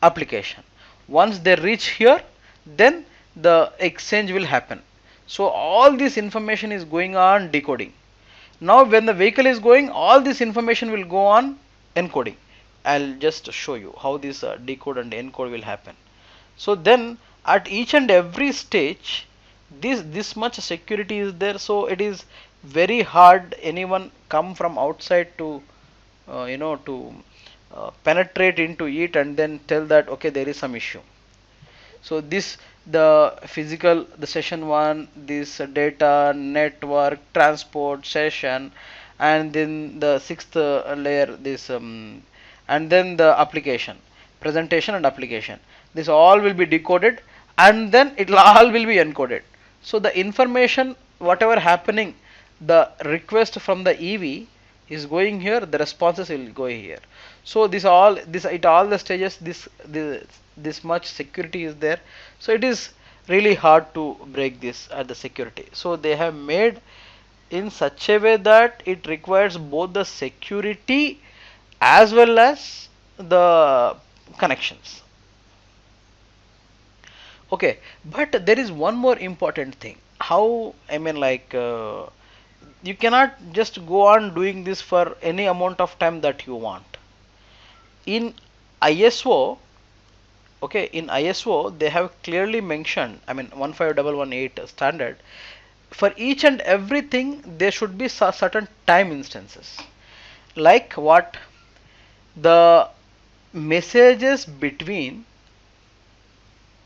application. Once they reach here, then the exchange will happen. So all this information is going on decoding. Now when the vehicle is going, all this information will go on encoding. I'll just show you how this decode and encode will happen. So then at each and every stage, this much security is there. So it is very hard anyone come from outside to penetrate into it and then tell that okay, there is some issue. So this the physical, the session 1, this data, network, transport, session, and then the 6th layer, this and then the application, presentation and application. This all will be decoded and then it all will be encoded. So the information whatever happening, the request from the EV is going here, the responses will go here. So this all the stages, this much security is there. So it is really hard to break this at the security. So they have made in such a way that it requires both the security as well as the connections. Okay, but there is one more important thing. How, I mean, like, you cannot just go on doing this for any amount of time that you want. In ISO, okay, in ISO, they have clearly mentioned, I mean, 15118 standard, for each and everything, there should be certain time instances. Like what? The messages between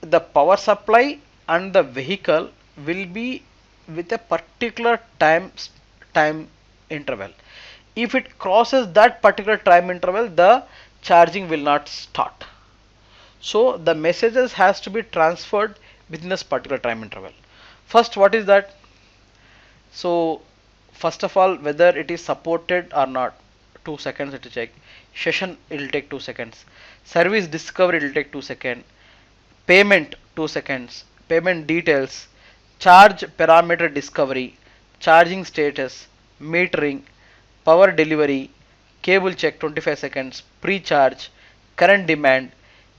the power supply and the vehicle will be with a particular time interval. If it crosses that particular time interval, the charging will not start. So the messages has to be transferred within this particular time interval. First, what is that? So first of all, whether it is supported or not, 2 seconds to check. Session, it will take 2 seconds. Service discovery, it will take 2 seconds. Payment, 2 seconds. Payment details, charge parameter discovery, charging status, metering, power delivery, cable check, 25 seconds, pre-charge, current demand,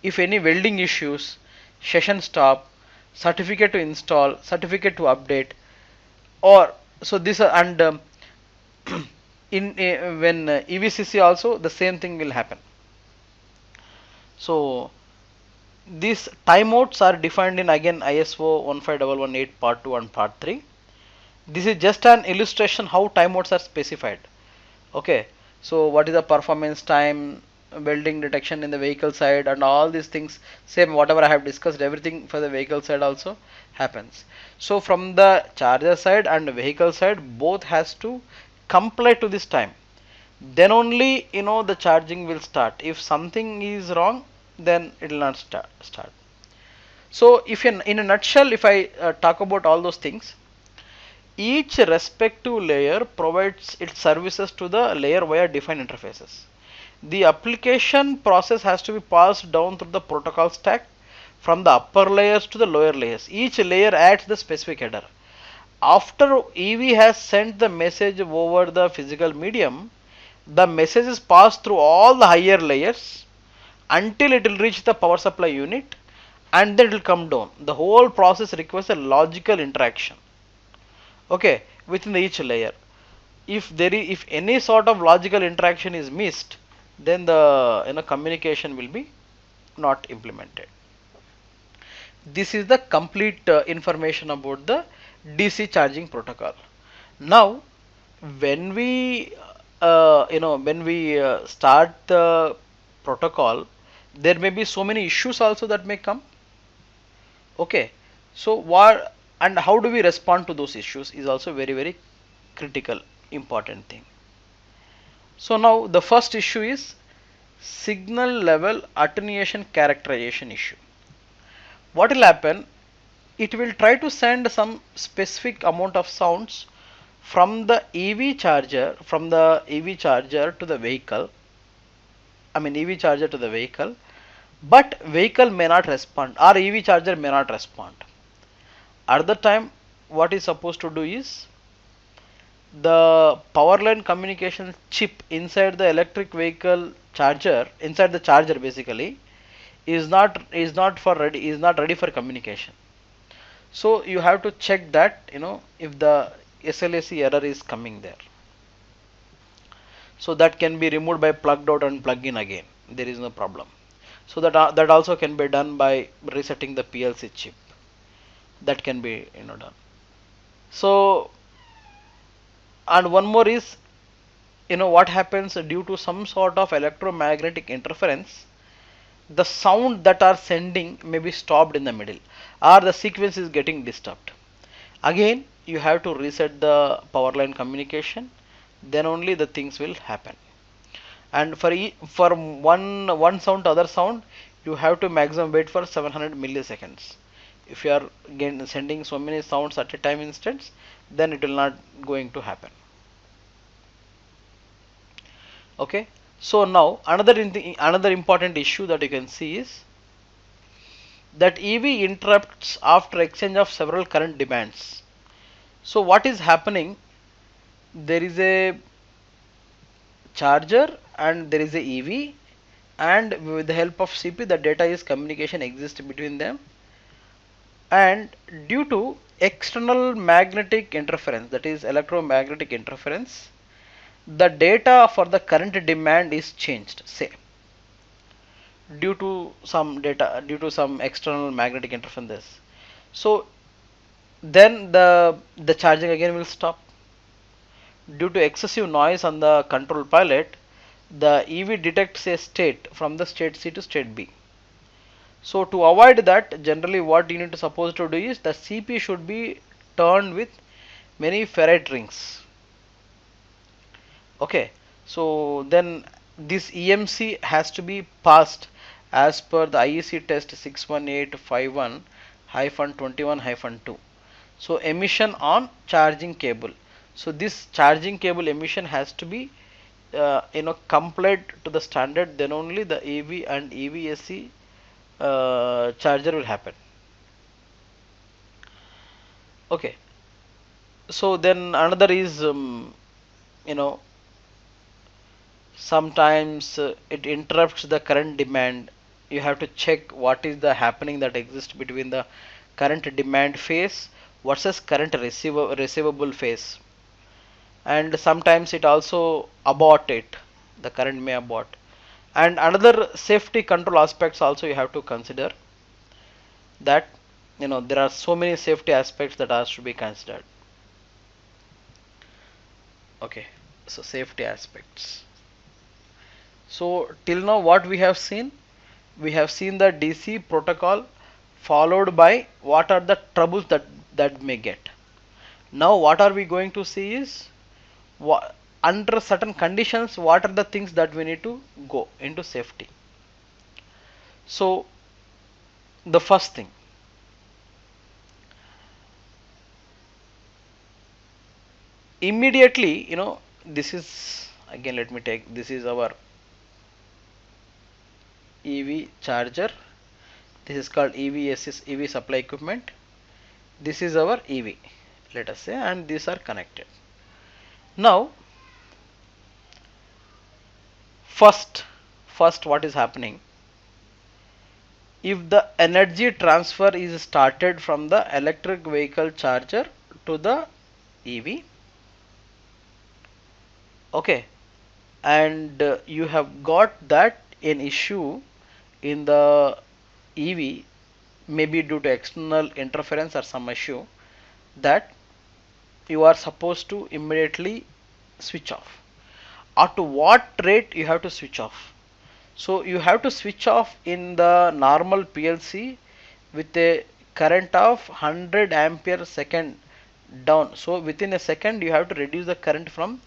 if any welding issues, session stop, certificate to install, certificate to update, or so this and in when EVCC also the same thing will happen. So these timeouts are defined in again ISO 15118 part 2 and part 3. This is just an illustration how timeouts are specified. Okay, so what is the performance time, welding detection in the vehicle side, and all these things, same whatever I have discussed, everything for the vehicle side also happens. So from the charger side and vehicle side, both has to comply to this time, then only the charging will start. If something is wrong, then it will not start. So if in a nutshell, if I talk about all those things, each respective layer provides its services to the layer via defined interfaces. The application process has to be passed down through the protocol stack from the upper layers to the lower layers. Each layer adds the specific header. After EV has sent the message over the physical medium, the message is passed through all the higher layers until it will reach the power supply unit, and then it will come down. The whole process requires a logical interaction, okay, within each layer. If any sort of logical interaction is missed, then the communication will be not implemented. This is the complete information about the DC charging protocol. Now when we start the protocol, there may be so many issues also that may come. Okay, so what and how do we respond to those issues is also very critical, important thing. So now the first issue is signal level attenuation characterization issue. What will happen? It will try to send some specific amount of sounds from the EV charger to the vehicle. I mean EV charger to the vehicle, but vehicle may not respond or EV charger may not respond. At the time, what is supposed to do is the power line communication chip inside the electric vehicle charger, inside the charger basically, is not ready for communication. So you have to check that if the SLAC error is coming there. So that can be removed by plugged out and plug in again. There is no problem. So that also can be done by resetting the PLC chip. That can be done. So and one more is what happens due to some sort of electromagnetic interference, the sound that are sending may be stopped in the middle or the sequence is getting disturbed. Again you have to reset the power line communication, then only the things will happen. And for one sound to other sound, you have to maximum wait for 700 milliseconds. If you are again sending so many sounds at a time instance, then it will not going to happen. Okay, so now another important issue that you can see is that EV interrupts after exchange of several current demands. So what is happening? There is a charger and there is a EV, and with the help of CP the data is communication exists between them. and due to external magnetic interference, that is electromagnetic interference, the data for the current demand is changed, say due to some external magnetic interference. So then the charging again will stop. Due to excessive noise on the control pilot, the EV detects a state from the state C to state B. So to avoid that, generally what you need to suppose to do is the CP should be turned with many ferrite rings. Okay, so then this EMC has to be passed as per the IEC test 61851-21-2. So emission on charging cable. So this charging cable emission has to be complied to the standard, then only the AV and EVSC charger will happen. Okay, so then another is you know sometimes it interrupts the current demand. You have to check what is the happening that exists between the current demand phase versus current receivable phase, and sometimes it also abort it, the current may abort. And another safety control aspects also you have to consider, that there are so many safety aspects that has to be considered. Okay, so safety aspects. So till now what we have seen? We have seen the DC protocol followed by what are the troubles that may get. Now what are we going to see is under certain conditions what are the things that we need to go into safety. So the first thing, immediately this is, again let me take, this is our EV charger, this is called EV supply equipment, this is our EV, let us say, and these are connected. Now first what is happening, if the energy transfer is started from the electric vehicle charger to the EV, okay, and you have got that an issue in the EV, maybe due to external interference or some issue, that you are supposed to immediately switch off. At what rate you have to switch off? So you have to switch off in the normal PLC with a current of 100 ampere second down. So within a second you have to reduce the current from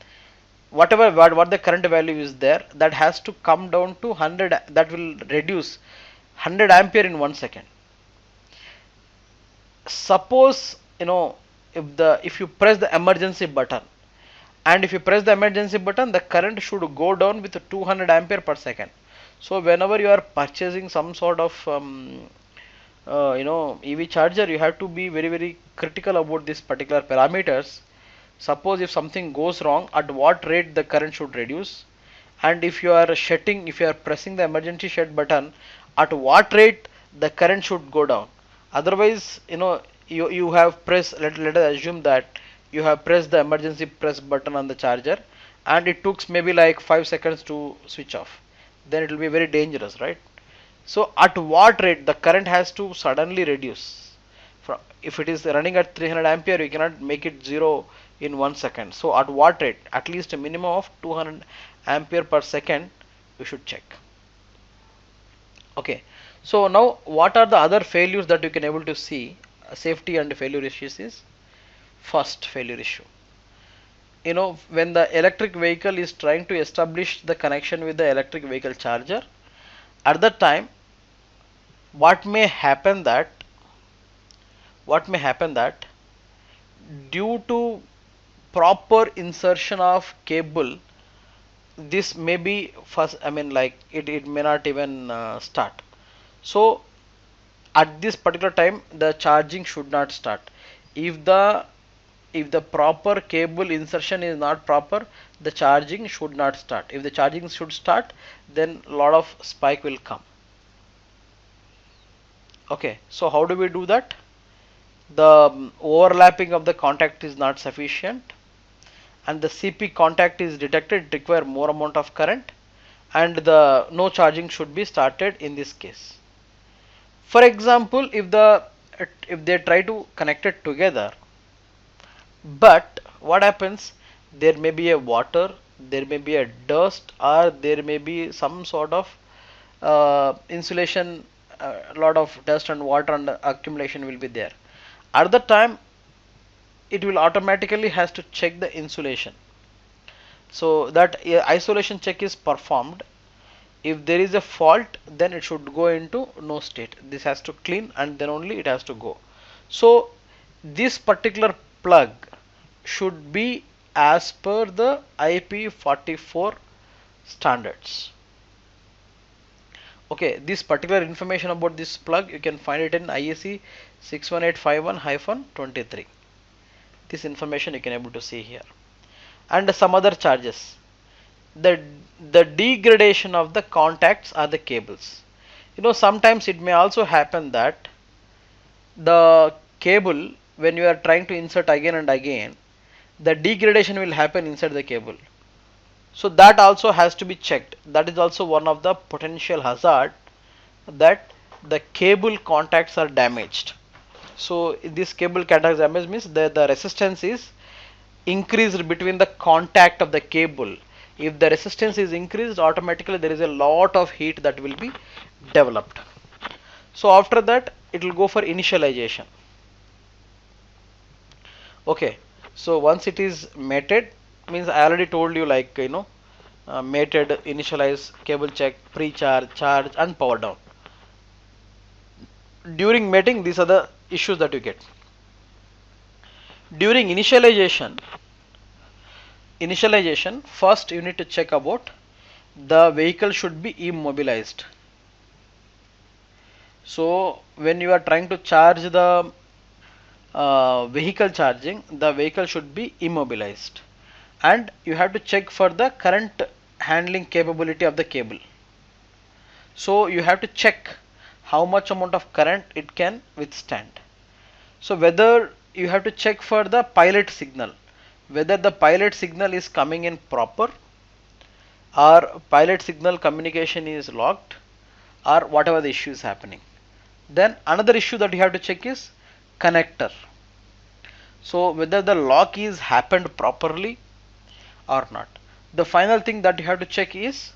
whatever what the current value is there, that has to come down to 100, that will reduce 100 ampere in 1 second. Suppose if you press the emergency button, and if you press the emergency button, the current should go down with 200 ampere per second. So whenever you are purchasing some sort of EV charger, you have to be very critical about these particular parameters. Suppose if something goes wrong, at what rate the current should reduce, and if you are pressing the emergency shut button, at what rate the current should go down. Otherwise you have pressed, let us assume that you have pressed the emergency press button on the charger and it took maybe like 5 seconds to switch off, then it will be very dangerous, right? So at what rate the current has to suddenly reduce. If it is running at 300 ampere, you cannot make it zero in 1 second. So at what rate? At least a minimum of 200 ampere per second you should check. Okay, so now what are the other failures that you can able to see? Safety and failure issues is, first failure issue, when the electric vehicle is trying to establish the connection with the electric vehicle charger, at that time what may happen that due to proper insertion of cable, this may be first, it may not even start. So at this particular time the charging should not start. If the proper cable insertion is not proper, the charging should not start. If the charging should start, then lot of spike will come. Okay, so how do we do that? the overlapping of the contact is not sufficient, and the CP contact is detected, it require more amount of current, and the no charging should be started in this case. For example, if they try to connect it together, but what happens, there may be a water, there may be a dust, or there may be some sort of insulation, a lot of dust and water and accumulation will be there. At the time, it will automatically has to check the insulation, so that isolation check is performed. If there is a fault, then it should go into no state. This has to clean and then only it has to go. So this particular plug should be as per the IP44 standards. Okay, this particular information about this plug you can find it in IEC 61851-23. This information you can able to see here, and some other charges. The degradation of the contacts are the cables. Sometimes it may also happen that the cable, when you are trying to insert again and again, the degradation will happen inside the cable. So that also has to be checked. That is also one of the potential hazard, that the cable contacts are damaged. So this cable contact damage means that the resistance is increased between the contact of the cable. If the resistance is increased, automatically there is a lot of heat that will be developed. So after that, it will go for initialization. Okay, so once it is mated, means I already told you, like mated, initialize, cable check, pre-charge, charge, and power down. During mating, these are the issues that you get. During initialization, first you need to check about the vehicle should be immobilized. So when you are trying to charge the vehicle charging, the vehicle should be immobilized, and you have to check for the current handling capability of the cable. So you have to check how much amount of current it can withstand. So whether you have to check for the pilot signal, whether the pilot signal is coming in proper, or pilot signal communication is locked, or whatever the issue is happening. Then another issue that you have to check is connector. So whether the lock is happened properly or not. The final thing that you have to check is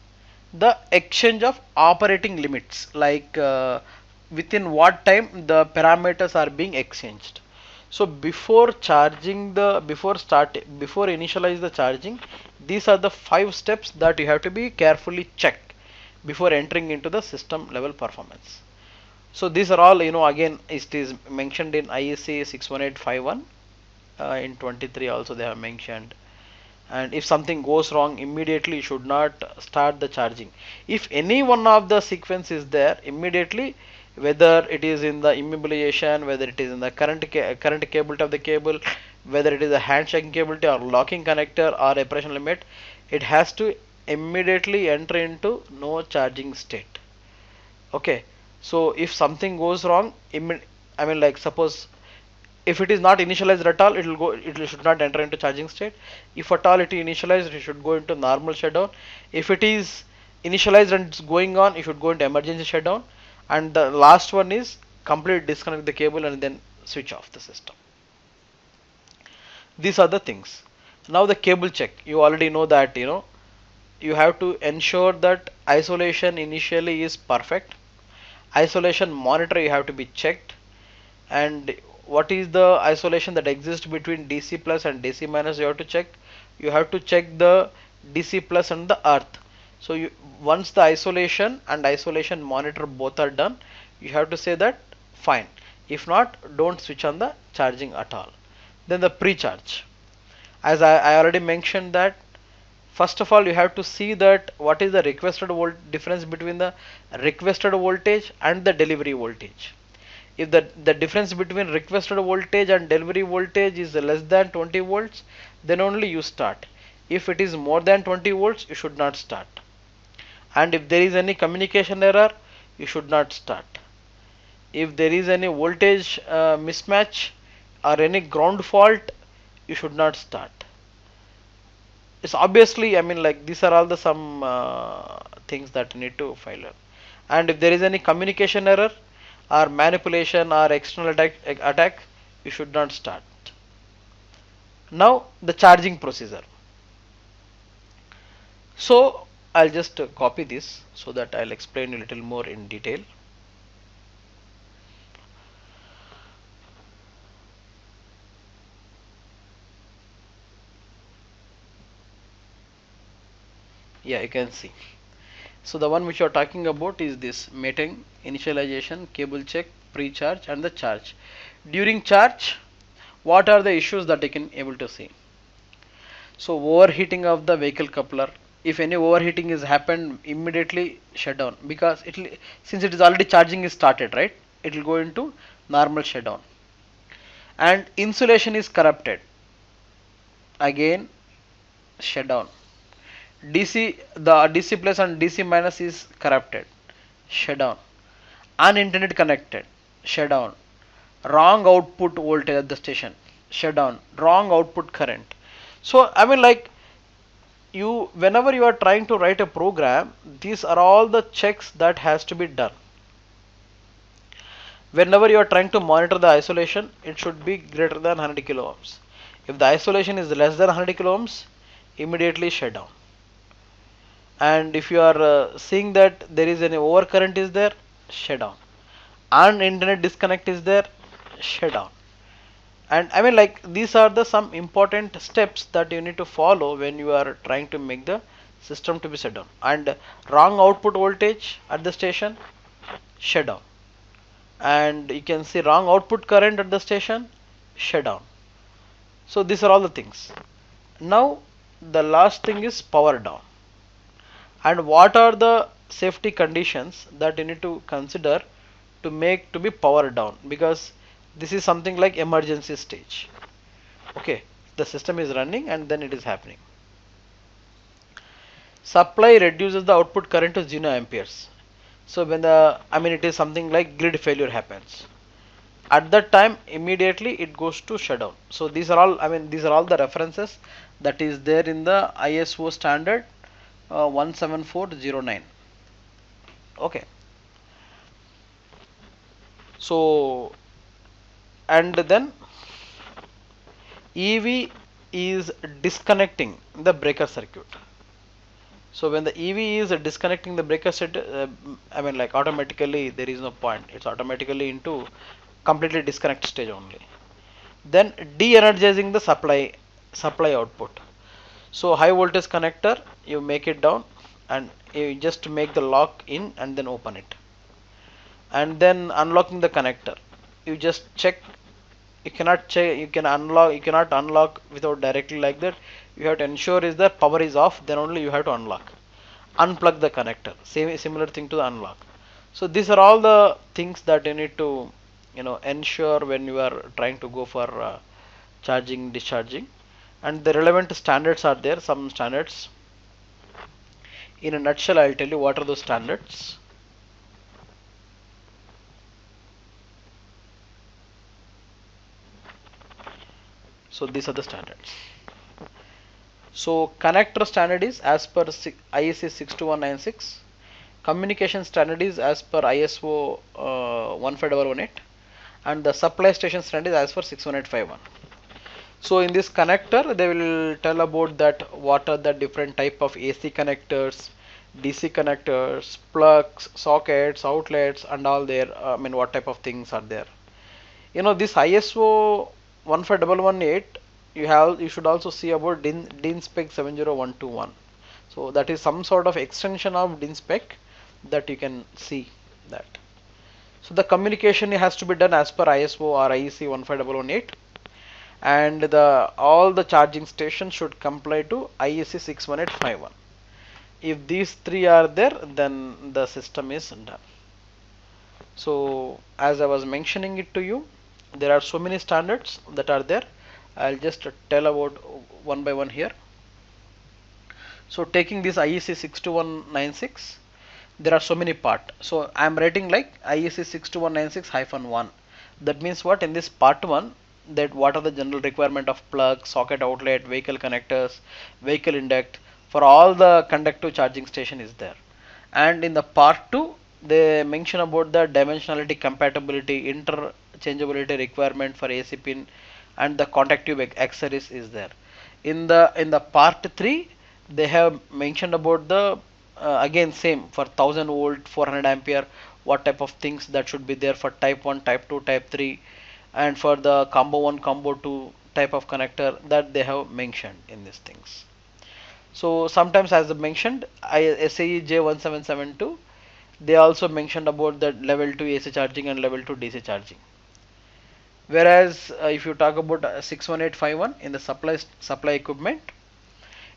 the exchange of operating limits, like within what time the parameters are being exchanged. So before charging before initialize the charging, these are the 5 steps that you have to be carefully check before entering into the system level performance. So these are all, again it is mentioned in IEC 61851 in 23 also they have mentioned. And if something goes wrong, immediately you should not start the charging. If any one of the sequence is there, immediately, whether it is in the immobilization, whether it is in the current capability of the cable, whether it is a handshaking capability or locking connector or operation limit, it has to immediately enter into no charging state. Okay, so if something goes wrong, like suppose if it is not initialized at all, it should not enter into charging state. If at all it is initialized, it should go into normal shutdown. If it is initialized and it's going on, it should go into emergency shutdown. And the last one is completely disconnect the cable and then switch off the system. These are the things. Now the cable check, you already know that you have to ensure that isolation initially is perfect. Isolation monitor you have to be checked, and what is the isolation that exists between DC plus and DC minus, you have to check. You have to check the DC plus and the earth. So once the isolation and isolation monitor both are done, you have to say that fine. If not, don't switch on the charging at all. Then the pre-charge, as I already mentioned, that first of all you have to see that what is the requested difference between the requested voltage and the delivery voltage. If the difference between requested voltage and delivery voltage is less than 20 volts, then only you start. If it is more than 20 volts, you should not start. And if there is any communication error, you should not start. If there is any voltage mismatch, or any ground fault, you should not start. It's obviously, I mean, like these are all the some things that you need to file up. And if there is any communication error or manipulation or external attack, you should not start. Now the charging procedure. So I'll just copy this so that I'll explain a little more in detail. Yeah, you can see. So the one which you are talking about is this mating, initialization, cable check, pre-charge and the charge. During charge, what are the issues that you can able to see? So overheating of the vehicle coupler. If any overheating is happened, immediately shut down, because it will, since it is already charging is started, right? It will go into normal shutdown. And insulation is corrupted. Again, shut down. DC, the DC plus and DC minus is corrupted. Shut down. Unintended connected. Shut down. Wrong output voltage at the station. Shut down. Wrong output current. So I mean, like, you, whenever you are trying to write a program, these are all the checks that has to be done. Whenever you are trying to monitor the isolation, it should be greater than 100 kilo ohms. If the isolation is less than 100 kilo ohms, immediately shut down. And if you are seeing that there is any overcurrent is there, shut down. Unintended disconnect is there, shut down. And I mean, like, these are the some important steps that you need to follow when you are trying to make the system to be shut down. And wrong output voltage at the station, shut down. And you can see wrong output current at the station, shut down. So these are all the things. Now the last thing is power down. And what are the safety conditions that you need to consider to make to be power down, because this is something like emergency stage. Okay, the system is running and then it is happening. Supply reduces the output current to 0 amperes. So when the, I mean, it is something like grid failure happens, at that time immediately it goes to shutdown. So these are all, I mean, these are all the references that is there in the ISO standard 17409. Okay, so and then EV is disconnecting the breaker circuit. So when the EV is disconnecting the breaker circuit, I mean, like, automatically there is no point, it's automatically into completely disconnect stage only. Then de-energizing the supply output. So high voltage connector, you make it down and you just make the lock in and then open it. And then unlocking the connector, you just check. You cannot check, you cannot unlock without directly like that. You have to ensure is the power is off, then only you have to unlock. Unplug the connector, same similar thing to the unlock. So these are all the things that you need to, you know, ensure when you are trying to go for charging, discharging. And the relevant standards are there, some standards. In a nutshell, I'll tell you what are those standards. So these are the standards. So connector standard is as per IEC 62196. Communication standard is as per ISO 15118, and the supply station standard is as per 61851. So in this connector, they will tell about that what are the different type of AC connectors, DC connectors, plugs, sockets, outlets, and all there. I mean, what type of things are there. You know, this ISO 15118, you should also see about DIN spec 70121. So that is some sort of extension of DIN spec that you can see that. So the communication has to be done as per ISO or IEC 15118, and all the charging stations should comply to IEC 61851. If these three are there, then the system is done. So as I was mentioning it to you, there are so many standards that are there. I'll just tell about one by one here. So taking this IEC 62196, there are so many part. So I am writing like IEC 62196-1. That means what? In this part 1, that what are the general requirement of plug, socket outlet, vehicle connectors, vehicle induct, for all the conductive charging station is there. And in the part 2 they mention about the dimensionality, compatibility, interchangeability requirement for AC pin, and the contactive accessories is there. In the part 3 they have mentioned about the again same for 1000 volt 400 ampere, what type of things that should be there for type 1, type 2, type 3, and for the combo 1, combo 2 type of connector that they have mentioned in these things. So sometimes, as I mentioned, SAE J1772, they also mentioned about the level 2 AC charging and level 2 DC charging. Whereas if you talk about 61851 in the supply equipment,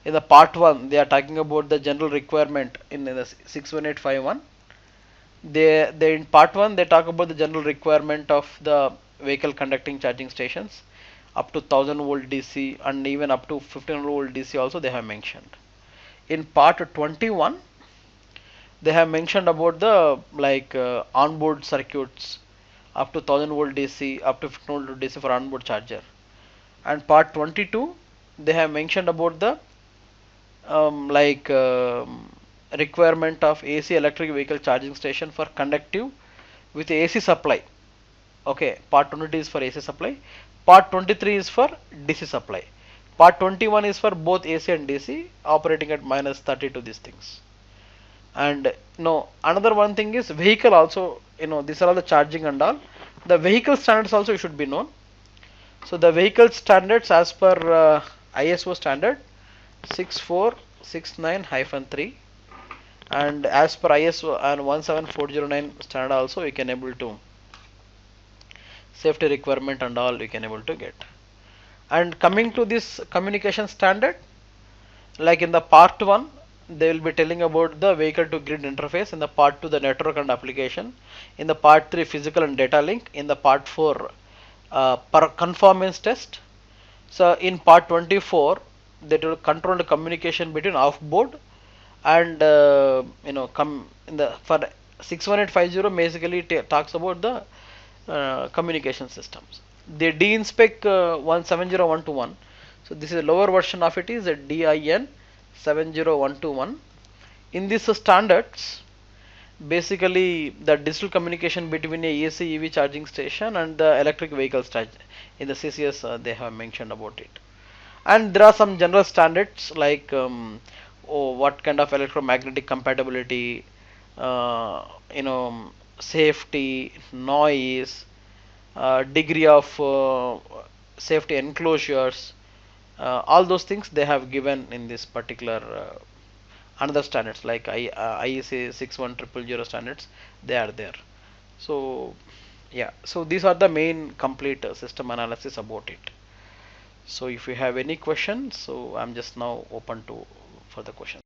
in the part 1 they are talking about the general requirement in the 61851. They in part 1 they talk about the general requirement of the vehicle conducting charging stations up to 1000 volt DC and even up to 1500 volt DC also they have mentioned. In part 21 they have mentioned about the onboard circuits up to 1000 volt DC, up to 1500 volt DC for onboard charger. And part 22 they have mentioned about the requirement of AC electric vehicle charging station for conductive with AC supply. Okay, part 22 is for AC supply, part 23 is for DC supply, part 21 is for both AC and DC operating at -30 to these things. And no, another one thing is vehicle also, these are all the charging and all. The vehicle standards also should be known. So the vehicle standards as per ISO standard 6469-3, and as per ISO and 17409 standard also we can able to safety requirement and all we can able to get. And coming to this communication standard, like in the part 1 they will be telling about the vehicle to grid interface, in the part 2 the network and application, in the part 3 physical and data link, in the part 4 conformance test. So in part 24 that will control the communication between off-board and come in the for 61850 basically talks about the communication systems. The DINSPEC 170121. So this is a lower version of it, is a DIN 70121. In these standards, basically the digital communication between a AC EV charging station and the electric vehicle charge in the CCS they have mentioned about it. And there are some general standards like what kind of electromagnetic compatibility, safety, noise, degree of safety enclosures, all those things they have given in this particular another standards like IEC 61000 standards, they are there. So yeah, so these are the main complete system analysis about it. So if you have any questions, so I'm just now open to further questions.